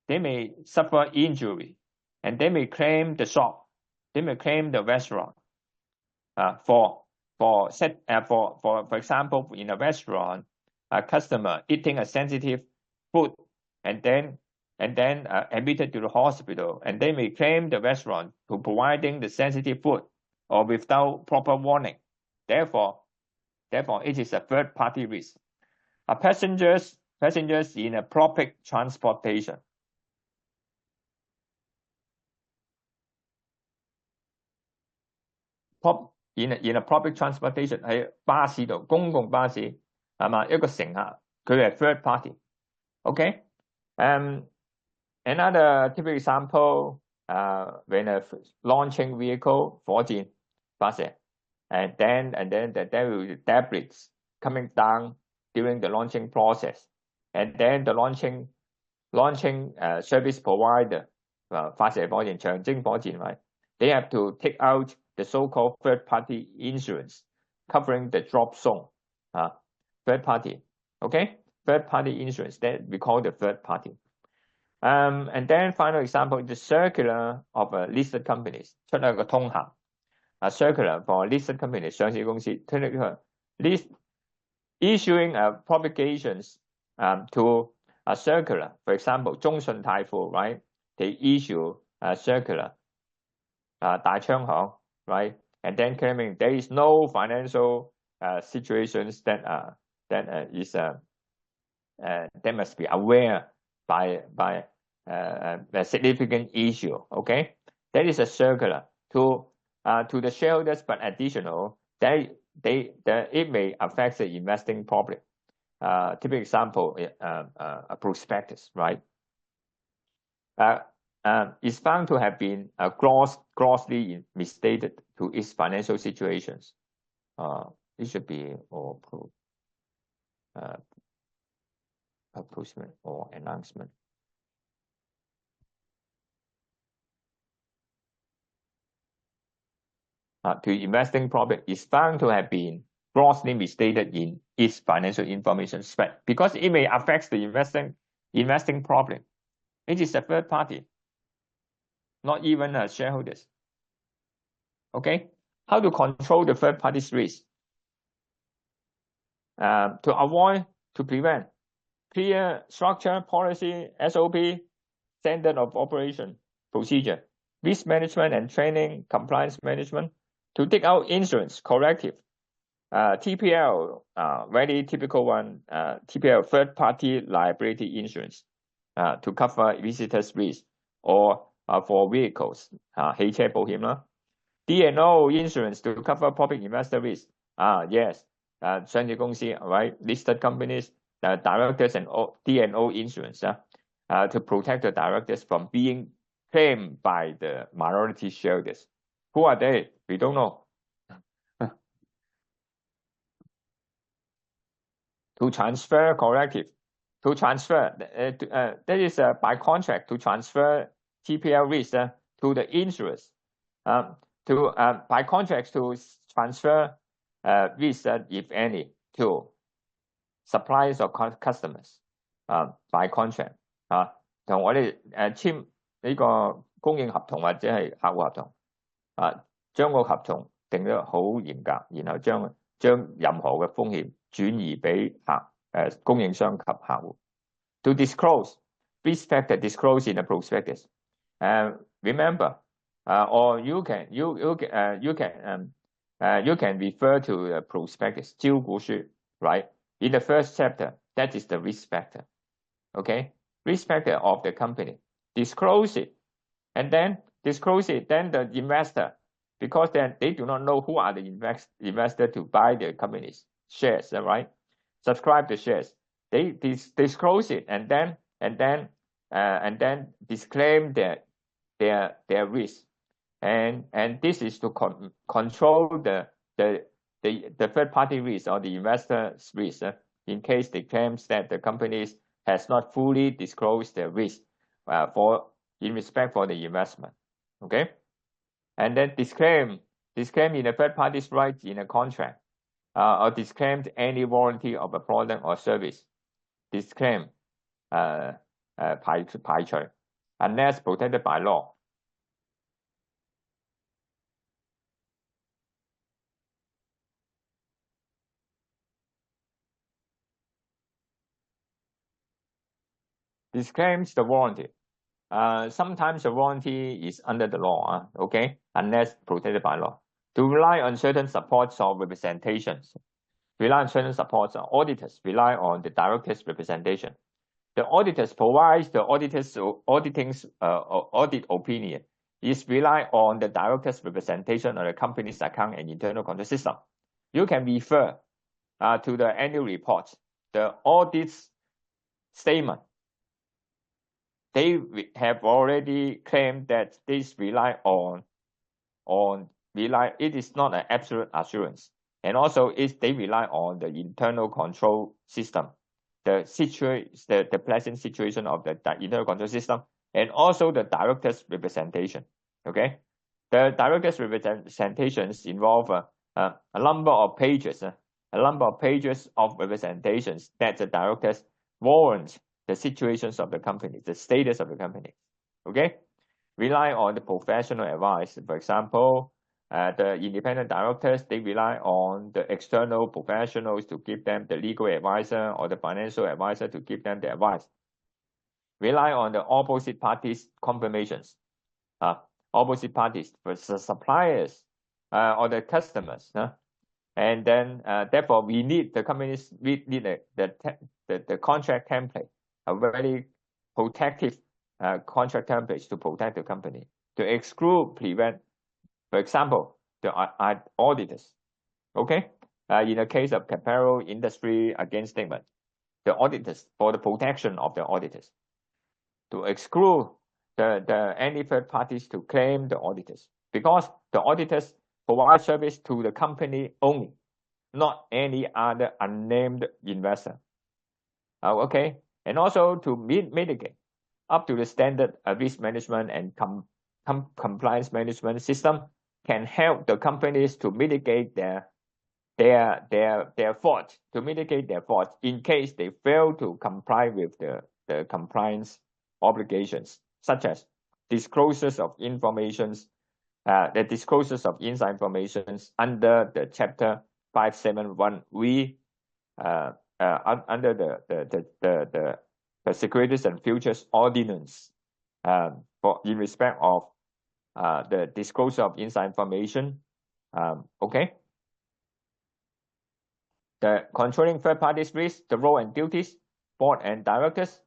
They may suffer injury, and they may claim the shop, they may claim the restaurant. For example, in a restaurant, a customer eating a sensitive food and then admitted to the hospital, and they may claim the restaurant for providing the sensitive food or without proper warning. Therefore, it is a third party risk. Passengers in a public transportation. In a public transportation 喺巴士度，公共巴士係嘛？一個乘客佢係 third party。Okay, another typical example, when a launching vehicle 火箭發射 and then there will be debris coming down during the launching process, and then the launching launching service provider 發射火箭、長征火箭，right? They have to take out the so-called third-party insurance covering the drop zone. Third party, okay? Third-party insurance that we call the third party. And then final example, the circular of listed companies 出一個通函circular for listed companies 上市公司出一個 list issuing publications to a circular. For example, 中信泰富 right? They issue a circular 大昌行 right? And then claiming there is no financial situations that must be aware by a significant issue. Okay, that is a circular to the shareholders, but additional it may affect the investing public. Typical example, a prospectus, right? Is found to have been grossly misstated to its financial situations. It should be or approximate or announcement. To investing public is found to have been grossly misstated in its financial information spread because it may affect the investing public. It is a third party, not even shareholders. Okay, how to control the third party's risk? To prevent clear structure, policy, SOP, standard of operation, procedure, risk management and training, compliance management, to take out insurance, corrective, TPL, very typical one, TPL, third party liability insurance, to cover visitors' risk, or for vehicles, 汽車保險啦。D&O insurance to cover public investor risk. Yes, 上市公司 right, listed companies, directors and D&O insurance to protect the directors from being claimed by the minority shareholders. Who are they? We don't know. To transfer corrective, to transfer that is by contract to transfer TPL risk to the insurers. By contract to transfer risk, if any, to suppliers or customers. By contract 同我哋簽呢個供應合同或者係客戶合同將個合同定得好嚴格，然後將任何嘅風險轉移俾供應商及客戶。To disclose risk factor disclose in the prospectus. Remember, or you can refer to the prospectus 招股書 right? In the first chapter, that is the risk factor. Okay, risk factor of the company. Disclose it, and then the investor, because then they do not know who are the investor to buy the company's shares, right? Subscribe the shares. They disclose it, and then disclaim their risk, and this is to control the third party risk or the investor's risk in case they claims that the company has not fully disclosed the risk in respect for the investment. Okay, and then disclaim in the third party's rights in a contract, or disclaimed any warranty of a product or service. Disclaim 排除 unless protected by law. Disclaims the warranty. Sometimes the warranty is under the law, okay, unless protected by law. To rely on certain supports or representations. Rely on certain supports. Auditors rely on the director's representation. The auditors provides the auditor's audit opinion. Is rely on the director's representation on the company's account and internal control system. You can refer to the annual report, the audit statement. They have already claimed that this rely on it is not an absolute assurance, and also they rely on the internal control system the pleasant situation of the internal control system, and also the director's representation. Okay, the director's representations involve a number of pages, of representations that the directors warrant the situations of the company, the status of the company. Okay, rely on the professional advice. For example, the independent directors, they rely on the external professionals to give them the legal advisor or the financial advisor to give them the advice. Rely on the opposite parties' confirmations. Opposite parties, the suppliers or the customers. And then, therefore, we need the companies, we need the contract template, a very protective contract templates to protect the company, to exclude, prevent, for example, the auditors. Okay, in the case of Capero Industry against statement, the auditors, for the protection of the auditors, to exclude any third parties to claim the auditors, because the auditors provide service to the company only, not any other unnamed investor. Okay, and also to mitigate up to the standard risk management and compliance management system can help the companies to mitigate their fault, in case they fail to comply with the compliance obligations, such as disclosures of informations, the disclosures of inside informations under the Chapter 571(v), under the Securities and Futures Ordinance, in respect of the disclosure of inside information. Okay. The controlling third parties risk, the role and duties, board and directors,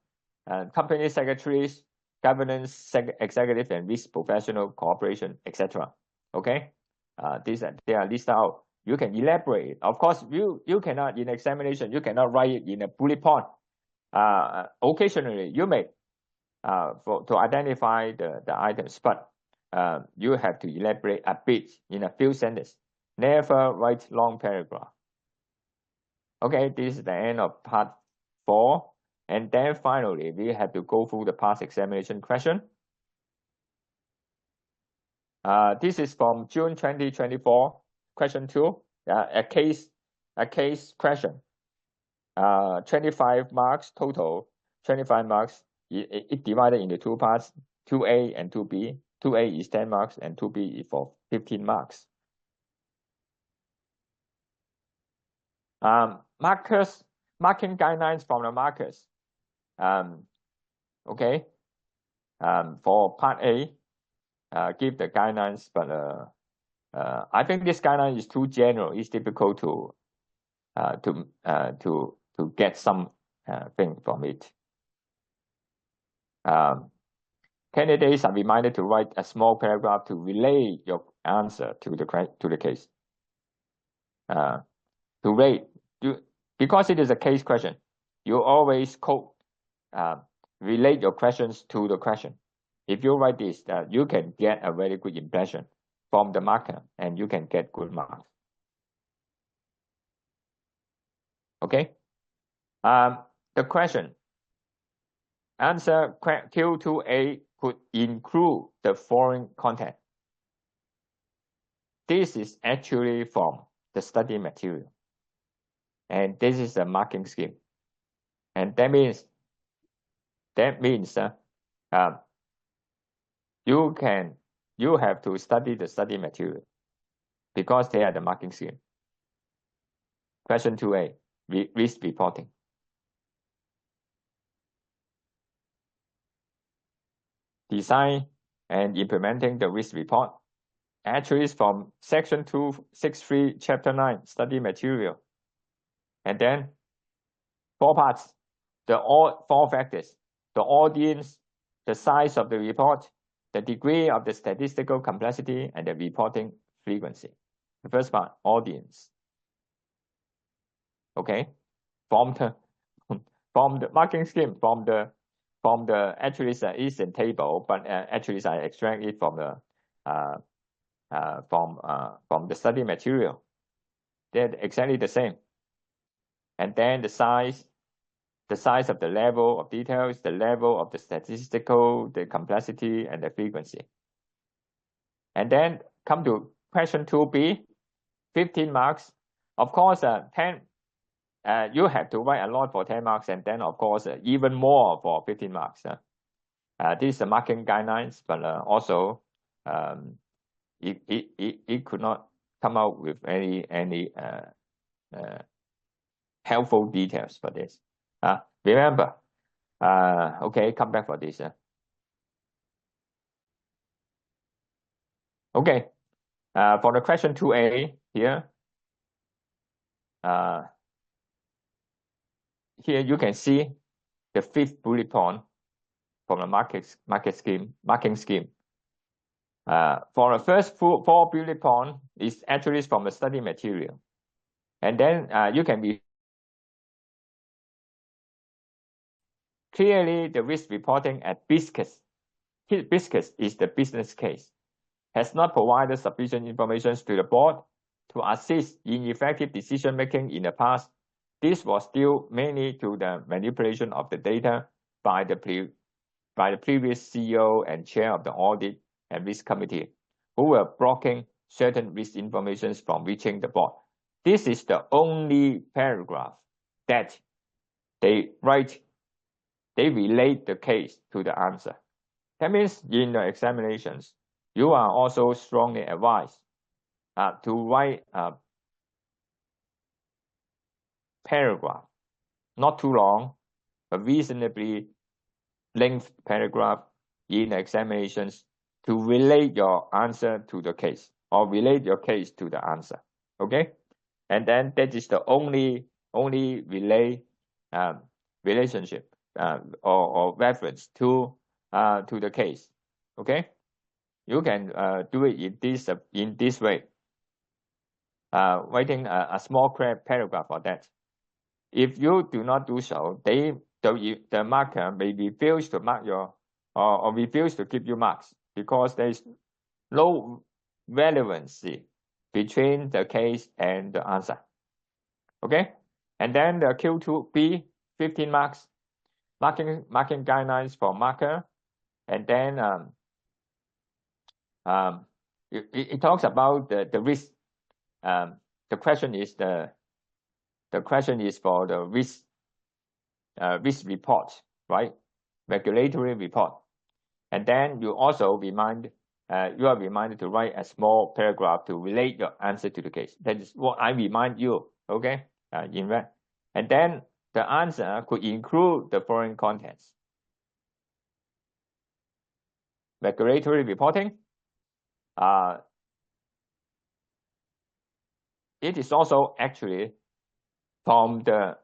company secretaries, governance, executive and risk professional, cooperation, etc. Okay, they are listed out. You can elaborate. Of course, you cannot, in examination, you cannot write it in a bullet point. Occasionally, you may to identify the items, but you have to elaborate a bit in a few sentences. Never write long paragraph. Okay, this is the end of part 4. And then finally, we have to go through the past examination question. This is from June 2024, question 2, a case question. 25 marks total, 25 marks. It divided into 2 parts, 2A and 2B. 2A is 10 marks and 2B is for 15 marks. Markers, marking guidelines from the markers. Okay. For part A, give the guidelines, but I think this guideline is too general. It's difficult to get some thing from it. Candidates are reminded to write a small paragraph to relay your answer to the case. To rate, because it is a case question, you always relate your questions to the question. If you write this, you can get a very good impression from the marker, and you can get good marks. Okay. The question. Answer Q2A could include the following content. This is actually from the study material, and this is the marking scheme, and that means you have to study the study material because they are the marking scheme. Question 2A, risk reporting. Design and implementing the risk report. Actually, it's from section 263, chapter 9, study material. And then 4 parts, all 4 factors: the audience, the size of the report, the degree of the statistical complexity, and the reporting frequency. The first part, audience. Okay, from the marking scheme, from the actually is in table, but actually I extract it from the study material. They're exactly the same. And then the size, the size of the level of details, the level of the statistical, the complexity, and the frequency. And then come to question 2B, 15 marks. Of course, 10. You have to write a lot for 10 marks, and then of course even more for 15 marks. This is the marking guidelines, but also it could not come out with any helpful details for this. Remember, okay, come back for this. Okay, for the question 2A here, here you can see the 5th bullet point from the marking scheme. For the first 4 bullet point is actually from the study material, and then you can be clearly the risk reporting at BISCUS. BISCUS is the business case, has not provided sufficient information to the board to assist in effective decision making in the past. This was due mainly to the manipulation of the data by the previous CEO and chair of the audit and risk committee, who were blocking certain risk information from reaching the board. This is the only paragraph that they write. They relate the case to the answer. That means in the examinations, you are also strongly advised to write a paragraph, not too long, a reasonably length paragraph in examinations to relate your answer to the case, or relate your case to the answer. Okay, and then that is the only relationship or reference to the case. Okay, you can do it in this way, writing a small paragraph for that. If you do not do so, the marker may refuse to mark your or refuse to give you marks because there is no relevancy between the case and the answer. Okay, and then the Q2B, 15 marks, marking guidelines for marker, and then it talks about the risk. The question is for the risk report, right? Regulatory report. And then you also you are reminded to write a small paragraph to relate your answer to the case. That is what I remind you, okay, in red. And then the answer could include the following contents: regulatory reporting. It is also actually from the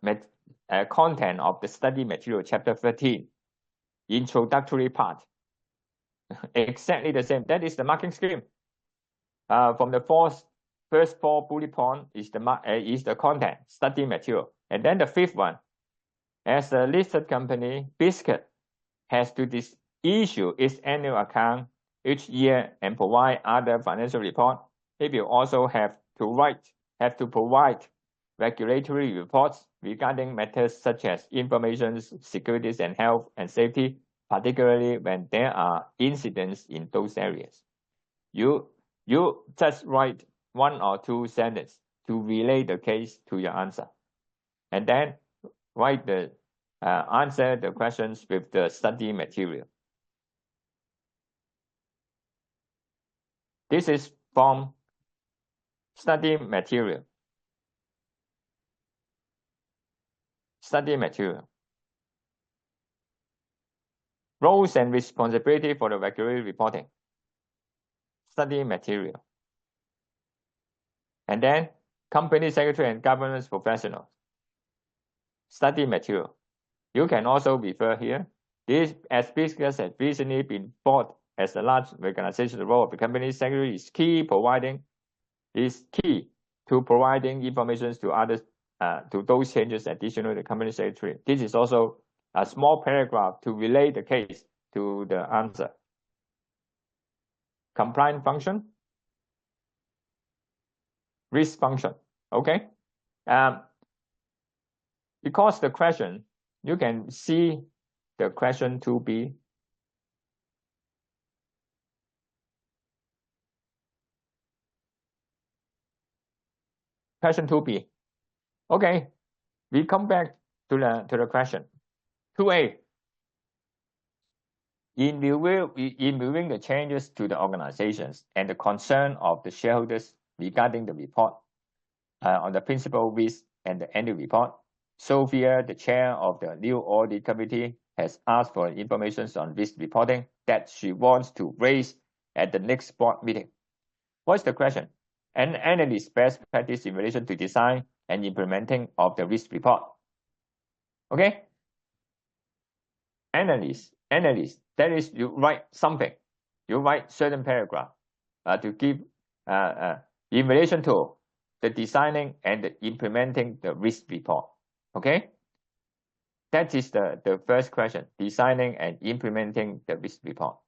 content of the study material, chapter 13, introductory part. Exactly the same. That is the marking scheme. From the first 4 bullet point is the content, study material. And then the 5th one, as a listed company, BISCUS has to issue its annual account each year and provide other financial report. It will also have to provide regulatory reports regarding matters such as information security and health and safety, particularly when there are incidents in those areas. You just write 1 or 2 sentences to relate the case to your answer, and then write answer the questions with the study material. This is from study material. Study material. Roles and responsibility for the regulatory reporting. Study material. And then company secretary and governance professionals. Study material. You can also refer here. This, as BISCUS has recently been bought as a large organization, the role of the company secretary is key to providing information to others, to those changes additional to the company secretary. This is also a small paragraph to relate the case to the answer. Compliance function, risk function. Okay, because the question you can see the question 2B. Question 2B. Okay, we come back to the question. 2A. In viewing the changes to the organizations and the concern of the shareholders regarding the report on the principal risk and the annual report, Sophia, the chair of the new audit committee, has asked for information on risk reporting that she wants to raise at the next board meeting. What's the question? An analyst's best practice in relation to design and implementing of the risk report. Okay? Analyst, that is, you write something. You write certain paragraph to give in relation to the designing and the implementing the risk report. Okay? That is the first question, designing and implementing the risk report.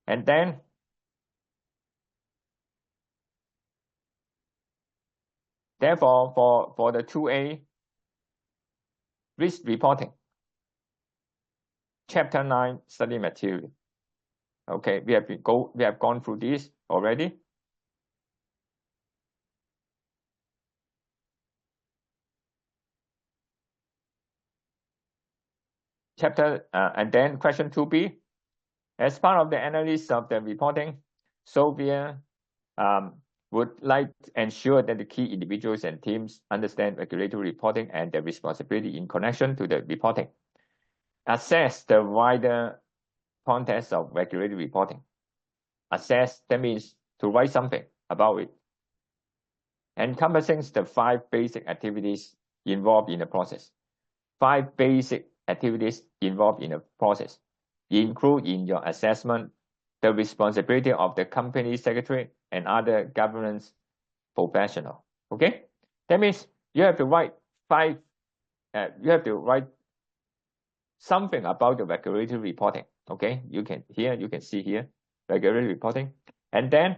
And then therefore for the 2A risk reporting, Chapter 9 study material. Okay, we have gone through this already. And then question 2B. As part of the analysis of the reporting, Sophia would like to ensure that the key individuals and teams understand regulatory reporting and their responsibility in connection to the reporting. Assess the wider context of regulatory reporting. Assess, that means to write something about it. Encompassing the 5 basic activities involved in the process. 5 basic activities involved in the process. Include in your assessment the responsibility of the company secretary and other governance professional. Okay, that means you have to write something about the regulatory reporting. Okay, you can see here regulatory reporting, and then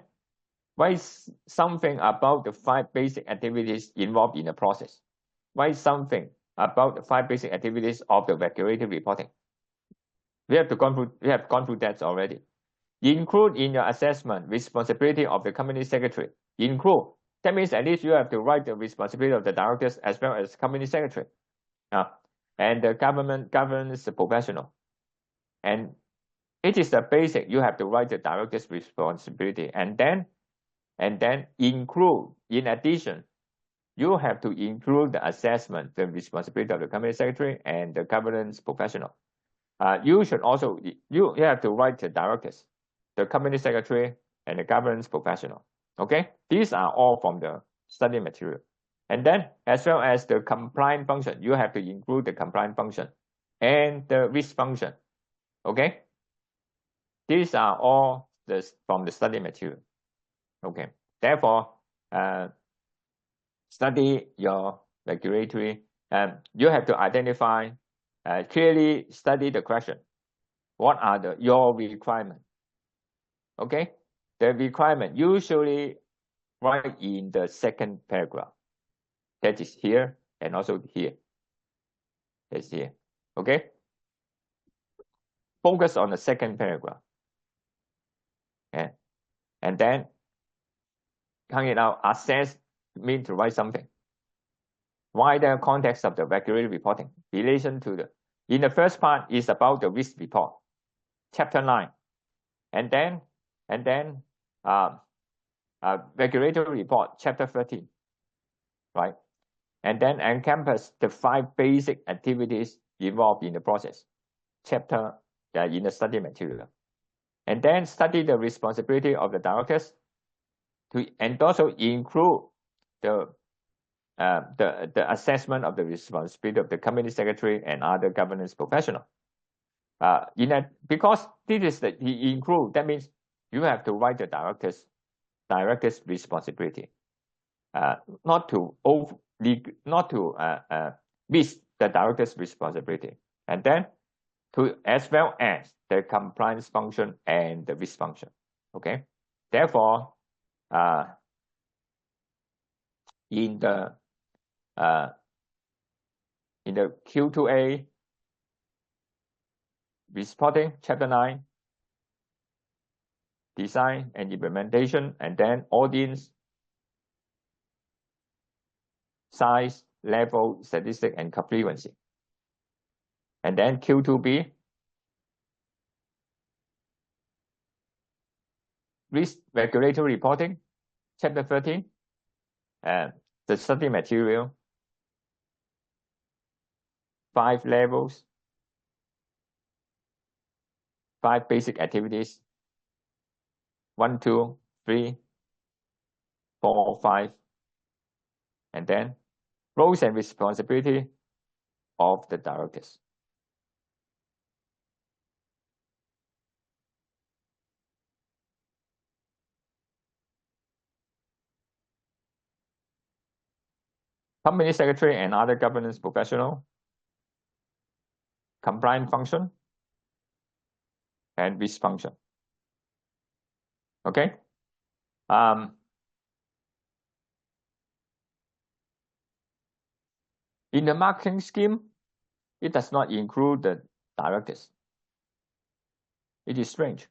write something about the 5 basic activities involved in the process. Write something about the 5 basic activities of the regulatory reporting. We have gone through that already. Include in your assessment responsibility of the company secretary. Include, that means at least you have to write the responsibility of the directors as well as company secretary, and the governance professional. And it is the basic. You have to write the director's responsibility, and then include. In addition, you have to include the assessment, the responsibility of the company secretary and the governance professional. You should also you have to write the directors, the company secretary, and the governance professional. Okay, these are all from the study material. And then, as well as the compliance function, you have to include the compliance function and the risk function. Okay, these are all from the study material. Okay, therefore, study your regulatory. You have to identify. Clearly study the question. What are your requirements? Okay, the requirement usually right in the second paragraph. That is here and also here. That's here. Okay. Focus on the second paragraph. Okay. And then count it out. Assess means to write something. Wider context of the regulatory reporting. Relation to the. In the first part is about the risk report, Chapter 9, and then regulatory report, Chapter 13, right? And then encompass the 5 basic activities involved in the process, chapter in the study material, and then study the responsibility of the directors, and also include the assessment of the responsibility of the company secretary and other governance professional. Because this is the include, that means you have to write the director's responsibility, not to miss the director's responsibility, and then as well as the compliance function and the risk function. Okay, therefore, in in the Q2A, reporting, Chapter 9, design and implementation, and then audience, size, level, statistic, and frequency. And then Q2B, risk regulatory reporting, Chapter 13, and the study material, 5 levels, 5 basic activities, 1, 2, 3, 4, 5, and then roles and responsibility of the directors. Company secretary and other governance professional, compliance function, and risk function. Okay. In the marketing scheme, it does not include the directors. It is strange.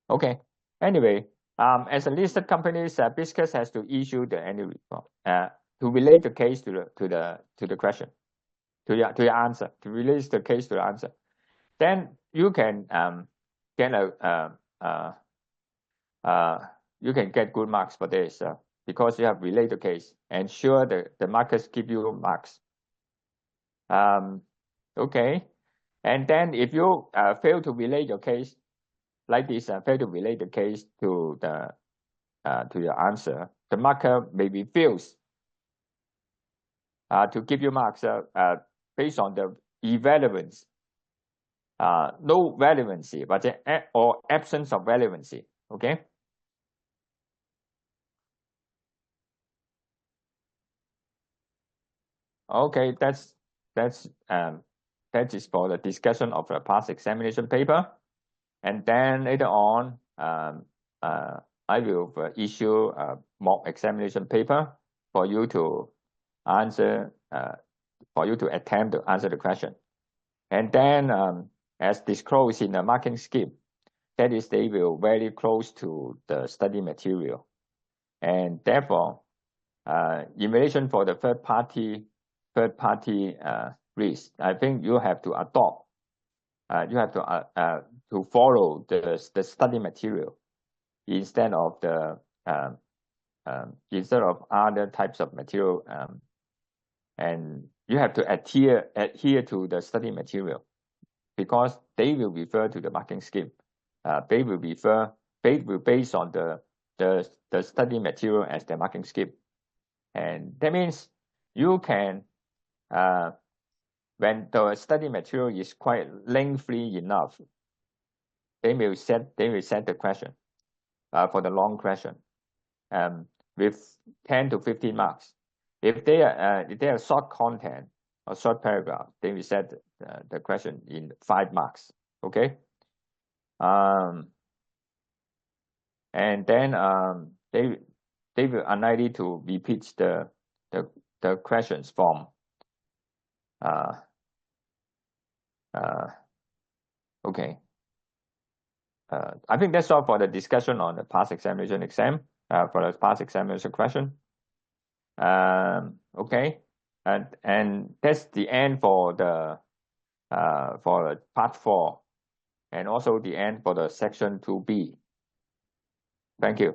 Okay. Anyway, as a listed company, BizCast has to issue the annual report to relate the case to the question, to your answer, to release the case to the answer. Then you can get you can get good marks for this because you have related the case. And sure, the markers give you marks. Okay. And then if you fail to relate your case, like this, fail to relate the case to your answer, the marker may refuse to give you marks based on the irrelevance, no relevancy, but or absence of relevancy. Okay. Okay, that is for the discussion of the past examination paper, and then later on, I will issue a mock examination paper for you to answer, for you to attempt to answer the question, and then as disclosed in the marking scheme, that is, they will very close to the study material, and therefore, in relation for the third party risk, I think you have to adopt, you have to follow the study material instead of the instead of other types of material, and you have to adhere to the study material because they will refer to the marking scheme. They will based on the study material as the marking scheme, and that means you can. When the study material is quite lengthy enough, they will set the question for the long question with 10 to 15 marks. If they are short content or short paragraph, they will set the question in 5 marks. Okay. And then they will unlikely to repeat the questions from okay. I think that's all for the discussion on the past examination exam, for the past examination question. Okay, and that's the end for the part 4, and also the end for the section 2B. Thank you.